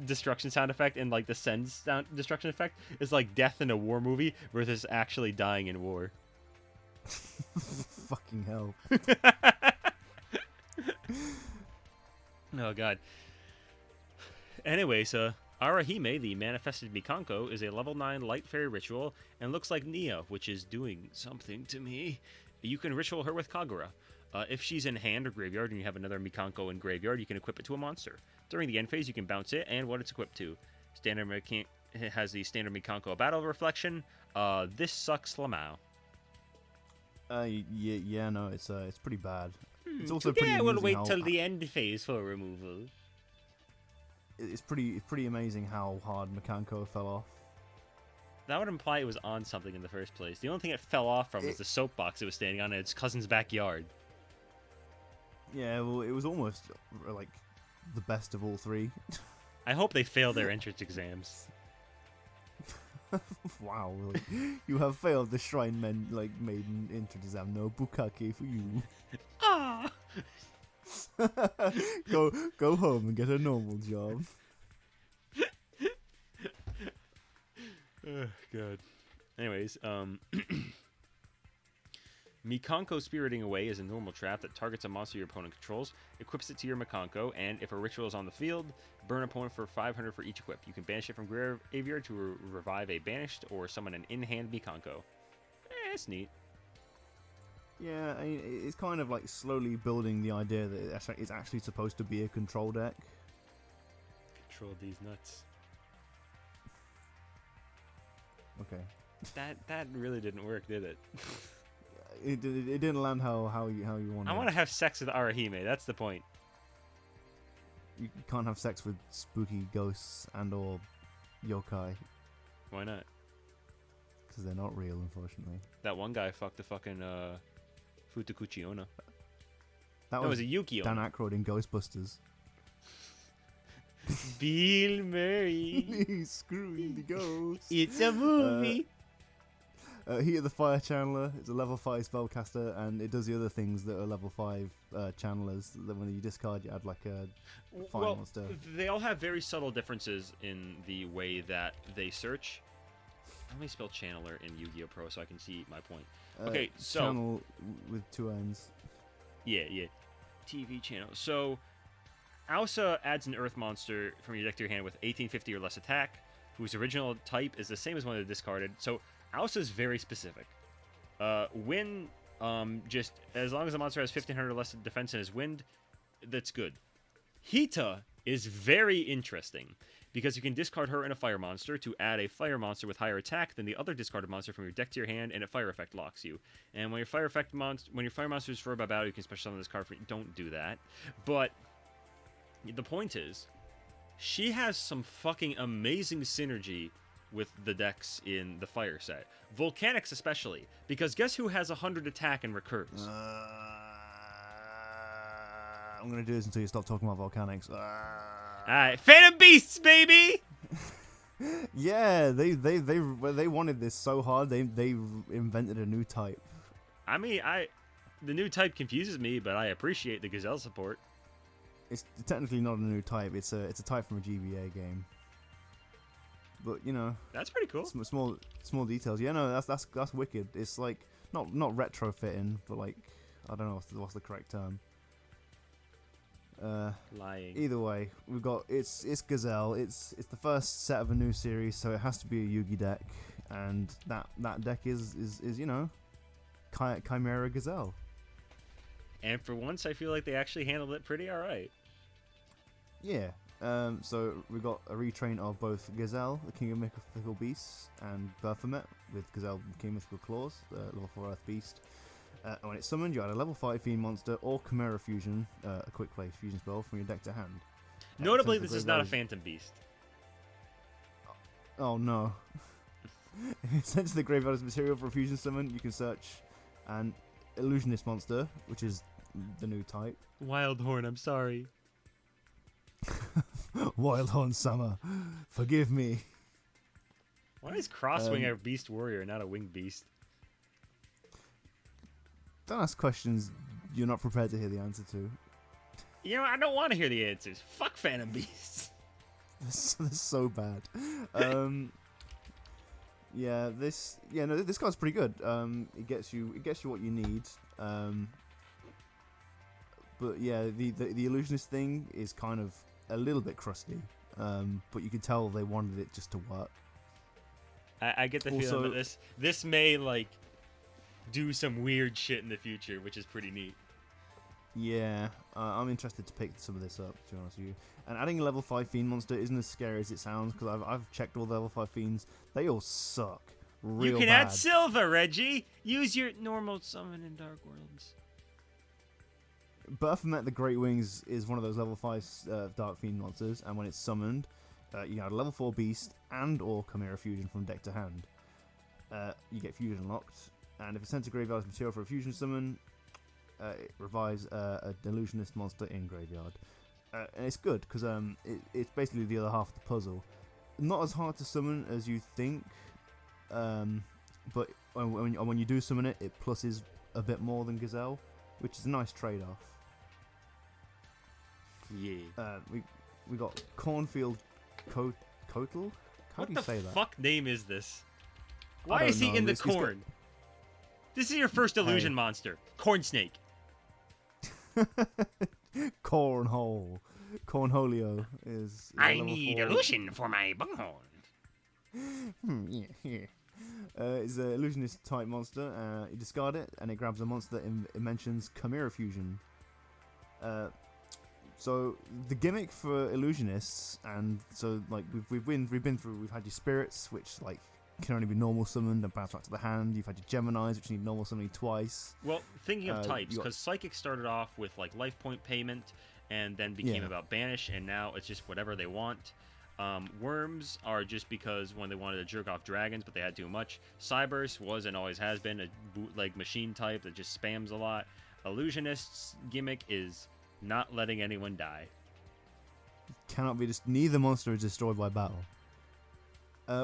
Destruction sound effect and like the Sends sound destruction effect is like death in a war movie versus actually dying in war. Fucking hell. Oh God. Anyways, Arahime, the Manifested Mikanko, is a level 9 light fairy ritual and looks like Nia, which is doing something to me. You can ritual her with Kagura. If she's in hand or graveyard and you have another Mikanko in graveyard, you can equip it to a monster. During the end phase, you can bounce it and what it's equipped to. It has the standard Mikanko battle reflection. This sucks Lamau. Yeah, no, it's pretty bad. It's also pretty amazing. We'll wait till the end phase for removal. It's pretty amazing how hard Mikanko fell off. That would imply it was on something in the first place. The only thing it fell off from was the soapbox it was standing on in its cousin's backyard. Yeah, well, it was almost like the best of all three. I hope they fail their entrance exams. Wow, really? You have failed the Shrine Maiden entrance exam. No bukkake for you. Ah. Go home and get a normal job. Oh, God. Anyways, Mikanko Spiriting Away is a normal trap that targets a monster your opponent controls, equips it to your Mikanko, and if a ritual is on the field, burn opponent for 500 for each equip. You can banish it from graveyard to revive a banished or summon an in-hand Mikanko. It's neat. Yeah, I mean, it's kind of like slowly building the idea that it's actually supposed to be a control deck. Control these nuts. Okay. That really didn't work, did it? It didn't land how you wanted. I want to have sex with Arahime. That's the point. You can't have sex with spooky ghosts and or yokai Why not? because they're not real, unfortunately. That one guy fucked the fucking Futakuchi Onna. That was a Yukio. Dan Aykroyd in Ghostbusters. Bill Murray. He's screwing the ghosts. It's a movie. Heat of the Fire Channeler. It's a level 5 spellcaster, and it does the other things that are level 5 channelers. That when you discard, you add like a fire monster. They all have very subtle differences in the way that they search. Let me spell channeler in Yu-Gi-Oh! Pro so I can see my point. Okay, so channel with 2 ends. Yeah. TV channel. So Ausa adds an earth monster from your deck to your hand with 1850 or less attack, whose original type is the same as one of the discarded. So Ausa is very specific. Wind, just as long as the monster has 1500 or less defense and is wind, that's good. Hita is very interesting because you can discard her and a fire monster to add a fire monster with higher attack than the other discarded monster from your deck to your hand, and a fire effect locks you. And when your fire monster is for by battle, you can special summon this card. Don't do that. But the point is, she has some fucking amazing synergy with the decks in the fire set. Volcanics especially, because guess who has 100 attack and recurs? I'm gonna do this until you stop talking about volcanics. Alright, Phantom Beasts, baby! Yeah, they wanted this so hard. They invented a new type. I mean, the new type confuses me, but I appreciate the Gazelle support. It's technically not a new type. It's a type from a GBA game. But you know, That's pretty cool. small details. Yeah, no, that's wicked. It's like not retrofitting, but like I don't know what's the correct term. Lying. Either way, we've got it's Gazelle. It's the first set of a new series, so it has to be a Yugi deck, and that deck is you know, Chimera Gazelle. And for once, I feel like they actually handled it pretty alright. Yeah. So we've got a retrain of both Gazelle, the King of Mythical Beasts, and Baphomet with Gazelle, King of Mythical Claws, the level 4 Earth Beast. And when it's summoned, you add a level 5 Fiend monster or Chimera Fusion, a quick play fusion spell from your deck to hand. Notably, this is not a Phantom Beast. Oh no. If it sends to the graveyard as material for a fusion summon, you can search an Illusionist monster, which is the new type. Wildhorn, I'm sorry. Wildhorn Summer, forgive me. Why is Crosswing a beast warrior and not a winged beast? Don't ask questions you're not prepared to hear the answer to. You know, I don't want to hear the answers. Fuck Phantom Beasts. This is so bad. This card's pretty good. It gets you what you need. But yeah, the Illusionist thing is kind of a little bit crusty. But you can tell they wanted it just to work. I get the feeling that this may like do some weird shit in the future, which is pretty neat. Yeah, I'm interested to pick some of this up, to be honest with you. And adding a level 5 Fiend monster isn't as scary as it sounds, because I've checked all the level 5 Fiends. They all suck. Real You can bad. add Silva, Reggie! Use your normal summon in Dark Worlds. Baphomet the Great Wings is one of those level 5 Dark Fiend monsters, and when it's summoned, you add a level 4 Beast and or Chimera Fusion from deck to hand. You get Fusion locked, and if it's sent to graveyard as material for a Fusion summon, it revives a Illusionist monster in graveyard. And it's good, because it's basically the other half of the puzzle. Not as hard to summon as you think, but when you do summon it, it pluses a bit more than Gazelle, which is a nice trade-off. Yeah. We got Cornfield Coatl, How What do you the say that? fuck name is this? I Why don't is he know. in the It's got- corn? This is your first illusion monster. Corn snake. Cornhole. Cornholio is I level need 4. illusion for my bunghorn. Yeah. It's an illusionist type monster. You discard it, and it grabs a monster that it mentions Chimera Fusion. So the gimmick for illusionists, and so like we've had your spirits, which like can only be normal summoned and bounce back to the hand. You've had your Geminis, which need normal summoning twice. Well, thinking of types, you got- because Psychic started off with like life point payment, and then became Yeah. about banish, and now it's just whatever they want. Worms are just because when they wanted to jerk off dragons, but they had too much. Cybers was and always has been a bootleg machine type that just spams a lot. Illusionist's gimmick is not letting anyone die. Cannot be just neither monster is destroyed by battle.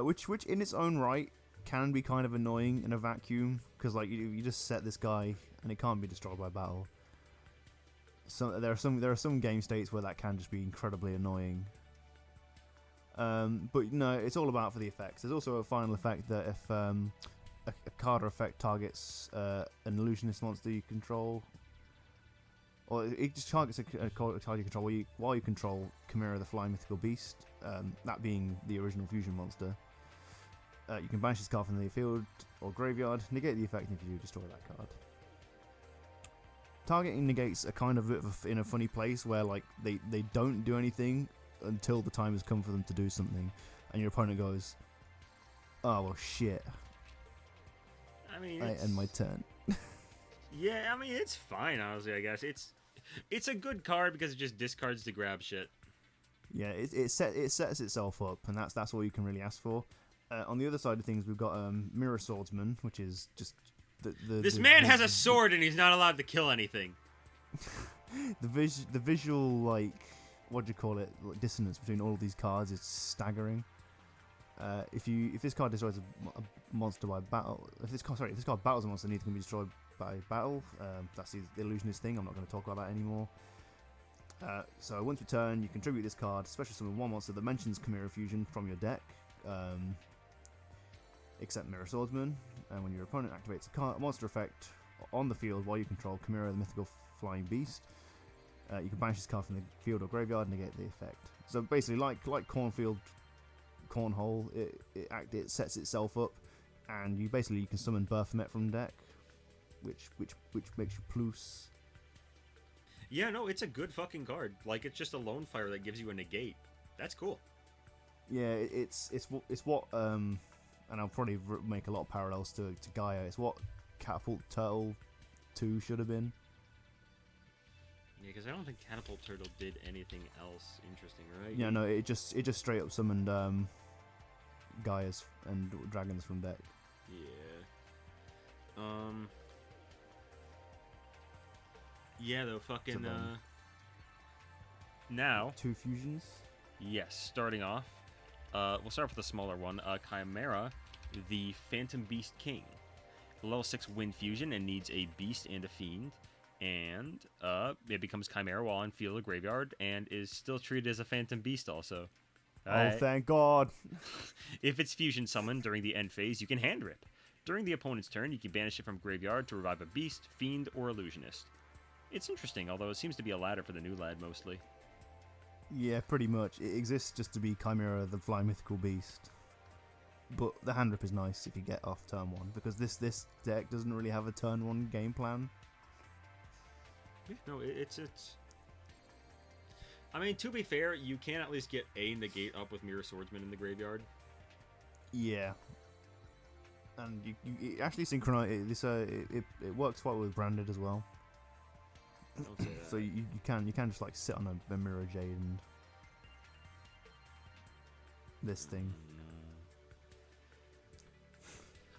Which in its own right can be kind of annoying in a vacuum, because like you just set this guy and it can't be destroyed by battle. So there are some game states where that can just be incredibly annoying. But no, it's all about for the effects. There's also a final effect that if a card or effect targets an illusionist monster you control, or it just targets a target you control while you control Chimera the Flying Mythical Beast, that being the original fusion monster. You can banish this card from the field or graveyard, negate the effect, and if you do, destroy that card. Targeting negates are kind of in a funny place where like they don't do anything until the time has come for them to do something, and your opponent goes, "Oh well, shit! I mean, I end my turn." yeah, I mean it's fine. Honestly, I guess it's a good card because it just discards to grab shit. Yeah, it sets itself up, and that's all you can really ask for. On the other side of things, we've got Mirror Swordsman, which is just This man has a sword and he's not allowed to kill anything. the visual, like, what do you call it, like, dissonance between all of these cards is staggering. If this card destroys a monster by battle, if this card battles a monster, neither can be destroyed by battle. That's the illusionist thing. I'm not going to talk about that anymore. So once per turn, you contribute this card, special summon one monster that mentions Chimera Fusion from your deck, except Mirror Swordsman. And when your opponent activates a monster effect on the field while you control Chimera, the mythical flying beast, you can banish this card from the field or graveyard and negate the effect. So basically, like Cornhole, it sets itself up, and you can summon Baphomet from deck, which makes you plus. Yeah, no, it's a good fucking card. Like, it's just a lone fire that gives you a negate. That's cool. Yeah, it's what and I'll probably make a lot of parallels to Gaia. It's what Catapult Turtle 2 should have been. Yeah, because I don't think Catapult Turtle did anything else interesting, right? Yeah, no, it just straight up summoned Gaias and dragons from deck. Yeah. Yeah, though, fucking, now, 2 fusions. yes, starting off, we'll start with the smaller one, Chimera, the Phantom Beast King. Level 6 Wind Fusion and needs a Beast and a Fiend, and, it becomes Chimera while on field or graveyard, and is still treated as a Phantom Beast also. Oh, thank God. If it's fusion summoned during the end phase, you can hand rip. During the opponent's turn, you can banish it from graveyard to revive a beast, fiend, or illusionist. It's interesting, although it seems to be a ladder for the new lad mostly. Yeah, pretty much. It exists just to be Chimera, the flying mythical beast. But the hand rip is nice if you get off turn 1, because this deck doesn't really have a turn 1 game plan. Yeah, no, it's. I mean, to be fair, you can at least get a negate up with Mirror Swordsman in the graveyard. Yeah. And you actually synchronize it works quite well with Branded as well. Don't say that. So you can just like sit on a Mirror Jade and this thing.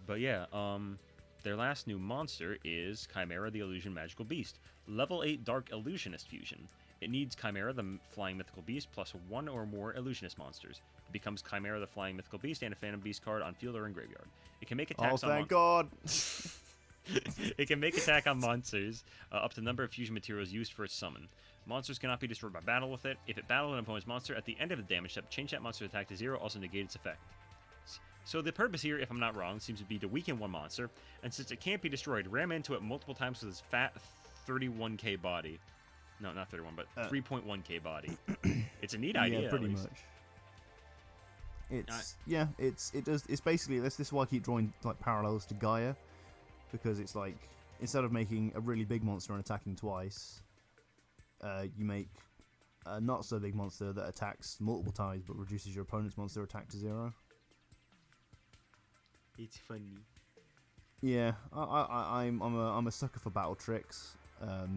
But yeah, their last new monster is Chimera the Illusion Magical Beast. Level 8 Dark Illusionist Fusion. It needs Chimera the Flying Mythical Beast plus 1 or more Illusionist monsters. It becomes Chimera the Flying Mythical Beast and a Phantom Beast card on field or in graveyard. It can make attacks on thank God! It can make attack on monsters up to the number of fusion materials used for its summon. Monsters cannot be destroyed by battle with it. If it battles an opponent's monster at the end of the damage step, change that monster's attack to 0, also negate its effect. So the purpose here, if I'm not wrong, seems to be to weaken one monster, and since it can't be destroyed, ram into it multiple times with its fat 31k body. No, not 31, but 3.1k body. It's a neat idea. Yeah, pretty much. It's basically this is why I keep drawing like parallels to Gaia, because it's like instead of making a really big monster and attacking twice, you make a not so big monster that attacks multiple times but reduces your opponent's monster attack to 0. It's funny. Yeah, I'm a sucker for battle tricks,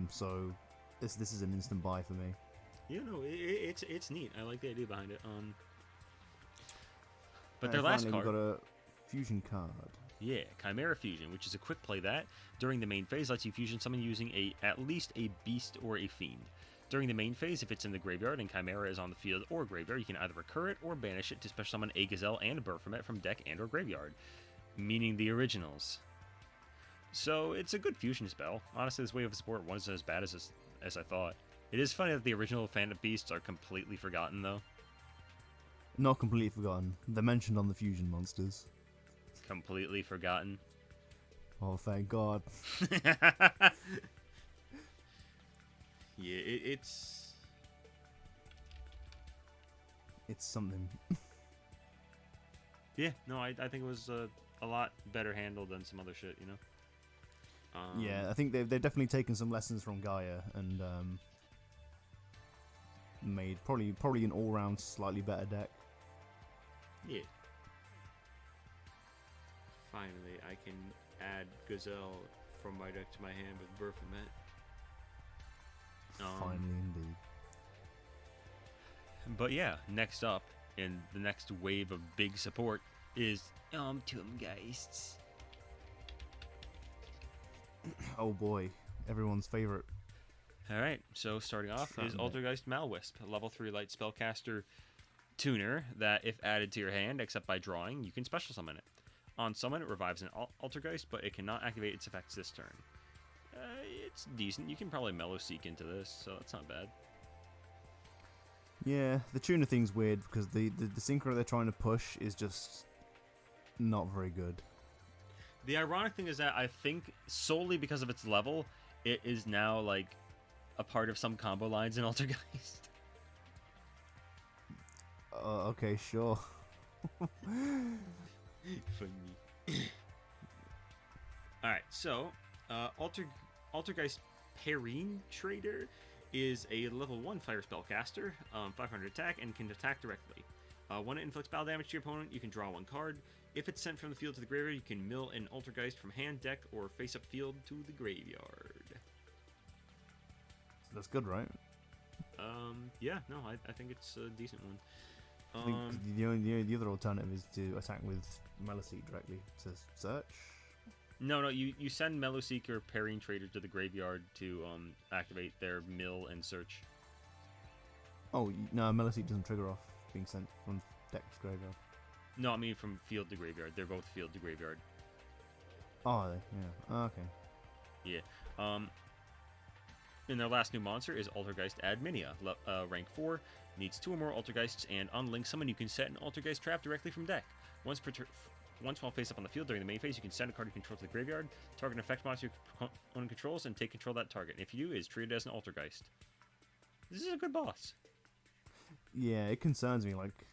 so this is an instant buy for me. You know, it's neat. I like the idea behind it. But their last card, we got a fusion card. Yeah, Chimera Fusion, which is a quick play that during the main phase lets you fusion summon using at least a beast or a fiend. During the main phase, if it's in the graveyard and Chimera is on the field or graveyard, you can either recur it or banish it to special summon a Gazelle and a Baphomet from deck and or graveyard, meaning the originals. So it's a good fusion spell. Honestly, this wave of support wasn't as bad as I thought. It is funny that the original Phantom Beasts are completely forgotten, though. Not completely forgotten. They're mentioned on the fusion monsters. Completely forgotten. Oh, thank God. Yeah, it's something. Yeah, no, I think it was a lot better handled than some other shit, you know? Yeah, I think they've definitely taken some lessons from Gaia and made probably an all-round slightly better deck. Yeah. Finally, I can add Gazelle from my deck to my hand with Baphomet. Finally, indeed. But yeah, next up in the next wave of big support is Tomgeists. Oh boy, everyone's favorite. Alright, so starting off is Altergeist Malwisp, a level 3 light spellcaster tuner that, if added to your hand, except by drawing, you can special summon it. On summon, it revives an Altergeist, but it cannot activate its effects this turn. It's decent. You can probably Mellow Seek into this, so that's not bad. Yeah, the tuner thing's weird because the synchro they're trying to push is just not very good. The ironic thing is that I think solely because of its level, it is now like a part of some combo lines in Altergeist. Okay, sure. Funny. Alright, so Altergeist Perrine Trader is a level 1 fire spellcaster, 500 attack, and can attack directly. When it inflicts battle damage to your opponent, you can draw 1 card. If it's sent from the field to the graveyard, you can mill an Altergeist from hand, deck, or face-up field to the graveyard. That's good, right? Yeah, no, I think it's a decent one. I think the other alternative is to attack with Maliseek directly to search. No, you send Mellowseek or Perrine Trader to the graveyard to activate their mill and search. Oh, no, Maliseek doesn't trigger off being sent from deck to graveyard. No, I mean from field to graveyard. They're both field to graveyard. Oh, are they? Yeah. Oh, okay. Yeah. And their last new monster is Altergeist Adminia, rank 4, needs 2 or more Altergeists, and on link summon you can set an Altergeist trap directly from deck. Once while face up on the field during the main phase, you can send a card you control to the graveyard, target an effect monster your opponent controls, and take control of that target. And if you do, it is treated as an Altergeist. This is a good boss. Yeah, it concerns me. Like,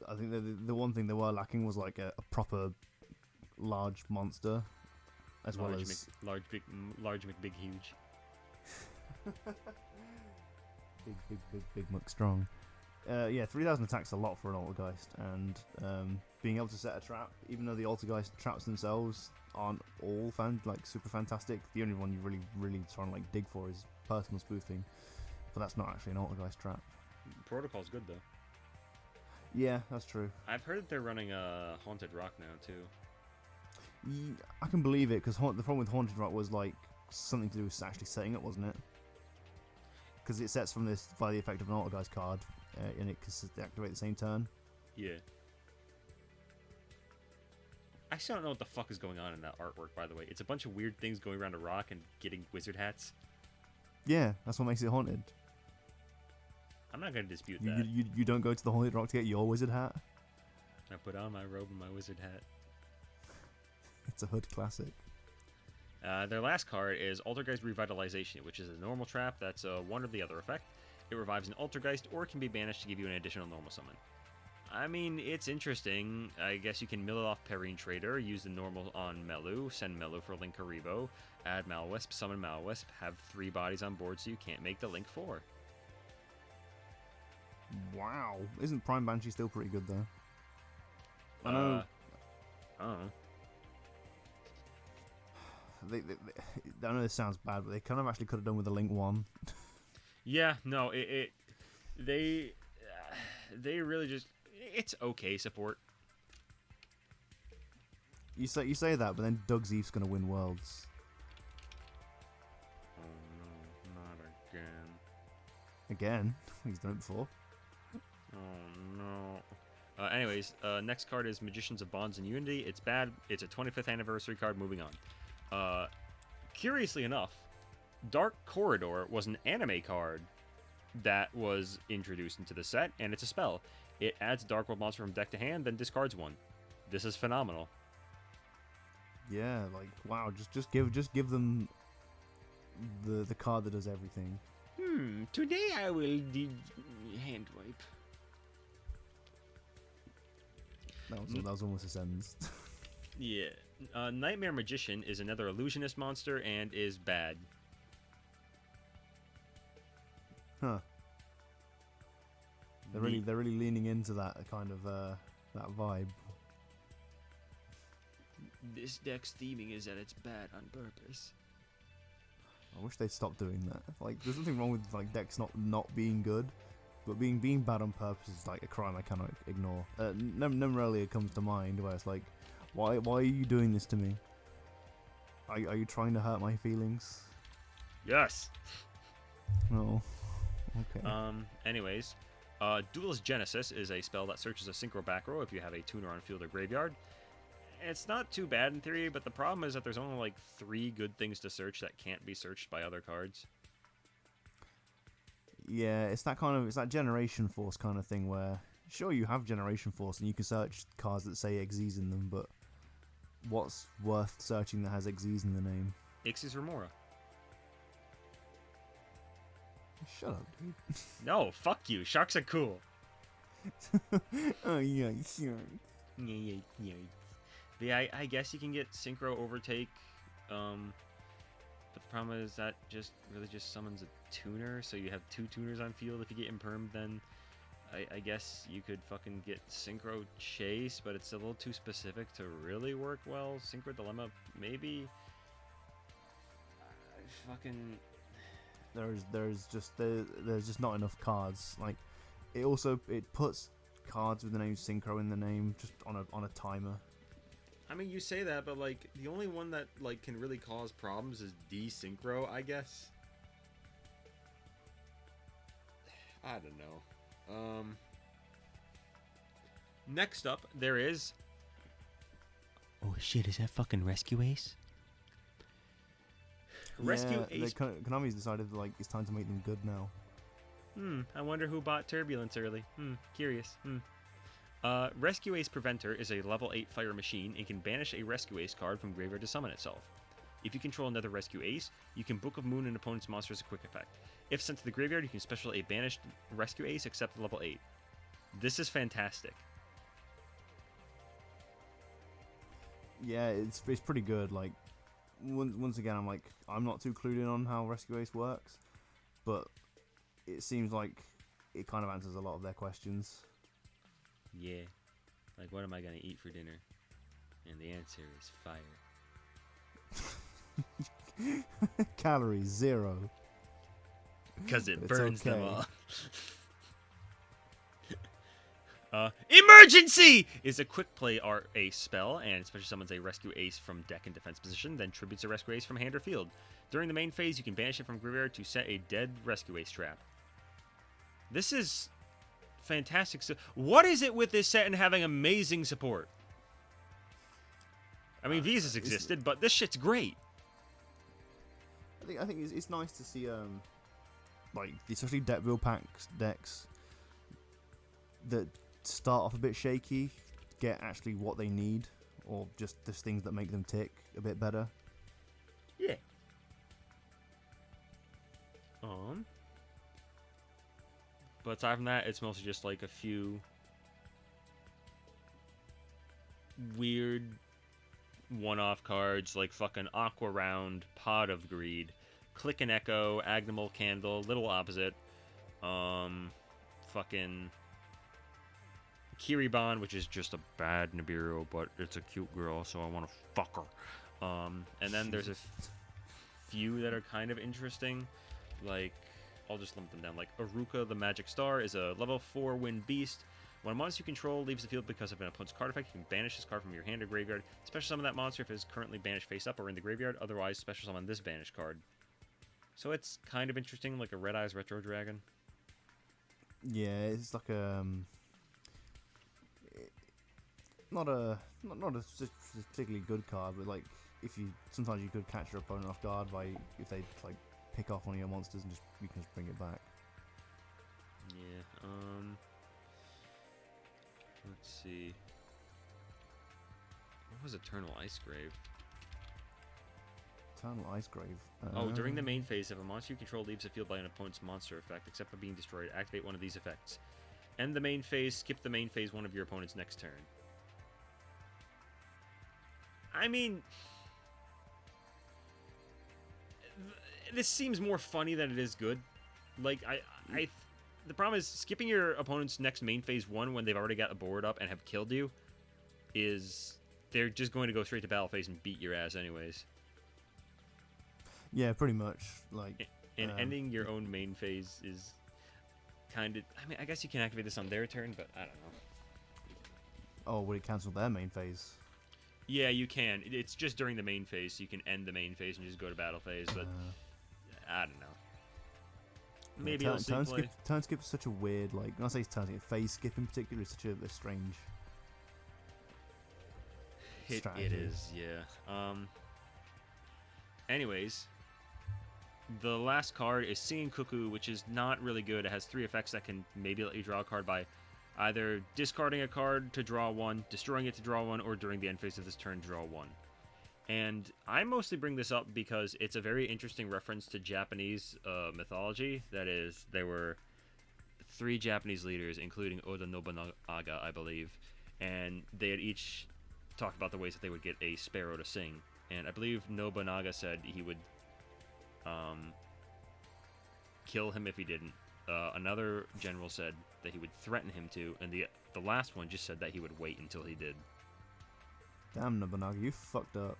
I think the one thing they were lacking was like a proper large monster, as well as large, big, huge. big muck strong. Yeah, 3,000 attacks a lot for an Altergeist, and being able to set a trap, even though the Altergeist traps themselves aren't all super fantastic. The only one you really trying to like dig for is personal spoofing, but that's not actually an Altergeist trap. Protocol's good though. Yeah, that's true. I've heard that they're running a Haunted Rock now too. I can believe it, because the problem with Haunted Rock was like something to do with actually setting it, wasn't it? Because it sets from this by the effect of an Altergeist card, and it can activate the same turn. Yeah. I still don't know what the fuck is going on in that artwork, by the way. It's a bunch of weird things going around a rock and getting wizard hats. Yeah, that's what makes it haunted. I'm not gonna dispute that. You don't go to the haunted rock to get your wizard hat. I put on my robe and my wizard hat. It's a hood classic. Their last card is Altergeist Revitalization, which is a normal trap that's one or the other effect. It revives an Altergeist or can be banished to give you an additional normal summon. I mean, it's interesting. I guess you can mill it off Perrine Trader, use the normal on Melu, send Melu for Link Karibo, add Malwisp, summon Malwisp, have 3 bodies on board so you can't make the Link 4. Wow. Isn't Prime Banshee still pretty good, though? I know. I don't know. I know this sounds bad, but they kind of actually could have done with the Link 1. Yeah, no, they really just, it's okay support. You say that, but then Doug Zeef's gonna win Worlds. Oh no, not again. Again? He's done it before. Oh no. Anyways, next card is Magicians of Bonds and Unity. It's bad. It's a 25th anniversary card. Moving on. Curiously enough, Dark Corridor was an anime card that was introduced into the set, and it's a spell. It adds a Dark World monster from deck to hand, then discards one. This is phenomenal. Yeah, like wow, just give them the card that does everything. Today I will hand wipe. That was almost a sentence. Yeah. Nightmare Magician is another illusionist monster and is bad. Huh. They're really leaning into that kind of that vibe. This deck's theming is that it's bad on purpose. I wish they'd stop doing that. Like, there's nothing wrong with like decks not being good, but being bad on purpose is like a crime I cannot ignore. Nemerelia comes to mind, where it's like, why are you doing this to me? Are you trying to hurt my feelings? Yes. No. Okay. Anyways, Duelist Genesis is a spell that searches a synchro back row if you have a tuner on field or graveyard. It's not too bad in theory, but the problem is that there's only like 3 good things to search that can't be searched by other cards. Yeah, it's that Generation Force kind of thing where, sure, you have Generation Force and you can search cards that say Xyz in them, but what's worth searching that has Xyz in the name? Ixis Remora. Shut up, dude. No, fuck you. Sharks are cool. Oh yeah, sure. Yeah. Yeah, I guess you can get Synchro Overtake, but the problem is that really just summons a tuner, so you have 2 tuners on field. If you get Impermed, then I guess you could fucking get Synchro Chase, but it's a little too specific to really work well. Synchro Dilemma, maybe. There's just not enough cards. Like, it puts cards with the name Synchro in the name just on a timer. I mean, you say that, but like the only one that like can really cause problems is Desynchro, I guess. I don't know. Next up, there is. Oh shit! Is that fucking Rescue Ace? Rescue Ace. Konami's decided like it's time to make them good now. I wonder who bought Turbulence early. Curious. Rescue Ace Preventer is a level 8 fire machine and can banish a Rescue Ace card from graveyard to summon itself. If you control another Rescue Ace, you can Book of Moon an opponent's monster as a quick effect. If sent to the graveyard, you can special a banished Rescue Ace except level 8. This is fantastic. Yeah, it's pretty good. Like, once again, I'm not too clued in on how Rescue Ace works, but it seems like it kind of answers a lot of their questions. Yeah, like what am I gonna eat for dinner? And the answer is fire. Calories 0. Because it It's burns them okay. all. Emergency is a quick play ace spell, and especially summons a Rescue Ace from deck and defense position, then tributes a Rescue Ace from hand or field. During the main phase, you can banish it from graveyard to set a dead Rescue Ace trap. This is fantastic. So, what is it with this set and having amazing support? I mean, Visas existed, but this shit's great. I think it's nice to see like especially deck build packs decks that start off a bit shaky get actually what they need, or just things that make them tick a bit better. Yeah. But aside from that, it's mostly just like a few weird one-off cards like fucking Aqua Round, Pod of Greed, Click and Echo, Agnimal Candle, Little Opposite, fucking Kiribon, which is just a bad Nibiru, but it's a cute girl, so I want to fuck her. And then there's a few that are kind of interesting, like, I'll just lump them down. Like, Aruka the Magic Star is a level 4 wind beast. When a monster you control leaves the field because of an opponent's card effect, you can banish this card from your hand or graveyard. Special summon that monster if it is currently banished face up or in the graveyard. Otherwise, special summon this banished card. So it's kind of interesting, like a Red Eyes Retro Dragon. Yeah, it's like a not a particularly good card, but like sometimes you could catch your opponent off guard by if they like pick off one of your monsters and you can just bring it back. Yeah. Let's see. What was Eternal Icegrave? Eternal Icegrave. During the main phase, if a monster you control leaves the field by an opponent's monster effect, except for being destroyed, activate one of these effects. End the main phase, skip the main phase one of your opponent's next turn. I mean, this seems more funny than it is good. Like, the problem is skipping your opponent's next main phase one when they've already got a board up and have killed you is they're just going to go straight to battle phase and beat your ass anyways. Yeah, pretty much. Like, and ending your own main phase is kind of. I mean, I guess you can activate this on their turn, but I don't know. Oh, would it cancel their main phase? Yeah, you can. It's just during the main phase, so you can end the main phase and just go to battle phase. But I don't know. Maybe yeah, turn skip is such a weird, like, when I say turn skip, phase skip in particular is such a strange strategy. It is, yeah. Anyways, the last card is Singing Cuckoo, which is not really good. It has 3 effects that can maybe let you draw a card by either discarding a card to draw 1, destroying it to draw 1, or during the end phase of this turn, draw 1. And I mostly bring this up because it's a very interesting reference to Japanese mythology. That is, there were 3 Japanese leaders, including Oda Nobunaga, I believe, and they had each talked about the ways that they would get a sparrow to sing. And I believe Nobunaga said he would kill him if he didn't. Another general said that he would threaten him to, and the last one just said that he would wait until he did. Damn, Nobunaga, you fucked up.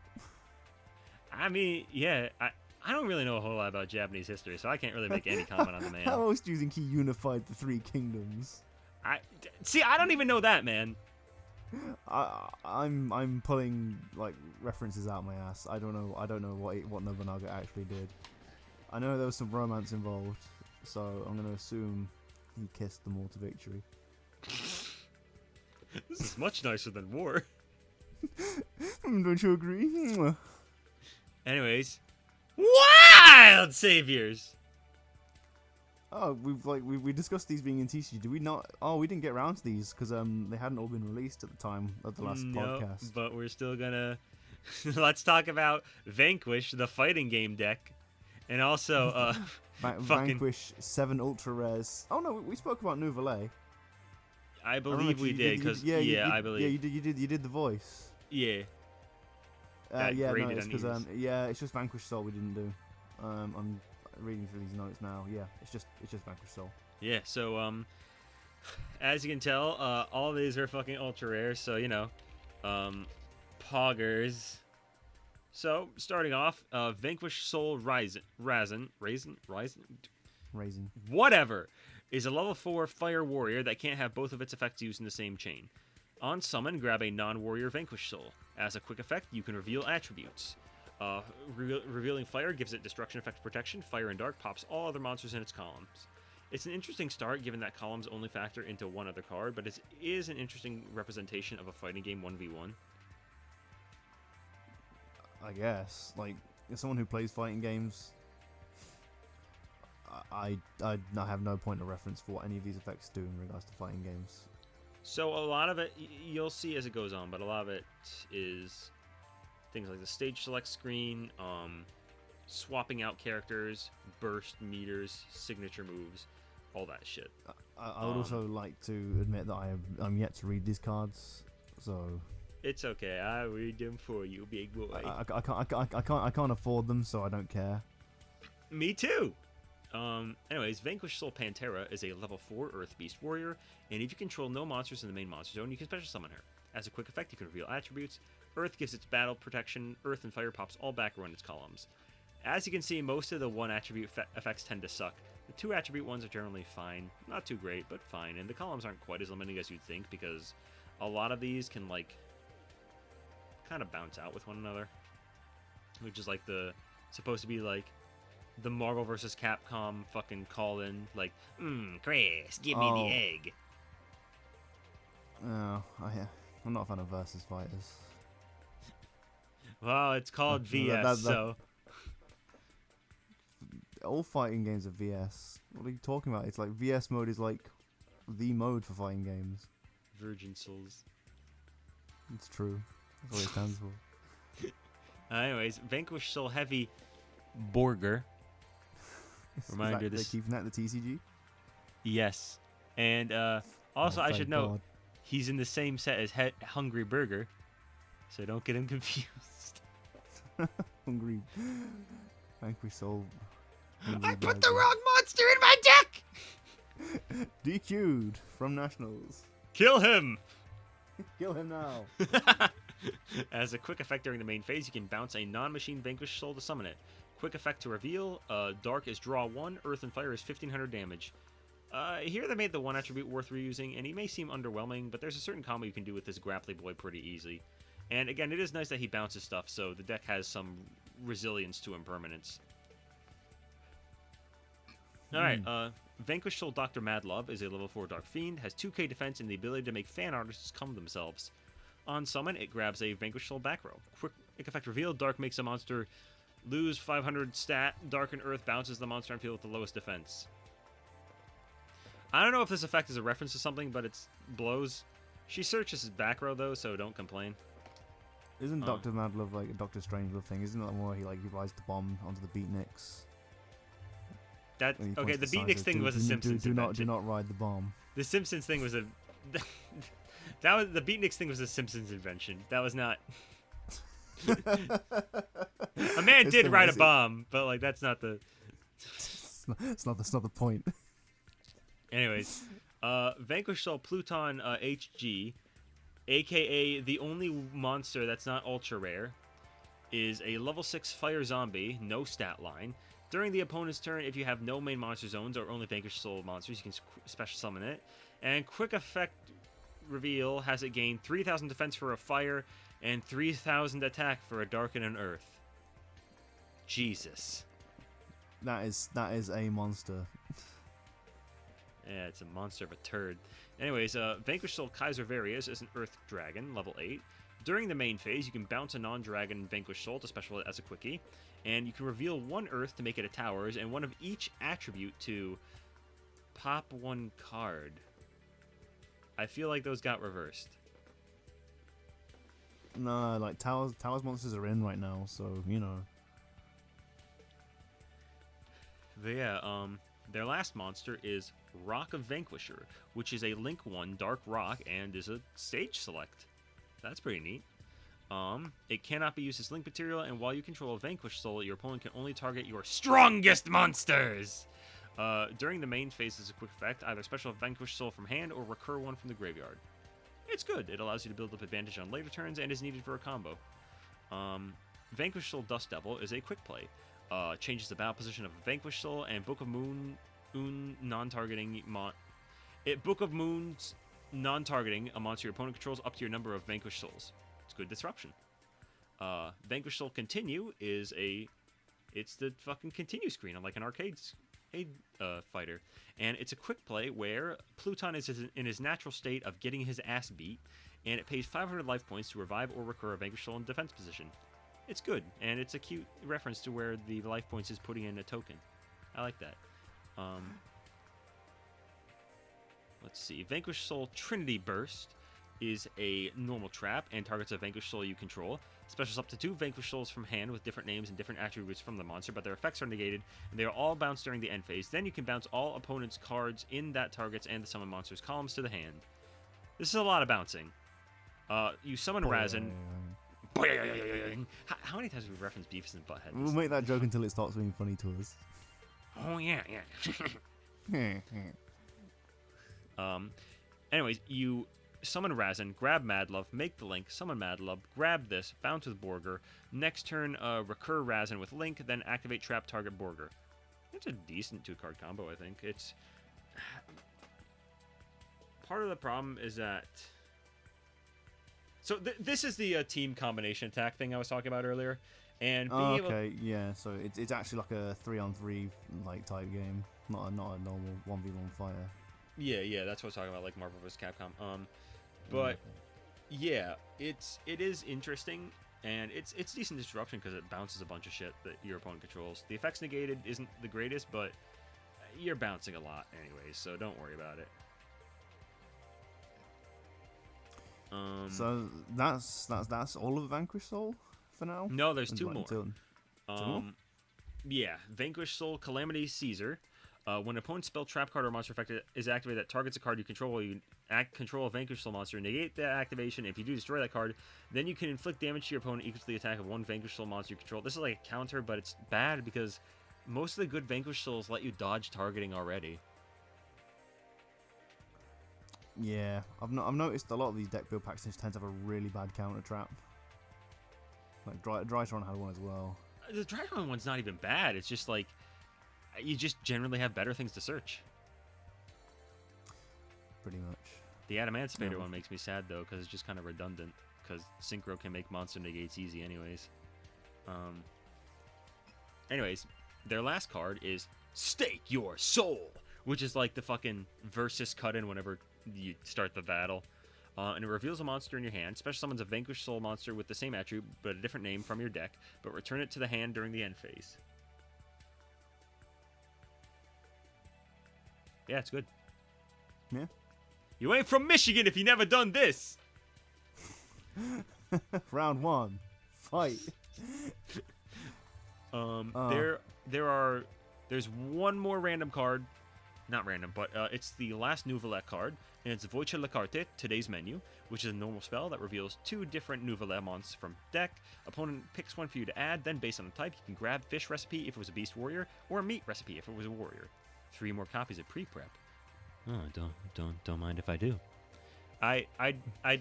I mean, yeah, I don't really know a whole lot about Japanese history, so I can't really make any comment on the man. How else do you think he unified the 3 kingdoms? I don't even know that, man. I'm pulling like references out my ass. I don't know what Nobunaga actually did. I know there was some romance involved, so I'm gonna assume he kissed them all to victory. This is much nicer than war. Don't you agree? Anyways, Wild Saviors. Oh, we discussed these being in TCG. Did we not? Oh, we didn't get around to these because they hadn't all been released at the time of the last podcast. But we're still gonna let's talk about Vanquish, the fighting game deck, and also Vanquish 7 ultra rares. Oh no, we spoke about Nouvelle. I believe we did because I believe. Yeah, you did the voice. Yeah. Yeah, no, it's because it's just Vanquish Soul we didn't do. I'm reading through these notes now. Yeah, it's just Vanquish Soul. Yeah, so as you can tell, all of these are fucking ultra rare. So poggers. So starting off, Vanquish Soul Raisin, whatever, is a level 4 fire warrior that can't have both of its effects used in the same chain. On summon, grab a non-warrior Vanquish Soul. As a quick effect, you can reveal attributes. Revealing Fire gives it Destruction Effect Protection. Fire and Dark pops all other monsters in its columns. It's an interesting start given that columns only factor into one other card, but it is an interesting representation of a fighting game 1v1. I guess. Like, as someone who plays fighting games, I have no point of reference for what any of these effects do in regards to fighting games. So a lot of it you'll see as it goes on, but a lot of it is things like the stage select screen, swapping out characters, burst meters, signature moves, all that shit. I would also like to admit that I'm yet to read these cards, so it's okay. I'll read them for you, big boy. I can't afford them, so I don't care. Me too. Anyways, Vanquish Soul Pantera is a level 4 Earth Beast Warrior, and if you control no monsters in the main monster zone, you can special summon her. As a quick effect, you can reveal attributes. Earth gives its battle protection. Earth and Fire pops all back row in its columns. As you can see, most of the one attribute effects tend to suck. The 2 attribute ones are generally fine. Not too great, but fine. And the columns aren't quite as limiting as you'd think, because a lot of these can, like, kind of bounce out with one another. Which is like supposed to be like the Marvel vs. Capcom fucking call-in, like, Chris, give me the egg. Oh, I'm not a fan of versus fighters. Well, it's called VS, so... All fighting games are VS. What are you talking about? It's like VS mode is like the mode for fighting games. Virgin Souls. It's true. That's what it stands for. Anyways, Vanquish Soul Heavy Burger. Reminder, they're keeping that the TCG? Yes. And also, I should note, God. he's in the same set as Hungry Burger, so don't get him confused. Hungry Soul. I put the wrong monster in my deck! DQ'd from Nationals. Kill him! Kill him now. As a quick effect during the main phase, you can bounce a non-machine Vanquish Soul to summon it. Quick effect to reveal, Dark is draw 1, Earth and Fire is 1500 damage. Here they made the one attribute worth reusing, and he may seem underwhelming, but there's a certain combo you can do with this Grapply Boy pretty easy. And again, it is nice that he bounces stuff, so the deck has some resilience to impermanence. Alright, Vanquish Soul Dr. Madlove is a level 4 Dark Fiend, has 2k defense and the ability to make fan artists come themselves. On summon, it grabs a Vanquish Soul back row. Quick effect reveal, Dark makes a monster lose 500 stat, Dark and Earth bounces the monster on field with the lowest defense. I don't know if this effect is a reference to something, but it's blows. She searches his back row though, so don't complain. Isn't Dr. Madlove like a Doctor Strangelove thing? Isn't that more he rides the bomb onto the beatniks? Okay, the beatniks thing was a Simpsons invention. Do not ride the bomb. The Simpsons thing was a the beatniks thing was a Simpsons invention. That was not. A man did ride a bomb, but like that's not the. It's not the point. Anyways, Vanquish Soul Pluton HG, aka the only monster that's not ultra rare, is a level 6 fire zombie, no stat line. During the opponent's turn, if you have no main monster zones or only Vanquish Soul monsters, you can special summon it. And quick effect reveal has it gain 3000 defense for a fire and 3000 attack for a dark and an earth. Jesus. That is a monster. Yeah, it's a monster of a turd. Anyways, Vanquish Soul Kaiser Varius is an Earth Dragon, level 8. During the main phase, you can bounce a non-dragon Vanquish Soul to special it as a quickie, and you can reveal 1 Earth to make it a towers, and 1 of each attribute to pop 1 card. I feel like those got reversed. No, like towers monsters are in right now, so you know. But yeah, their last monster is Rock of Vanquisher, which is a Link 1 Dark Rock and is a stage select. That's pretty neat. It cannot be used as Link material, and while you control a Vanquish Soul, your opponent can only target your strongest monsters! During the main phase as a quick effect, either special Vanquish Soul from hand or recur 1 from the graveyard. It's good. It allows you to build up advantage on later turns and is needed for a combo. Vanquish Soul Dust Devil is a quick play. Changes the battle position of Vanquish Soul and Book of Moon non-targeting Book of Moon's non-targeting a monster your opponent controls up to your number of Vanquish Souls. It's good disruption. Vanquish Soul Continue is it's the fucking continue screen on like an arcade fighter, and it's a quick play where Pluton is in his natural state of getting his ass beat, and it pays 500 life points to revive or recur a Vanquish Soul in defense position. it's good, and it's a cute reference to where the life points is putting in a token. I like that. Let's see. Vanquish Soul Trinity Burst is a normal trap and targets a Vanquish Soul you control. Specials up to 2 Vanquish Souls from hand with different names and different attributes from the monster, but their effects are negated, and they are all bounced during the end phase. Then you can bounce all opponents' cards in that target's and the summon monster's columns to the hand. This is a lot of bouncing. You summon Razin. How many times have we referenced Beavis and Butthead? We'll make that joke until it starts being funny to us. Oh, yeah. Anyways, you summon Razin, grab Madlove, make the link, summon Madlove, grab this, bounce with Borger. Next turn, recur Razin with link, then activate trap target Borger. It's a decent 2-card combo, I think. It's part of the problem is that. So this is the team combination attack thing I was talking about earlier, and being able. Yeah. So it's actually like a 3-on-3 like type game, not a normal 1v1 fighter. Yeah, that's what I was talking about, like Marvel vs. Capcom. But yeah, it is interesting, and it's decent disruption because it bounces a bunch of shit that your opponent controls. The effects negated isn't the greatest, but you're bouncing a lot anyways, so don't worry about it. So that's all of Vanquish Soul for now. No, there's 2 more. Two more? Yeah, Vanquish Soul Calamity Caesar. When an opponent's spell, trap card, or monster effect is activated that targets a card you control, you control a Vanquish Soul monster, negate that activation. If you do destroy that card, then you can inflict damage to your opponent equal to the attack of 1 Vanquish Soul monster you control. This is like a counter, but it's bad because most of the good Vanquish Souls let you dodge targeting already. Yeah, I've noticed a lot of these deck build packs tend to have a really bad counter trap. Like Drytron had one as well. The Drytron one's not even bad. It's just like you just generally have better things to search. Pretty much. The Adamantipator one makes me sad though because it's just kind of redundant because Synchro can make monster negates easy anyways. Anyways, their last card is Stake Your Soul, which is like the fucking versus cut-in whenever you start the battle. And it reveals a monster in your hand. Special summons a Vanquish Soul monster with the same attribute, but a different name from your deck, but return it to the hand during the end phase. Yeah, it's good. Yeah. You ain't from Michigan if you never done this! Round 1. Fight. There's one more random card. Not random, but it's the last Nouvelle card, and it's Voce la Carte, Today's Menu, which is a normal spell that reveals 2 different Nouvelle monsters from deck. Opponent picks one for you to add, then based on the type, you can grab Fish recipe if it was a Beast Warrior, or a Meat recipe if it was a Warrior. 3 more copies at pre-prep. Oh, don't mind if I do. I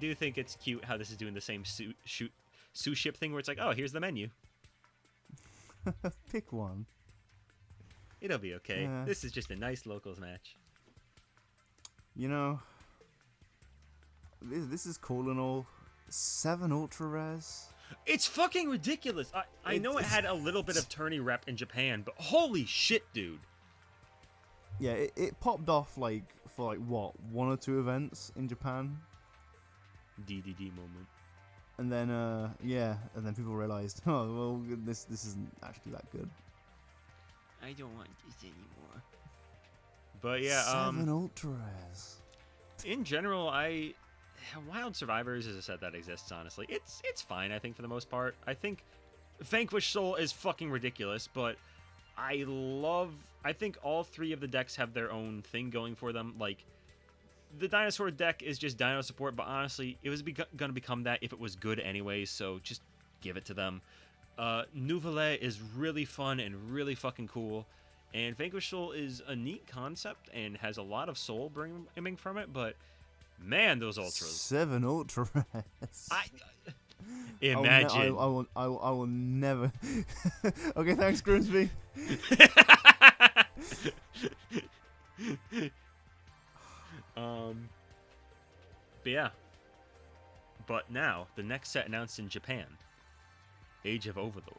do think it's cute how this is doing the same sous ship thing where it's like, oh, here's the menu. Pick one. It'll be okay. Yeah. This is just a nice locals match. You know, this is cool and all. 7 ultra rares. It's fucking ridiculous. I know it had a little bit of tourney rep in Japan, but holy shit, dude. Yeah, it popped off for what, 1 or 2 events in Japan. DDD moment. And then and then people realized, oh well, this isn't actually that good. I don't want this anymore. But yeah, 7 ultra rares. In general, Wild Survivors is a set that exists. Honestly, it's fine. I think for the most part, I think Vanquish Soul is fucking ridiculous, but I think all 3 of the decks have their own thing going for them. Like, the Dinosaur deck is just Dino support, but honestly, it was gonna become that if it was good anyway, so just give it to them. Nouvelle is really fun and really fucking cool, and Vanquish Soul is a neat concept and has a lot of soul brimming from it, but man, those ultras. 7 ultra rares. Imagine. I will never. Okay, thanks, Grimsby. But yeah. But now, the next set announced in Japan. Age of Overlord.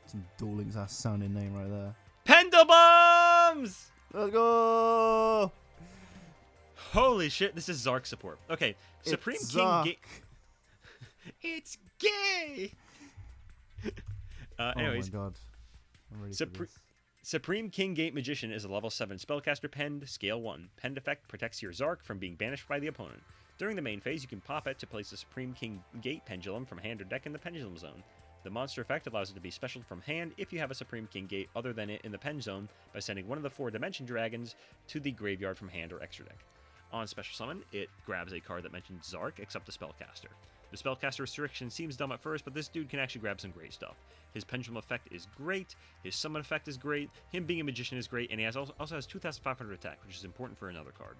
Some Duel Links ass sounding name right there. Pendulums! Let's go! Holy shit, this is Zark support. Okay, Supreme King It's gay! Anyways, oh my god. I'm ready for this. Supreme King Gate Magician is a level 7 spellcaster penned, scale 1. Penned effect protects your Zark from being banished by the opponent. During the main phase, you can pop it to place a Supreme King Gate pendulum from hand or deck in the pendulum zone. The monster effect allows it to be special from hand if you have a Supreme King Gate other than it in the pen zone by sending one of the 4 Dimension Dragons to the graveyard from hand or extra deck. On special summon, it grabs a card that mentions Zark except the spellcaster. The spellcaster restriction seems dumb at first, but this dude can actually grab some great stuff. His pendulum effect is great, his summon effect is great, him being a magician is great, and he also has 2,500 attack, which is important for another card.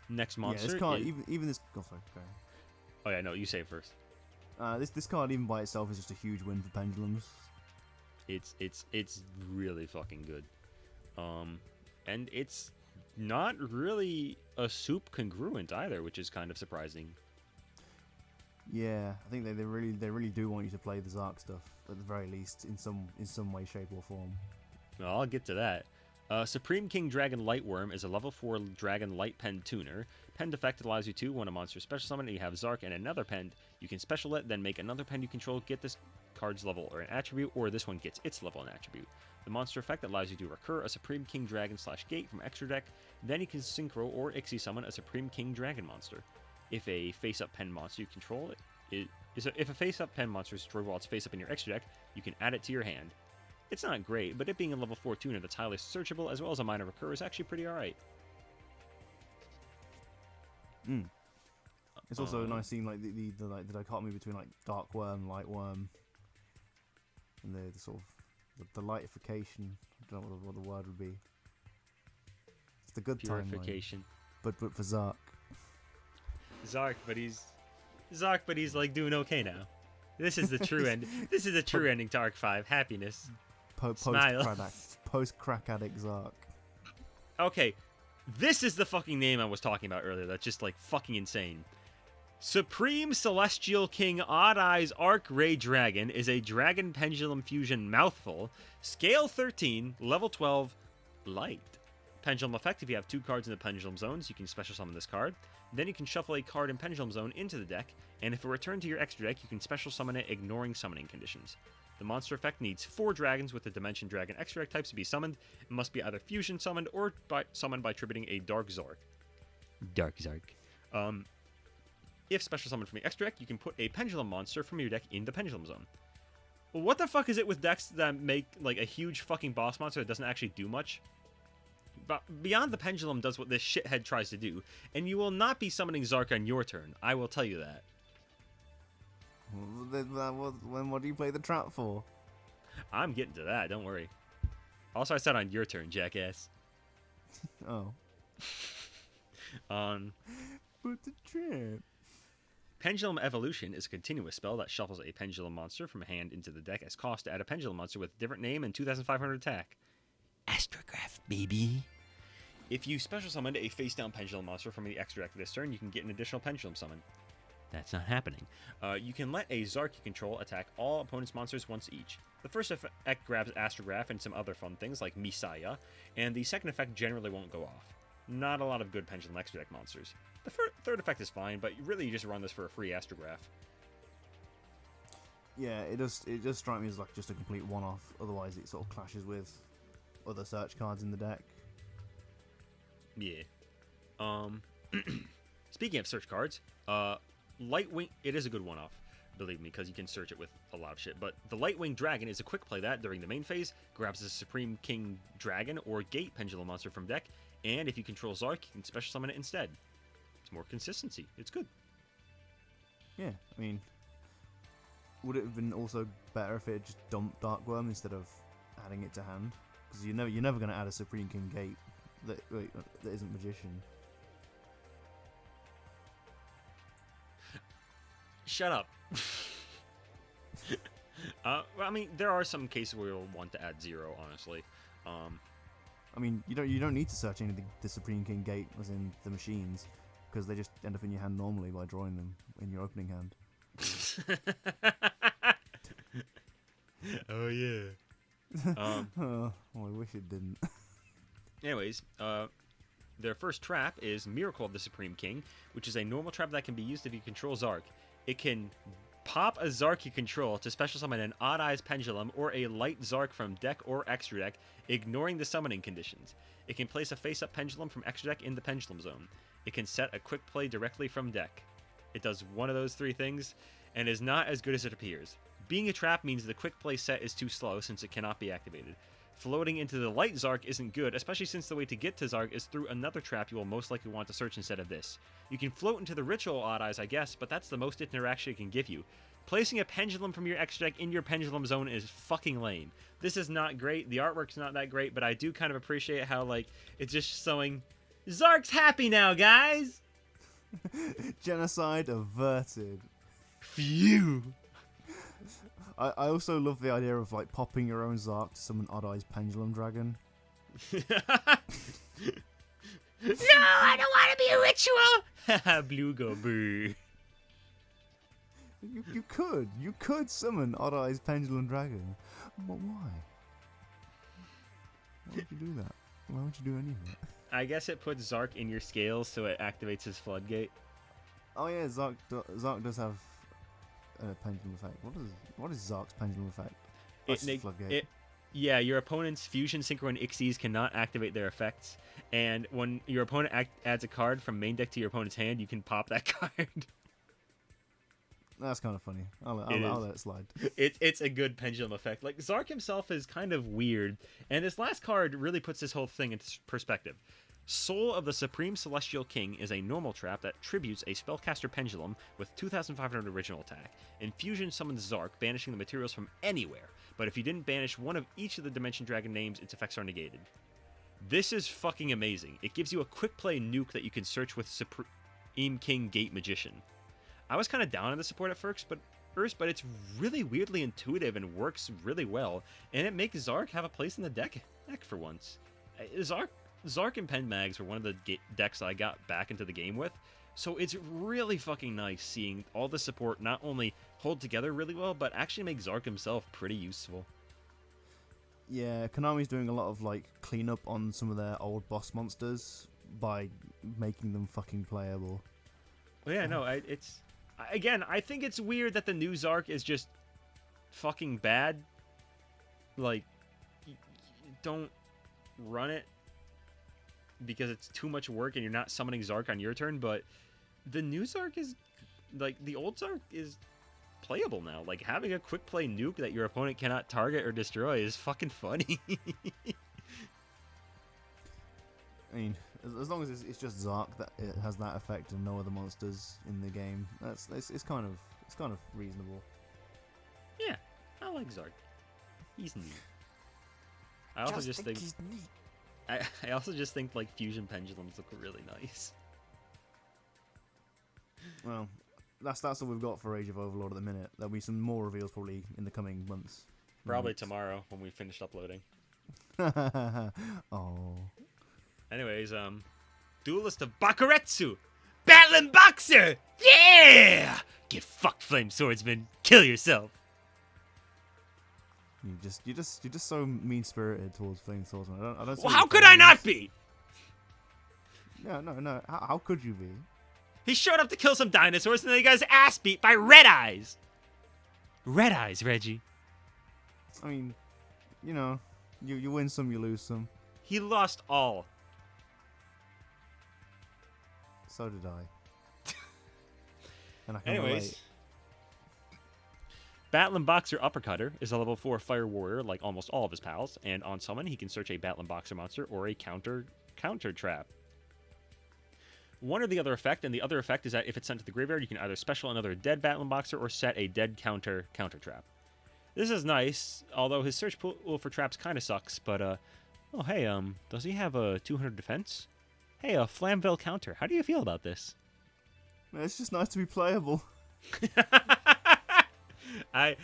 Next monster. Yeah, this card, even this. Oh, sorry. Oh yeah, no, you say it first. This card even by itself is just a huge win for pendulums. It's really fucking good. And it's not really a soup congruent either, which is kind of surprising. Yeah, I think they really do want you to play the Zark stuff at the very least in some way, shape, or form. Well, I'll get to that. Supreme King Dragon Lightworm is a level 4 Dragon Light Pen Tuner. Penned effect allows you to, when a monster special summon and you have Zark and another pen, you can special it, then make another pen you control get this card's level or an attribute, or this one gets its level and attribute. The monster effect allows you to recur a Supreme King Dragon / Gate from extra deck, then you can synchro or Ixie summon a Supreme King Dragon monster. If a face-up pen monster you control if a face-up pen monster is destroyed while it's face-up in your extra deck, you can add it to your hand. It's not great, but it being a level 4 tuner that's highly searchable as well as a minor recur is actually pretty alright. It's also nice seeing like the dichotomy between like Dark Worm, Light Worm, and the sort of the lightification. I don't know what the word would be. It's the good Purification. Timeline, but for Zark. Zark, but he's like doing okay now. This is the true end. This is the true ending to Arc 5. Happiness. Post crack addict Zark. Okay, this is the fucking name I was talking about earlier. That's just like fucking insane. Supreme Celestial King Odd Eyes Arc Ray Dragon is a Dragon Pendulum Fusion mouthful, scale 13, level 12, light. Pendulum effect: if you have 2 cards in the Pendulum Zones, you can special summon this card. Then you can shuffle a card in Pendulum Zone into the deck, and if it returned to your extra deck, you can special summon it, ignoring summoning conditions. The monster effect needs 4 dragons with the Dimension Dragon extra deck types to be summoned. It must be either fusion summoned or summoned by tributing a Dark Zark. Dark Zark. If special summoned from the extra deck, you can put a Pendulum monster from your deck in the Pendulum Zone. Well, what the fuck is it with decks that make like a huge fucking boss monster that doesn't actually do much? But Beyond the Pendulum does what this shithead tries to do, and you will not be summoning Zark on your turn. I will tell you that. Then what do you play the trap for? I'm getting to that, don't worry. Also, I said on your turn, jackass. Oh. But the trap. Pendulum Evolution is a continuous spell that shuffles a Pendulum monster from hand into the deck as cost to add a Pendulum monster with a different name and 2,500 attack. Astrograph, baby. If you special summoned a face-down Pendulum monster from the extra deck this turn, you can get an additional Pendulum summon. That's not happening. You can let a Zark you control attack all opponent's monsters once each. The first effect grabs Astrograph and some other fun things like Messiah, and the second effect generally won't go off. Not a lot of good Pendulum extra deck monsters. The third effect is fine, but really you just run this for a free Astrograph. Yeah, it does strike me as like just a complete one-off. Otherwise, it sort of clashes with other search cards in the deck. Yeah. Speaking of search cards, Lightwing, it is a good one-off, believe me, because you can search it with a lot of shit. But the Lightwing Dragon is a quick play that during the main phase grabs the Supreme King Dragon or Gate Pendulum monster from deck, and if you control Zark, you can special summon it instead. It's more consistency. It's good. Yeah, I mean, would it have been also better if it just dumped Darkworm instead of adding it to hand? Because you're never going to add a Supreme King Gate that isn't Magician. Shut up. Well, I mean, there are some cases where you'll want to add 0, honestly. I mean, you don't need to search any of the Supreme King Gate, as in the machines, because they just end up in your hand normally by drawing them in your opening hand. Oh yeah. Oh, I wish it didn't. Anyways, their first trap is Miracle of the Supreme King, which is a normal trap that can be used if you control Zark. It can pop a Zark you control to special summon an Odd Eyes Pendulum or a Light Zark from deck or extra deck, ignoring the summoning conditions. It can place a face-up Pendulum from extra deck in the Pendulum Zone. It can set a quick play directly from deck. It does one of those 3 things, and is not as good as it appears. Being a trap means the quick play set is too slow since it cannot be activated. Floating into the Light Zark isn't good, especially since the way to get to Zark is through another trap you will most likely want to search instead of this. You can float into the Ritual Odd Eyes, I guess, but that's the most interaction it can give you. Placing a Pendulum from your extra deck in your Pendulum Zone is fucking lame. This is not great, the artwork's not that great, but I do kind of appreciate how, like, it's just showing, Zark's happy now, guys! Genocide averted. Phew! I also love the idea of like popping your own Zark to summon Odd Eyes Pendulum Dragon. No, I don't want to be a ritual! Blue go boo. You could summon Odd Eyes Pendulum Dragon. But why? Why would you do that? Why would you do any of that? I guess it puts Zark in your scales so it activates his floodgate. Oh yeah, Zark does have a pendulum effect. What is Zark's pendulum effect? That's the floodgate. Yeah, your opponent's Fusion, Synchro, and Ixies cannot activate their effects. And when your opponent adds a card from main deck to your opponent's hand, you can pop that card. That's kind of funny. I'll let it slide. It's a good pendulum effect. Like, Zark himself is kind of weird, and this last card really puts this whole thing into perspective. Soul of the Supreme Celestial King is a normal trap that tributes a Spellcaster Pendulum with 2,500 original attack. Infusion summons Zark, banishing the materials from anywhere, but if you didn't banish one of each of the Dimension Dragon names, its effects are negated. This is fucking amazing. It gives you a quick play nuke that you can search with Supreme King Gate Magician. I was kind of down on the support at first, but it's really weirdly intuitive and works really well, and it makes Zark have a place in the deck for once. Zark and Pen Mags were one of the decks that I got back into the game with, so it's really fucking nice seeing all the support not only hold together really well, but actually make Zark himself pretty useful. Yeah, Konami's doing a lot of like cleanup on some of their old boss monsters by making them fucking playable. Well, yeah, no, I think it's weird that the new Zark is just fucking bad. Like, don't run it because it's too much work and you're not summoning Zark on your turn, but the new Zark is, like, the old Zark is playable now. Like, having a quick play nuke that your opponent cannot target or destroy is fucking funny. I mean, as long as it's just Zark that it has that effect and no other monsters in the game, it's kind of reasonable. Yeah, I like Zark. He's neat. I also just think he's neat. I also just think like fusion pendulums look really nice. Well, that's all we've got for Age of Overlord at the minute. There'll be some more reveals probably in the coming months. Probably tomorrow when we finished uploading. Oh. Anyways, Duelist of Bakuretsu! Battling Boxer! Yeah! Get fucked, Flame Swordsman. Kill yourself. You're just so mean-spirited towards Flame Swordsman. I don't. Well, how could I not be? No. How could you be? He showed up to kill some dinosaurs and then he got his ass beat by Red Eyes. Red Eyes, Reggie. I mean, you win some, you lose some. He lost all. So did I. And I can Anyways. relate. Battling Boxer Uppercutter is a level 4 Fire Warrior like almost all of his pals, and on summon he can search a Battling Boxer monster or a counter trap. One or the other effect, and the other effect is that if it's sent to the graveyard, you can either special another dead Battling Boxer or set a dead counter trap. This is nice, although his search pool for traps kind of sucks, but oh hey, does he have a 200 defense? Hey, a Flamville counter. How do you feel about this? It's just nice to be playable. I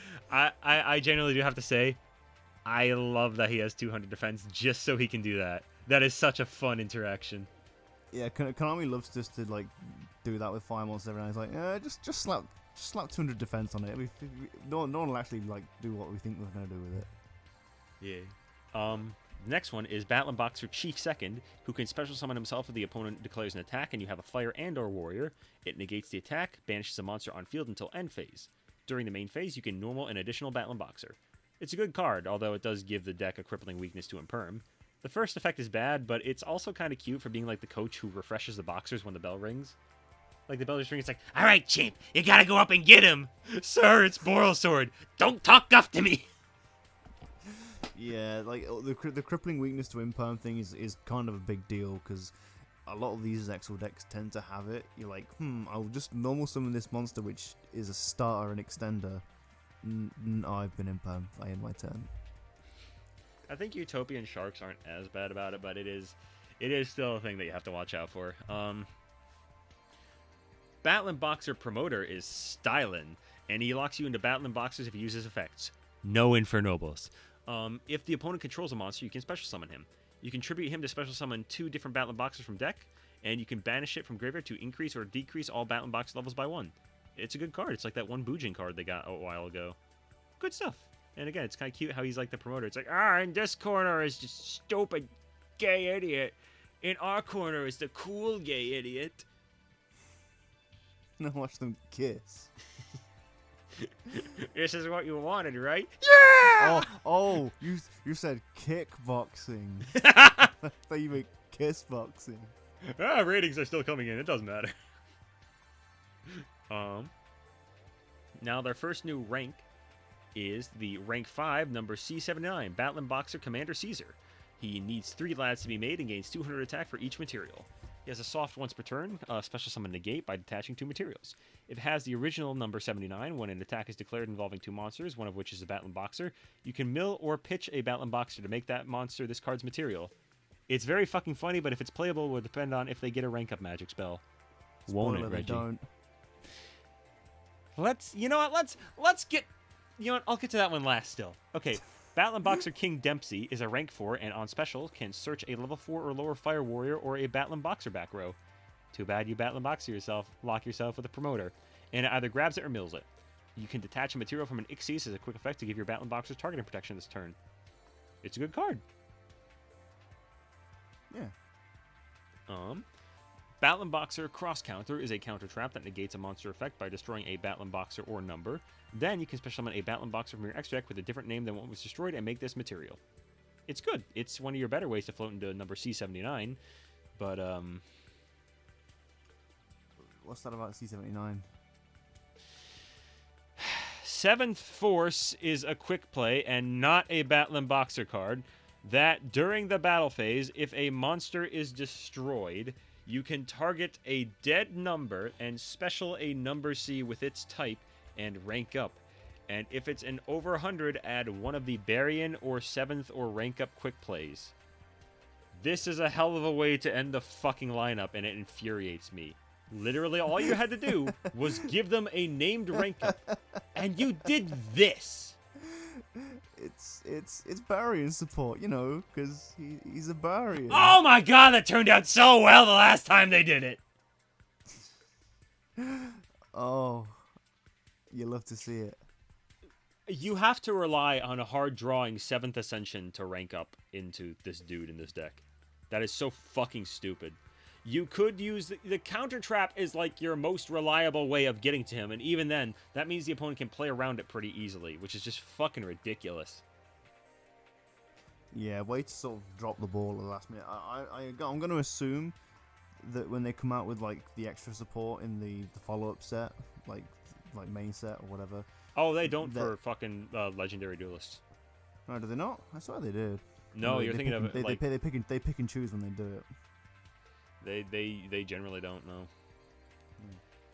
genuinely do have to say, I love that he has 200 defense just so he can do that. That is such a fun interaction. Yeah, Konami loves just to like do that with fire monsters every now and then. It's like, just slap 200 defense on it. No one will actually like do what we think we're gonna do with it. Yeah. The next one is Battling Boxer Chief Second, who can special summon himself if the opponent declares an attack and you have a fire and/or warrior. It negates the attack, banishes a monster on field until end phase. During the main phase, you can normal an additional Battling Boxer. It's a good card, although it does give the deck a crippling weakness to Imperm. The first effect is bad, but it's also kind of cute for being like the coach who refreshes the boxers when the bell rings. Like the bell just rings, it's like, all right, champ, you gotta go up and get him. Sir, it's Boral Sword. Don't talk guff to me. Yeah, like the crippling weakness to Imperm thing is kind of a big deal because a lot of these Exil decks tend to have it. You're like, I'll just normal summon this monster, which is a starter and extender. I've been Imperm. I end my turn. I think Utopian Sharks aren't as bad about it, but it is still a thing that you have to watch out for. Battling Boxer Promoter is stylin', and he locks you into Battling Boxers if he uses effects. No Infernobles. If the opponent controls a monster, you can special summon him. You can tribute him to special summon 2 different Battling Boxers from deck, and you can banish it from graveyard to increase or decrease all Battling Box levels by 1. It's a good card. It's like that one Bujin card they got a while ago. Good stuff. And again, it's kind of cute how he's like the promoter. It's like, in this corner is just stupid gay idiot. In our corner is the cool gay idiot. Now watch them kiss. This is what you wanted, right? Yeah! Oh, you said kickboxing. I thought you meant kissboxing. Ratings are still coming in. It doesn't matter. Now their first new rank is the rank 5, number C79, Battling Boxer Commander Caesar. He needs 3 lads to be made and gains 200 attack for each material. He has a soft once per turn, special summon negate by detaching 2 materials. It has the original number 79 when an attack is declared involving 2 monsters, one of which is a Battling Boxer. You can mill or pitch a Battling Boxer to make that monster this card's material. It's very fucking funny, but if it's playable, will depend on if they get a rank up magic spell. Won't it, Reggie? Don't. Let's get... You know what? I'll get to that one last still. Okay, Battling Boxer King Dempsey is a rank 4 and on special can search a level 4 or lower fire warrior or a Battling Boxer back row. Too bad you Battling Boxer yourself, lock yourself with a promoter, and it either grabs it or mills it. You can detach a material from an Ixies as a quick effect to give your Battling Boxers targeting protection this turn. It's a good card. Yeah. Battling Boxer Cross Counter is a counter trap that negates a monster effect by destroying a Battling Boxer or number. Then you can special summon a Battling Boxer from your extra deck with a different name than what was destroyed and make this material. It's good. It's one of your better ways to float into number C79, but What's that about C79? Seventh Force is a quick play and not a Battling Boxer card that during the battle phase, if a monster is destroyed, you can target a dead number and special a number C with its type and rank up. And if it's an over 100, add one of the Baryon or 7th or rank up quick plays. This is a hell of a way to end the fucking lineup, and it infuriates me. Literally, all you had to do was give them a named rank up, and you did this. It's Baryon support, you know, because he's a Baryon. Oh my god, that turned out so well the last time they did it. Oh, you love to see it. You have to rely on a hard drawing 7th Ascension to rank up into this dude in this deck. That is so fucking stupid. You could use the counter trap is like your most reliable way of getting to him, and even then, that means the opponent can play around it pretty easily, which is just fucking ridiculous. Yeah, way to sort of drop the ball at the last minute. I'm going to assume that when they come out with like the extra support in the follow-up set, like main set or whatever. Oh, they don't for fucking Legendary Duelists. No, do they not? I swear they did. No, you're thinking of they pick and choose when they do it. They generally don't know.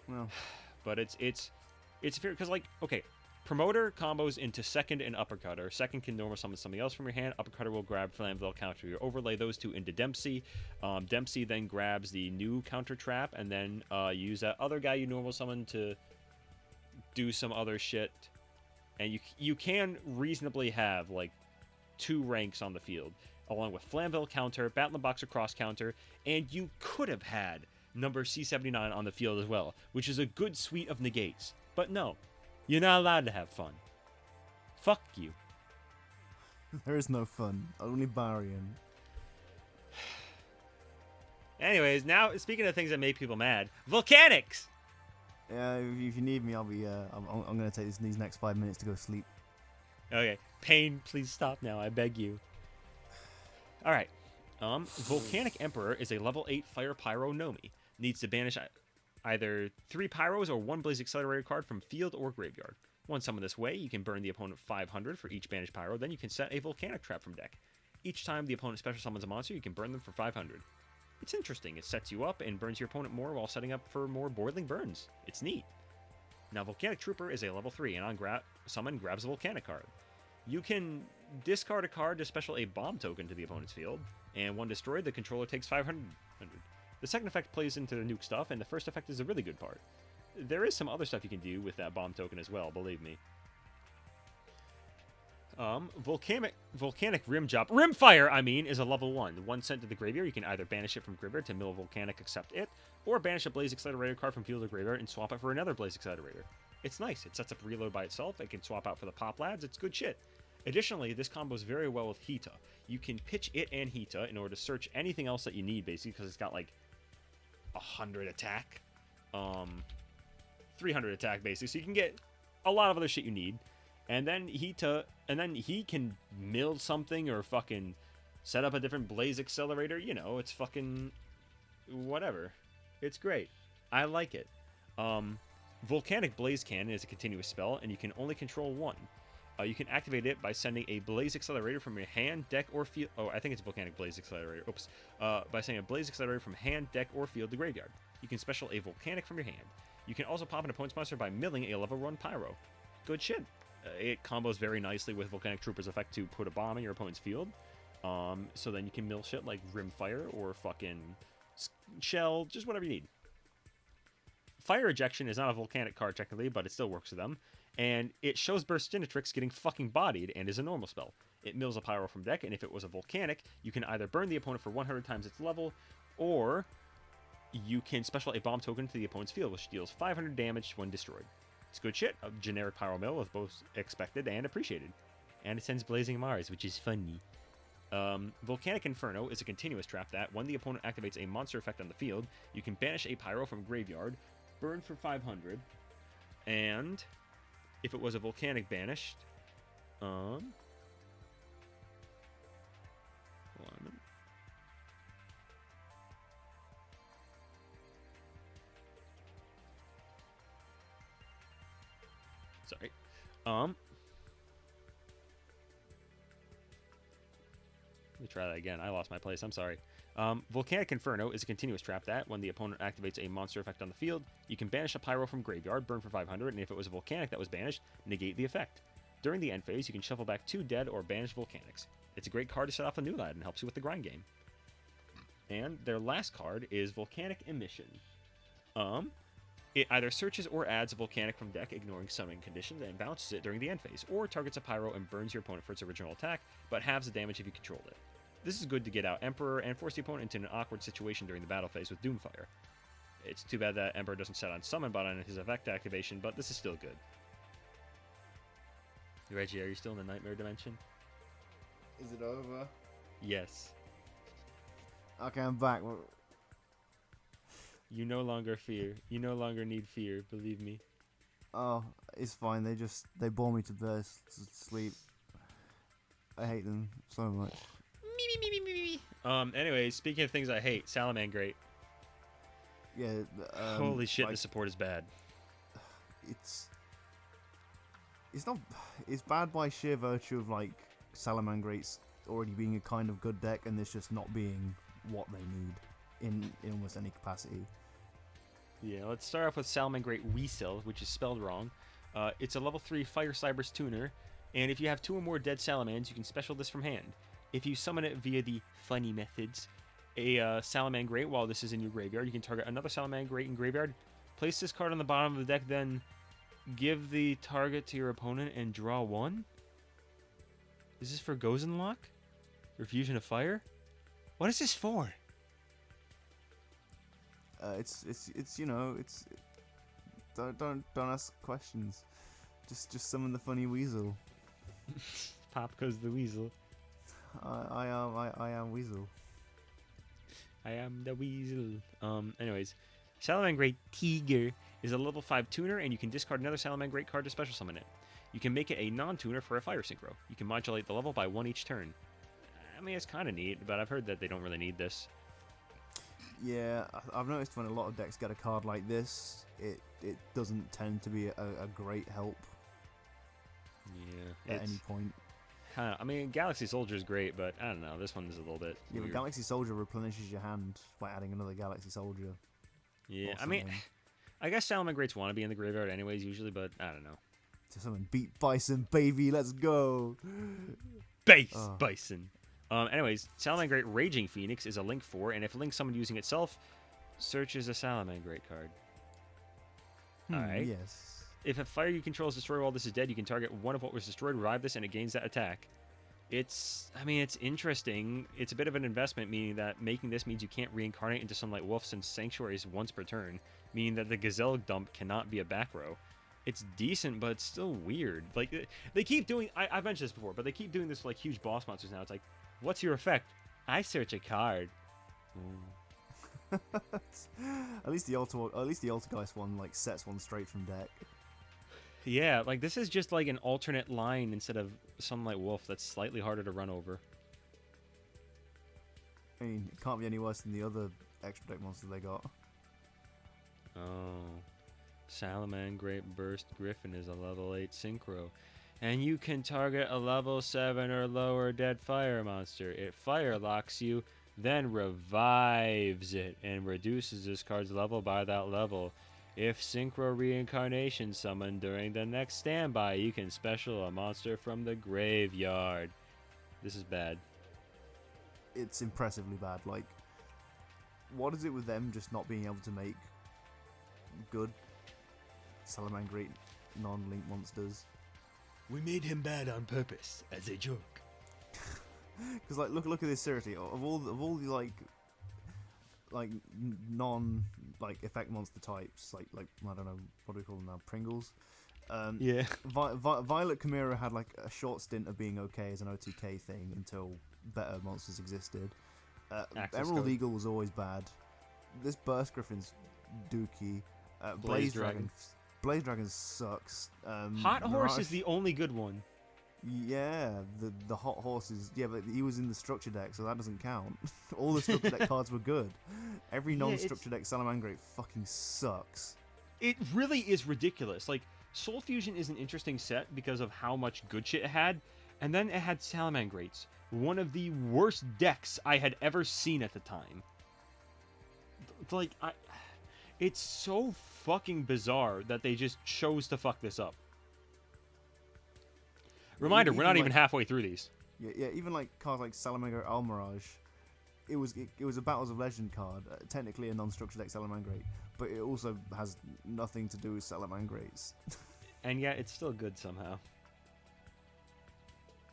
Well, but it's fair because like okay, promoter combos into second and uppercutter. Second can normal summon something else from your hand. Uppercutter will grab Flamville counter. You overlay those two into Dempsey. Dempsey then grabs the new counter trap and then use that other guy you normal summon to do some other shit. And you can reasonably have like 2 ranks on the field, along with Flamville counter, Battling Boxer cross counter, and you could have had number C79 on the field as well, which is a good suite of negates. But no, you're not allowed to have fun. Fuck you. There is no fun. Only Barian. Anyways, now speaking of things that make people mad, volcanics. Yeah, if you need me, I'll be. I'm gonna take these next 5 minutes to go sleep. Okay, Pain, please stop now. I beg you. All right. Volcanic Emperor is a level 8 Fire Pyro Nomi. Needs to banish either 3 Pyros or 1 Blaze Accelerator card from field or graveyard. Once summoned this way, you can burn the opponent 500 for each banished Pyro. Then you can set a Volcanic Trap from deck. Each time the opponent special summons a monster, you can burn them for 500. It's interesting. It sets you up and burns your opponent more while setting up for more Boiling Burns. It's neat. Now, Volcanic Trooper is a level 3, and on summon, grabs a Volcanic card. You can discard a card to special a bomb token to the opponent's field, and when destroyed, the controller takes 500. The second effect plays into the nuke stuff, and the first effect is a really good part. There is some other stuff you can do with that bomb token as well, believe me. Volcanic Rimfire, is a level 1. One sent to the graveyard, you can either banish it from graveyard to mill Volcanic, accept it, or banish a Blaze Accelerator card from field or graveyard and swap it for another Blaze Accelerator. It's nice. It sets up reload by itself. It can swap out for the pop lads. It's good shit. Additionally, this combos very well with Hita. You can pitch it and Hita in order to search anything else that you need, basically, because it's got like 100 attack, 300 attack, basically. So you can get a lot of other shit you need. And then Hita, and then he can mill something or fucking set up a different Blaze Accelerator. You know, it's fucking whatever. It's great. I like it. Volcanic Blaze Cannon is a continuous spell, and you can only control one. You can activate it by sending a Blaze Accelerator from your hand, deck, or field. Oh, I think it's Volcanic Blaze Accelerator. Oops. By sending a Blaze Accelerator from hand, deck, or field to graveyard. You can special a Volcanic from your hand. You can also pop an opponent's monster by milling a level 1 Pyro. Good shit. It combos very nicely with Volcanic Trooper's effect to put a bomb in your opponent's field. So then you can mill shit like Rimfire or fucking Shell, just whatever you need. Fire Ejection is not a Volcanic card technically, but it still works with them. And it shows Burstinatrix getting fucking bodied and is a normal spell. It mills a Pyro from deck, and if it was a Volcanic, you can either burn the opponent for 100 times its level, or you can special a bomb token to the opponent's field, which deals 500 damage when destroyed. It's good shit. A generic Pyro mill is both expected and appreciated. And it sends Blazing Mars, which is funny. Volcanic Inferno is a continuous trap that, when the opponent activates a monster effect on the field, you can banish a Pyro from graveyard, burn for 500, and if it was a Volcanic banished, hold on a minute. Sorry. Let me try that again. I lost my place. I'm sorry. Volcanic Inferno is a continuous trap that, when the opponent activates a monster effect on the field, you can banish a Pyro from graveyard, burn for 500, and if it was a Volcanic that was banished, negate the effect. During the end phase, you can shuffle back 2 dead or banished Volcanics. It's a great card to set off a new lad and helps you with the grind game. And their last card is Volcanic Emission. It either searches or adds a Volcanic from deck, ignoring summoning conditions, and bounces it during the end phase, or targets a Pyro and burns your opponent for its original attack, but halves the damage if you controlled it. This is good to get out Emperor and force the opponent into an awkward situation during the battle phase with Doomfire. It's too bad that Emperor doesn't set on Summon Bot on his effect activation, but this is still good. Reggie, are you still in the Nightmare Dimension? Is it over? Yes. Okay, I'm back. You no longer fear. You no longer need fear, believe me. Oh, it's fine. They bore me to sleep. I hate them so much. Anyway, speaking of things I hate, Salamangreat. Yeah. Holy shit, the support is bad. It's not. It's bad by sheer virtue of like Salamangreat's already being a kind of good deck, and this just not being what they need in almost any capacity. Yeah, let's start off with Salamangreat Weasel, which is spelled wrong. It's a level 3 Fire Cyber's tuner, and if you have 2 or more dead Salamans, you can special this from hand. If you summon it via the funny methods, a Salamangreat while this is in your graveyard, you can target another Salamangreat in graveyard, place this card on the bottom of the deck, then give the target to your opponent and draw 1? Is this for Gozenlock? Refusion of Fire? What is this for? It's don't ask questions. Just summon the funny weasel. Popco's the weasel. I am Weasel. I am the weasel. Anyways, Salamangreat Tiger is a level 5 tuner, and you can discard another Salamangreat card to special summon it. You can make it a non-tuner for a fire synchro. You can modulate the level by 1 each turn. I mean, it's kind of neat, but I've heard that they don't really need this. Yeah, I've noticed when a lot of decks get a card like this, it doesn't tend to be a great help at any point. I mean, Galaxy Soldier is great, but I don't know. This one's a little bit Yeah, weird. but Galaxy Soldier replenishes your hand by adding another Galaxy Soldier. Yeah, or I mean, something. I guess Salamangreats want to be in the graveyard anyways, usually, but I don't know. To summon Beat Bison, baby, let's go! Bison. Anyways, Salamangreat Raging Phoenix is a Link 4, and if a Link summoned using itself, searches a Salamangreat card. Alright. Yes. If a fire you control is destroyed while this is dead, you can target one of what was destroyed, revive this, and it gains that attack. It's interesting. It's a bit of an investment, meaning that making this means you can't reincarnate into Sunlight Wolf since Sanctuaries once per turn, meaning that the Gazelle dump cannot be a back row. It's decent, but it's still weird. Like, they keep doing... I've mentioned this before, but they keep doing this for, like, huge boss monsters now. It's like, what's your effect? I search a card. At least the Altergeist one like sets one straight from deck. Yeah, like this is just like an alternate line instead of Sunlight Wolf that's slightly harder to run over. I mean, it can't be any worse than the other extra deck monsters they got. Oh. Salamangreat Burst Griffin is a level 8 synchro. And you can target a level 7 or lower dead fire monster. It fire locks you, then revives it, and reduces this card's level by that level. If Synchro Reincarnation summoned during the next standby, you can special a monster from the graveyard. This is bad. It's impressively bad. Like, what is it with them just not being able to make good Salamangreat non-link monsters? We made him bad on purpose, as a joke. Because like, look at this seriously. Of all the like non like effect monster types, like I don't know, what do we call them now? Pringles. Yeah. Violet Chimera had like a short stint of being okay as an OTK thing until better monsters existed. Emerald Code. Eagle was always bad. This Burst Griffin's dookie. Blaze Dragon sucks. Hot Horse Mirage, is the only good one. yeah, the Hot Horse is, yeah, but he was in the structure deck, so that doesn't count. All the structure deck cards were good. Every non-structure deck Salamangreat fucking sucks. It really is ridiculous. Like, Soul Fusion is an interesting set because of how much good shit it had, and then it had Salamangreats, one of the worst decks I had ever seen at the time. Like, it's so fucking bizarre that they just chose to fuck this up. Reminder, we're not even halfway through these. Yeah, even like cards like Salamander Almirage, it was a Battles of Legend card, technically a non-structure deck Salamangreat, but it also has nothing to do with Salamangreats. And yet, it's still good somehow.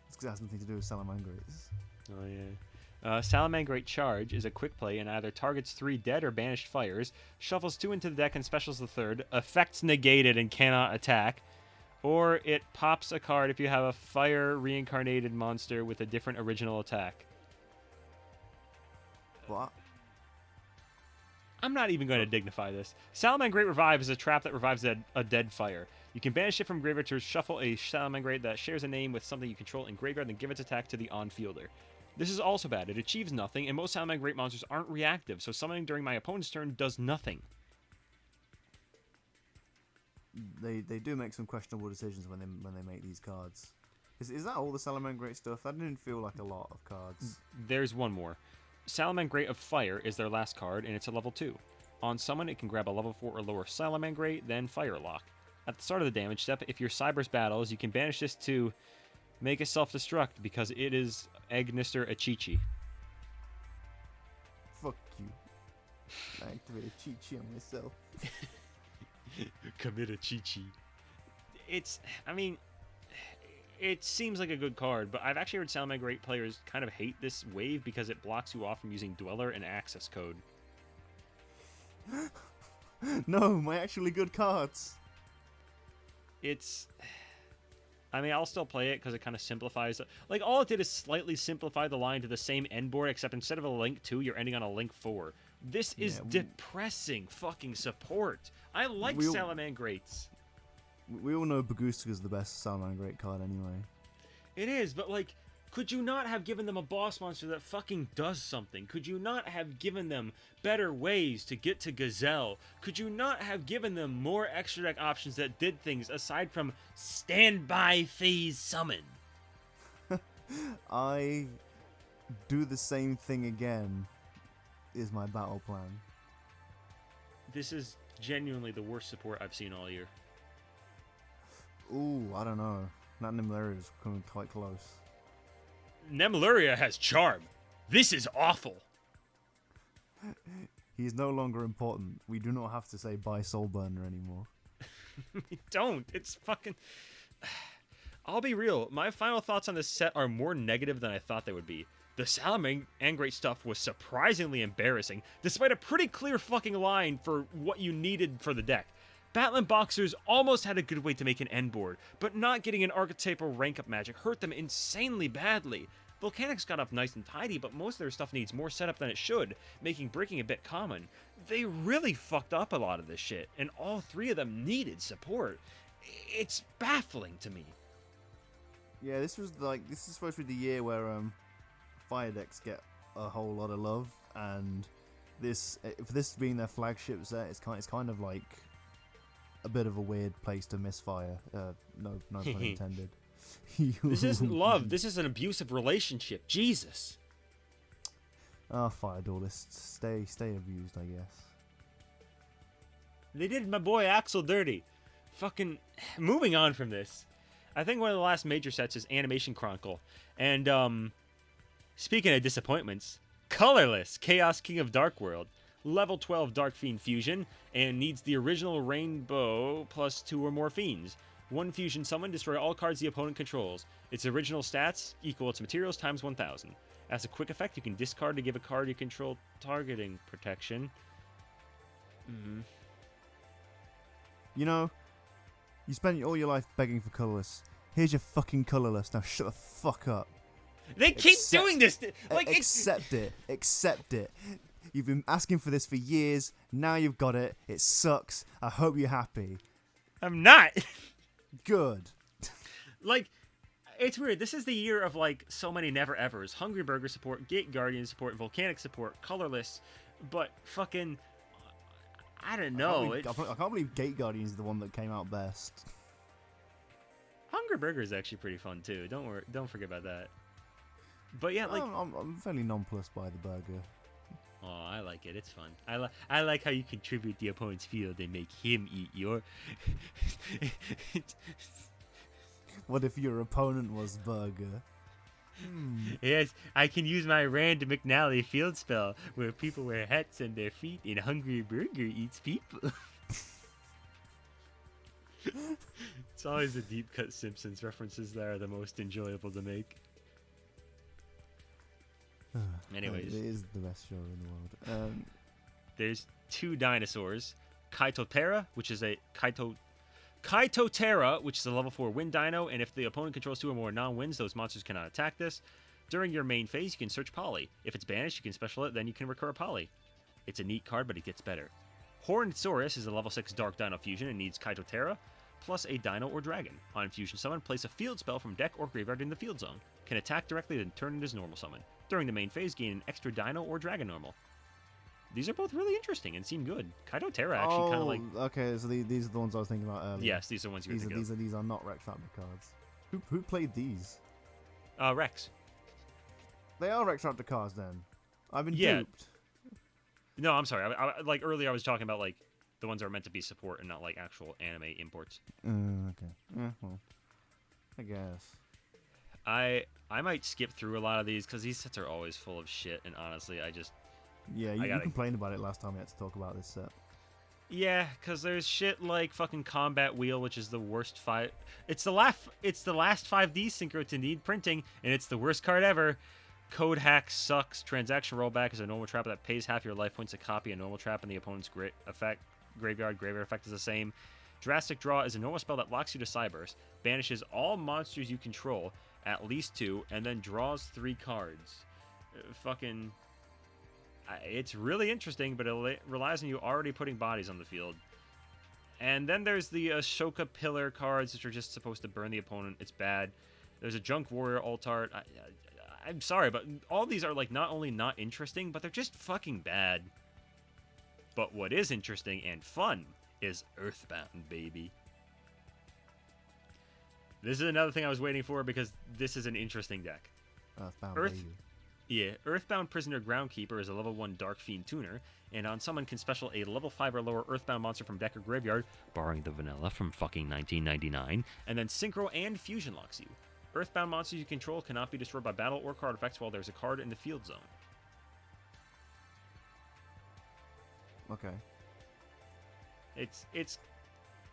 It's because it has nothing to do with Salamangreats. Oh, yeah. Salamangreat Charge is a quick play and either targets 3 dead or banished fires, shuffles 2 into the deck and specials the 3rd, effects negated and cannot attack, or it pops a card if you have a fire reincarnated monster with a different original attack. What? I'm not even going to dignify this. Salamangreat Revive is a trap that revives a dead fire. You can banish it from graveyard to shuffle a Salamangreat that shares a name with something you control in graveyard and give its attack to the on-fielder. This is also bad. It achieves nothing, and most Salamangreat monsters aren't reactive, so summoning during my opponent's turn does nothing. They do make some questionable decisions when they make these cards. Is that all the Salamangreat stuff? That didn't feel like a lot of cards. There's one more. Salamangreat of Fire is their last card, and it's a level 2. On summon, it can grab a level 4 or lower Salamangreat, then Fire Lock. At the start of the damage step, if your Cybers battles, you can banish this to make it self-destruct because it is Egnister Achichi. Fuck you. I activated Chi-Chi on myself. Commit a Chi-Chi. It seems like a good card, but I've actually heard Salamangreat players kind of hate this wave because it blocks you off from using Dweller and Access Code. No, my actually good cards. I mean, I'll still play it because it kind of simplifies it. Like, all it did is slightly simplify the line to the same end board, except instead of a Link 2, you're ending on a Link 4. This is depressing fucking support. I like Salamangreats. We all know Bagusta is the best Salamangreat card anyway. It is, but, like, could you not have given them a boss monster that fucking does something? Could you not have given them better ways to get to Gazelle? Could you not have given them more extra deck options that did things aside from standby phase summon? I do the same thing again is my battle plan. This is genuinely the worst support I've seen all year. Ooh, I don't know. That Nimblera is coming quite close. Nemeluria has charm. This is awful. He is no longer important. We do not have to say bye Soulburner anymore. Don't. It's fucking... I'll be real. My final thoughts on this set are more negative than I thought they would be. The Salamangreat stuff was surprisingly embarrassing, despite a pretty clear fucking line for what you needed for the deck. Battling Boxers almost had a good way to make an end board, but not getting an archetypal rank-up magic hurt them insanely badly. Volcanics got off nice and tidy, but most of their stuff needs more setup than it should, making breaking a bit common. They really fucked up a lot of this shit, and all three of them needed support. It's baffling to me. Yeah, this is supposed to be the year where fire decks get a whole lot of love, and for this being their flagship set, it's kind of like a bit of a weird place to misfire. No pun intended. This isn't love. This is an abusive relationship. Jesus. Fire duelists, stay abused, I guess. They did my boy Axel dirty. Fucking moving on from this. I think one of the last major sets is Animation Chronicle, and speaking of disappointments, Colorless Chaos King of Dark World. Level 12 Dark Fiend fusion, and needs the original Rainbow plus 2 or more fiends. 1 fusion summon, destroy all cards the opponent controls. Its original stats equal its materials times 1000. As a quick effect, you can discard to give a card you control targeting protection. You know, you spent all your life begging for Colorless. Here's your fucking Colorless. Now shut the fuck up. They keep doing this! Accept it. Accept it. You've been asking for this for years. Now you've got it. It sucks. I hope you're happy. I'm not. Good. Like, it's weird. This is the year of, like, so many never-evers. Hungry Burger support, Gate Guardian support, Volcanic support, Colorless. But fucking... I don't know. I can't believe Gate Guardian is the one that came out best. Hungry Burger is actually pretty fun, too. Don't forget about that. But yeah, like... I'm fairly nonplussed by the burger. Oh, I like it. It's fun. I like how you contribute the opponent's field and make him eat your... What if your opponent was burger? Yes, I can use my random McNally field spell where people wear hats on their feet and Hungry Burger eats people. It's always the deep cut Simpsons references that are the most enjoyable to make. Anyways, it is the best show in the world. There's 2 dinosaurs, Kaitotera, which is a Kaitotera, which is a level 4 wind dino, and if the opponent controls 2 or more non-winds, those monsters cannot attack this. During your main phase, you can search Poly. If it's banished, you can special it, then you can recur a Poly. It's a neat card, but it gets better. Horned Saurus is a level 6 Dark Dino fusion and needs Kaitotera, plus a dino or dragon. On fusion summon, place a field spell from deck or graveyard in the field zone. Can attack directly, then turn it as normal summon. During the main phase, gain an extra dino or dragon normal. These are both really interesting and seem good. Kaitotera actually kind of like... Okay, so these are the ones I was thinking about earlier. Yes, these are the ones you were thinking of. These are not Rex Raptor cards. Who played these? Rex. They are Rex Raptor cards then. I've been duped. No, I'm sorry. I like earlier I was talking about like the ones that are meant to be support and not like actual anime imports. Okay. Yeah, well, I guess. I might skip through a lot of these because these sets are always full of shit, and honestly, I just... Yeah, you complained about it last time we had to talk about this set. Yeah, because there's shit like fucking Combat Wheel, which is the worst fight. It's the last 5D synchro to need printing, and it's the worst card ever. Code Hack sucks. Transaction Rollback is a normal trap that pays half your life points to copy a normal trap, and the opponent's graveyard effect is the same. Drastic Draw is a normal spell that locks you to Cyburst, banishes all monsters you control, at least 2, and then draws 3 cards. It's really interesting, but it relies on you already putting bodies on the field. And then there's the Ashoka Pillar cards, which are just supposed to burn the opponent. It's bad. There's a Junk Warrior alt art. I'm sorry, but all these are like not only not interesting, but they're just fucking bad. But what is interesting and fun is Earthbound, baby. This is another thing I was waiting for because this is an interesting deck. Earthbound, baby. Yeah, Earthbound Prisoner Groundkeeper is a level 1 Dark Fiend tuner, and on summon can special a level 5 or lower Earthbound monster from deck or graveyard, borrowing the vanilla from fucking 1999, and then Synchro and Fusion locks you. Earthbound monsters you control cannot be destroyed by battle or card effects while there's a card in the field zone. Okay.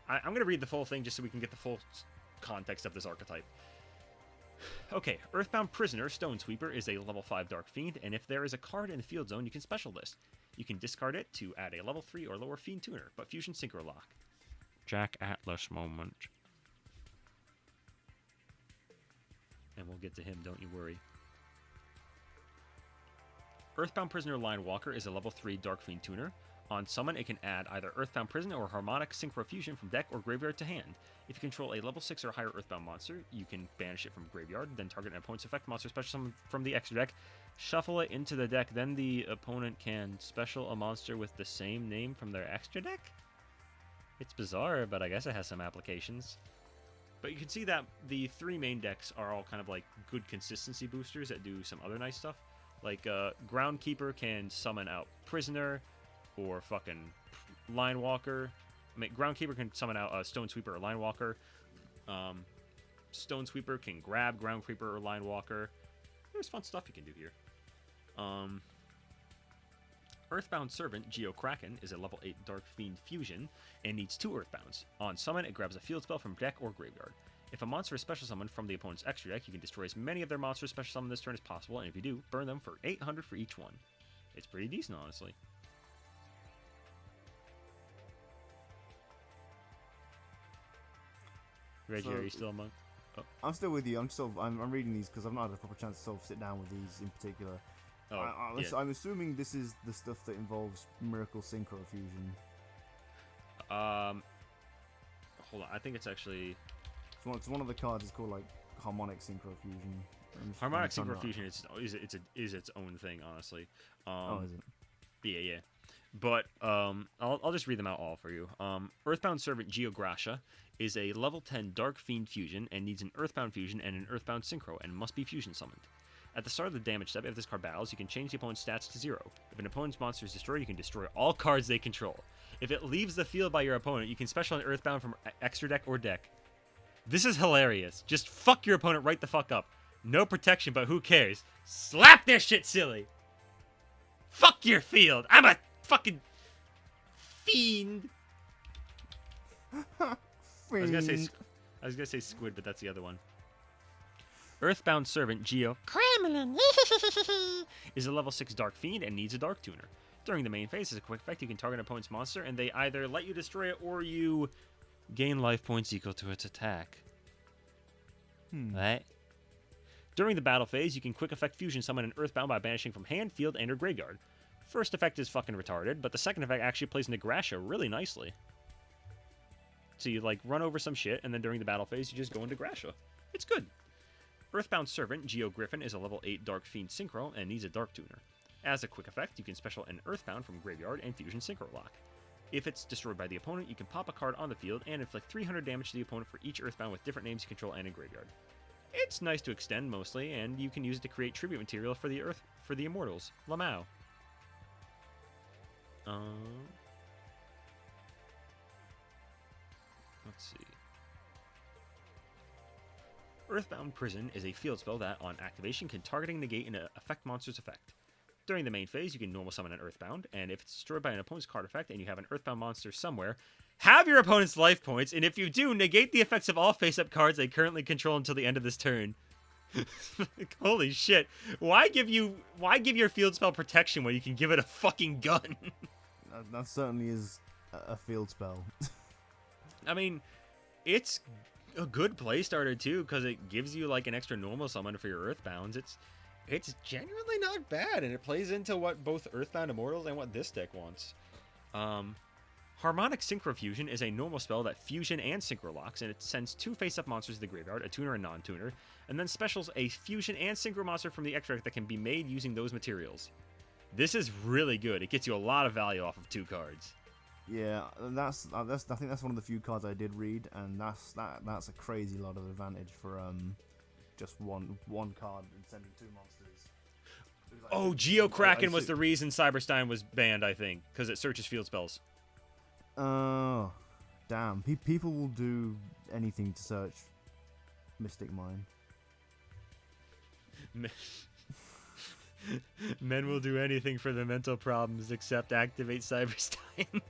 I'm going to read the full thing just so we can get the full context of this archetype. Okay, Earthbound Prisoner Stone Sweeper is a level 5 Dark Fiend, and if there is a card in the field zone, you can special list. You can discard it to add a level 3 or lower Fiend tuner, but Fusion Synchro lock. Jack Atlas moment. And we'll get to him, don't you worry. Earthbound Prisoner Line Walker is a level 3 Dark Fiend tuner. On summon, it can add either Earthbound Prisoner or Harmonic Synchro Fusion from deck or graveyard to hand. If you control a level 6 or higher Earthbound monster, you can banish it from graveyard, then target an opponent's effect monster special summon from the extra deck, shuffle it into the deck, then the opponent can special a monster with the same name from their extra deck? It's bizarre, but I guess it has some applications. But you can see that the 3 main decks are all kind of like good consistency boosters that do some other nice stuff. Like, Groundkeeper can summon out Prisoner, or fucking Line Walker. I mean, Groundkeeper can summon out Stone Sweeper or Line Walker. Stone Sweeper can grab Groundkeeper or Line Walker. There's fun stuff you can do here. Earthbound Servant Geo Kraken is a level 8 Dark Fiend Fusion and needs 2 Earthbounds. On summon, it grabs a field spell from deck or graveyard. If a monster is special summoned from the opponent's extra deck, you can destroy as many of their monsters special summoned this turn as possible, and if you do, burn them for 800 for each one. It's pretty decent, honestly. Reggie, are you still among? Oh. I'm still with you. I'm reading these because I've not had a proper chance to sort of sit down with these in particular. Yeah. I'm assuming this is the stuff that involves Miracle Synchro Fusion. Hold on. I think it's actually. It's one of the cards. It's called like Harmonic Synchro Fusion. Harmonic Synchro Fusion is its own thing, honestly. Is it? Yeah. But I'll just read them out all for you. Earthbound Servant Geogracia is a level 10 Dark Fiend Fusion and needs an Earthbound Fusion and an Earthbound Synchro and must be Fusion summoned. At the start of the damage step, if this card battles, you can change the opponent's stats to 0. If an opponent's monster is destroyed, you can destroy all cards they control. If it leaves the field by your opponent, you can special an Earthbound from extra deck or deck. This is hilarious. Just fuck your opponent right the fuck up. No protection, but who cares? Slap their shit silly. Fuck your field. I'm a fucking fiend. I was gonna say squid, but that's the other one. Earthbound Servant Geo Kremlin is a level 6 Dark Fiend and needs a Dark Tuner. During the main phase, as a quick effect, you can target an opponent's monster, and they either let you destroy it or you gain life points equal to its attack. Right? During the battle phase, you can quick effect Fusion summon an Earthbound by banishing from hand, field, and or graveyard. First effect is fucking retarded, but the second effect actually plays into Gracia really nicely. So you like run over some shit, and then during the battle phase, you just go into Gracia. It's good. Earthbound Servant Geo Griffin is a level 8 Dark Fiend Synchro and needs a Dark Tuner. As a quick effect, you can special an Earthbound from graveyard and Fusion Synchro lock. If it's destroyed by the opponent, you can pop a card on the field and inflict 300 damage to the opponent for each Earthbound with different names you control and in graveyard. It's nice to extend mostly, and you can use it to create tribute material for the Immortals. Lamau. Let's see. Earthbound Prison is a field spell that, on activation, can target and negate an effect monster's effect. During the main phase, you can normal summon an Earthbound, and if it's destroyed by an opponent's card effect and you have an Earthbound monster somewhere, have your opponent's life points, and if you do, negate the effects of all face-up cards they currently control until the end of this turn. Holy shit. Why give your field spell protection when you can give it a fucking gun? That certainly is a field spell. I mean, it's a good play starter too because it gives you like an extra normal summon for your Earthbounds. It's genuinely not bad, and it plays into what both Earthbound Immortals and what this deck wants. Harmonic Synchro Fusion is a normal spell that fusion and synchro locks, and it sends 2 face-up monsters to the graveyard, a tuner and non-tuner, and then specials a fusion and synchro monster from the extract that can be made using those materials. This is really good. It gets you a lot of value off of 2 cards. Yeah, I think that's one of the few cards I did read, and that's a crazy lot of advantage for just one card and sending 2 monsters. Oh, Geokraken was the reason Cyberstein was banned, I think, because it searches field spells. Oh, damn. People will do anything to search Mystic Mine. Men will do anything for their mental problems except activate Cyberstein.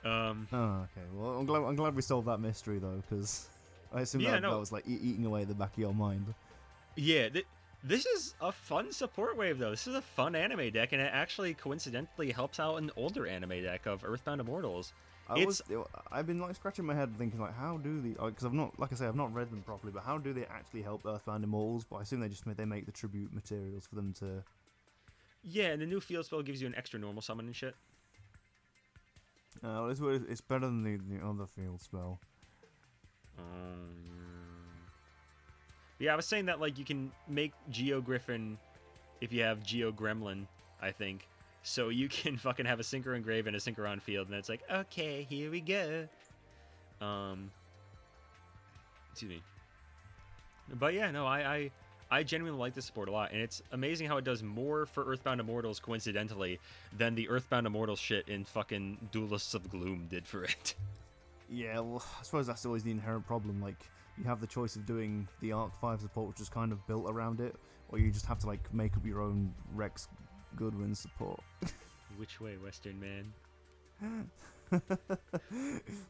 Oh, okay. Well, I'm glad we solved that mystery, though, because I assume that was like eating away at the back of your mind. Yeah, this is a fun support wave, though. This is a fun anime deck, and it actually coincidentally helps out an older anime deck of Earthbound Immortals. I've been like scratching my head thinking like, how do the because I've not, like I say, I've not read them properly, but how do they actually help Earthbound Immortals? But I assume they make the tribute materials for them to. Yeah, and the new field spell gives you an extra normal summon and shit. It's better than the other field spell. Yeah, I was saying that like you can make Geo Griffin if you have Geo Gremlin, I think. So you can fucking have a Synchro Engrave and a Synchro on field, and it's like, okay, here we go. Excuse me. But yeah, no, I genuinely like this support a lot, and it's amazing how it does more for Earthbound Immortals coincidentally than the Earthbound Immortals shit in fucking Duelists of Gloom did for it. Yeah, well, I suppose that's always the inherent problem. Like, you have the choice of doing the Arc 5 support, which is kind of built around it, or you just have to like make up your own Rex Goodwin support. Which way, Western man?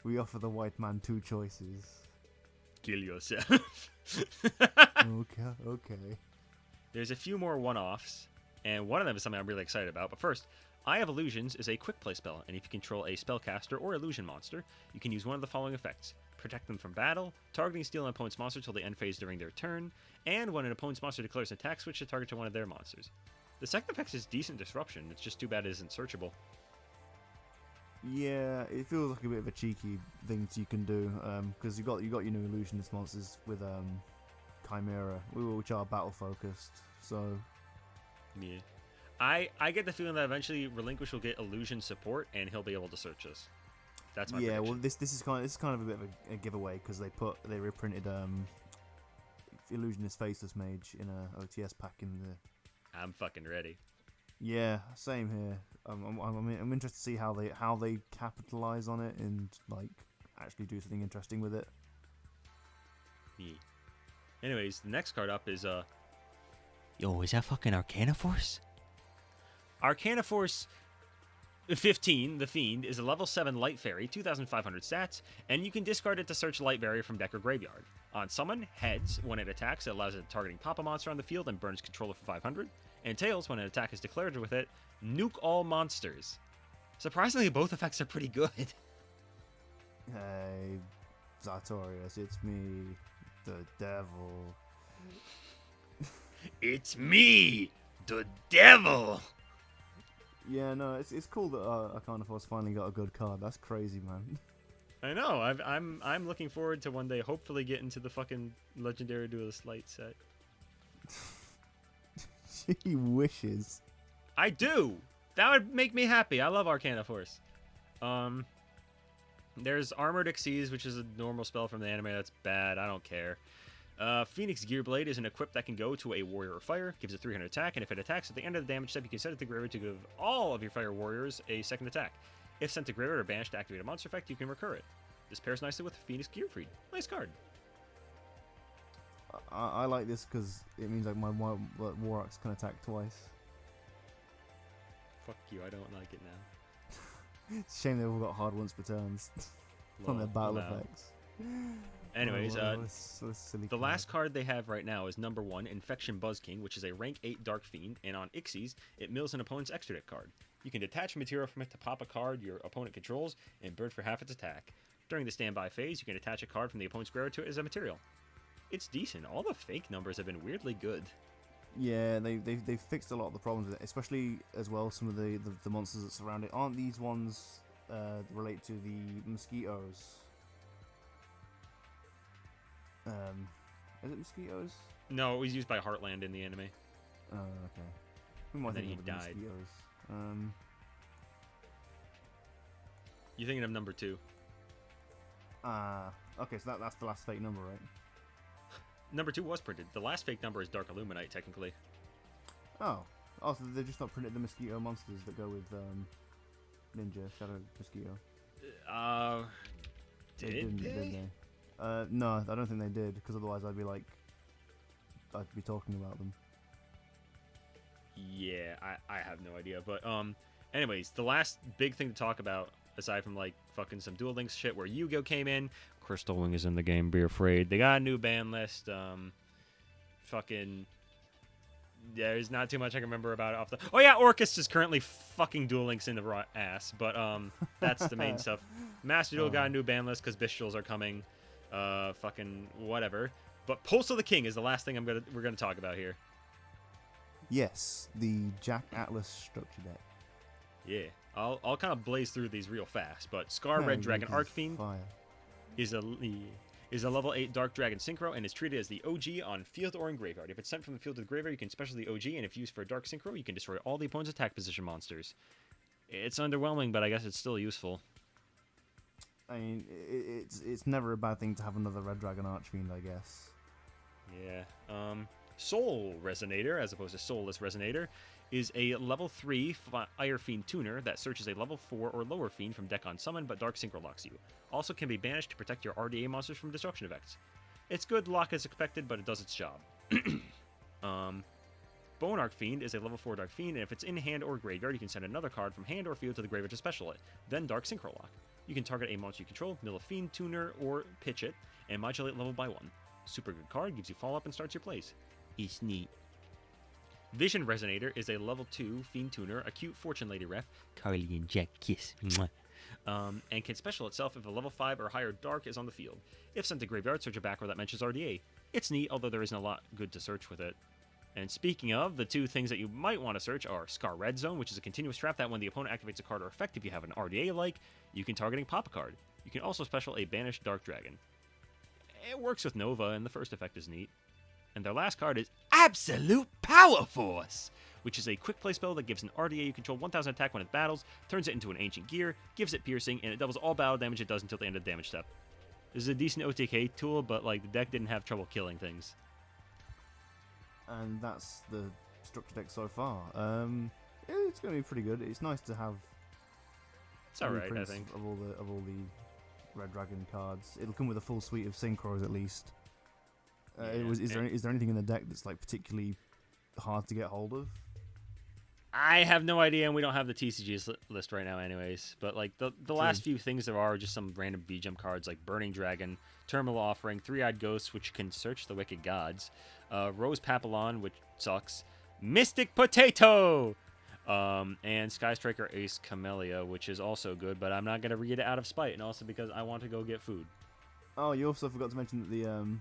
We offer the white man 2 choices. Kill yourself. Okay. There's a few more one-offs, and one of them is something I'm really excited about. But first, Eye of Illusions is a quick play spell, and if you control a spellcaster or illusion monster, you can use one of the following effects. Protect them from battle, targeting steal an opponent's monster till the end phase during their turn, and when an opponent's monster declares an attack, switch the target to one of their monsters. The second effect is decent disruption, it's just too bad it isn't searchable. Yeah, it feels like a bit of a cheeky thing you can do, because you got your new illusionist monsters with Chimera, which are battle focused. So yeah, I get the feeling that eventually Relinquish will get illusion support and he'll be able to search us. That's my prediction. Well, this is kind of a bit of a giveaway because they reprinted Illusionist Faceless Mage in a OTS pack in the. I'm fucking ready. Yeah, same here. I'm interested to see how they capitalize on it and like actually do something interesting with it. Yeah. Anyways, the next card up is Yo, is that fucking Arcana Force? Arcana Force 15, the Fiend, is a level 7 Light Fairy, 2,500 stats, and you can discard it to search Light Barrier from deck or graveyard. On summon, Heads, when it attacks, it allows it targeting Pop a monster on the field and burns controller for 500, and Tails, when an attack is declared with it, nuke all monsters. Surprisingly, both effects are pretty good. Hey, Sartorius, it's me, the devil. It's me, the devil! Yeah, no, it's cool that Arcana Force finally got a good card. That's crazy, man. I know. I'm looking forward to one day hopefully getting to the fucking Legendary Duelist Light set. She wishes. I do. That would make me happy. I love Arcana Force. There's Armored Xyz, which is a normal spell from the anime. That's bad. I don't care. Phoenix Gearblade is an equip that can go to a warrior or fire, gives a 300 attack, and if it attacks at the end of the damage step, you can set it to graveyard to give all of your fire warriors a second attack. If sent to graveyard or banished to activate a monster effect, you can recur it. This pairs nicely with Phoenix Gearfried. Nice card. I like this because it means like my Warrocks can attack twice. Fuck you, I don't like it now. It's a shame they've all got hard once per turns on their battle effects. Anyways, this silly the card. last card they have right now is number 1, Infection Buzz King, which is a rank 8 Dark Fiend, and on Ixies, it mills an opponent's extra deck card. You can detach material from it to pop a card your opponent controls and burn for half its attack. During the standby phase, you can attach a card from the opponent's graveyard to it as a material. It's decent. All the fake numbers have been weirdly good. Yeah, they've fixed a lot of the problems with it, especially as well some of the monsters that surround it. Aren't these ones related to the mosquitoes? Is it mosquitoes? No, it was used by Heartland in the anime. Oh, okay. Who am I And then thinking he of the died. mosquitoes? You're thinking of number 2. Okay, so that's the last fake number, right? Number 2 was printed. The last fake number is Dark Illuminite, technically. Oh, so they're just not printed the mosquito monsters that go with Ninja Shadow Mosquito. Did they? Did they? No, I don't think they did, because otherwise I'd be talking about them. Yeah, I have no idea. But anyways, the last big thing to talk about, aside from like fucking some Duel Links shit where Yu-Gi-Oh came in, Crystal Wing is in the game, be afraid. They got a new ban list. Fucking there's not too much I can remember about it off the. Oh yeah, Orcus is currently fucking Duel Links in the raw ass, but that's the main stuff. Master Duel got a new ban list because Bestials are coming. Fucking whatever. But Pulse of the King is the last thing we're gonna talk about here. Yes, the Jack Atlas structure deck. Yeah, I'll kind of blaze through these real fast. But Scar Red Dragon Arcfiend is a level 8 Dark Dragon Synchro and is treated as the OG on field or in graveyard. If it's sent from the field to the graveyard, you can special the OG, and if used for a Dark Synchro, you can destroy all the opponent's attack position monsters. It's underwhelming, but I guess it's still useful. I mean, it's never a bad thing to have another Red Dragon Archfiend, I guess. Yeah. Soul Resonator, as opposed to Soulless Resonator, is a level 3 Fire Fiend tuner that searches a level 4 or lower fiend from deck on summon, but Dark Synchro locks you. Also can be banished to protect your RDA monsters from destruction effects. It's good lock as expected, but it does its job. Bone Arc Fiend is a level 4 Dark Fiend, and if it's in hand or graveyard, you can send another card from hand or field to the graveyard to special it, then Dark Synchro lock. You can target a monster you control, mill a fiend tuner, or pitch it, and modulate level by 1. Super good card, gives you follow-up and starts your plays. It's neat. Vision Resonator is a level 2 Fiend Tuner, a cute Fortune Lady ref, Carly and Jack kiss, and can special itself if a level 5 or higher Dark is on the field. If sent to graveyard, search a back row that mentions RDA. It's neat, although there isn't a lot good to search with it. And speaking of, the two things that you might want to search are Scar Red Zone, which is a continuous trap that when the opponent activates a card or effect, if you have an RDA like, you can target and pop a card. You can also special a Banished Dark Dragon. It works with Nova, and the first effect is neat. And their last card is Absolute Power Force, which is a quick play spell that gives an RDA you control 1000 attack when it battles, turns it into an Ancient Gear, gives it piercing, and it doubles all battle damage it does until the end of the damage step. This is a decent OTK tool, but like the deck didn't have trouble killing things. And that's the structure deck so far. Yeah, it's going to be pretty good. It's nice to have. It's alright, I reprints think. Of all the Red Dragon cards, it'll come with a full suite of synchros at least. Is there anything in the deck that's like particularly hard to get hold of? I have no idea, and we don't have the TCG list right now anyways. But like the last few things there are just some random BGM cards like Burning Dragon, Terminal Offering, Three-Eyed Ghost, which can search the Wicked Gods, Rose Papillon, which sucks, Mystic Potato, and Sky Striker Ace Camellia, which is also good, but I'm not going to read it out of spite, and also because I want to go get food. Oh, you also forgot to mention that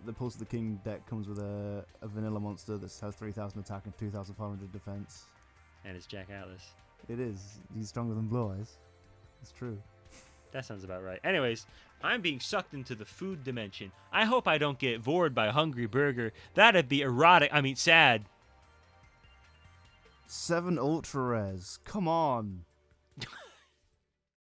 the Pulse of the King deck comes with a vanilla monster that has 3000 attack and 2500 defense. And it's Jack Atlas. It is. He's stronger than Blue Eyes. It's true. That sounds about right. Anyways, I'm being sucked into the food dimension. I hope I don't get bored by Hungry Burger. That'd be sad. 7 ultra rares. Come on.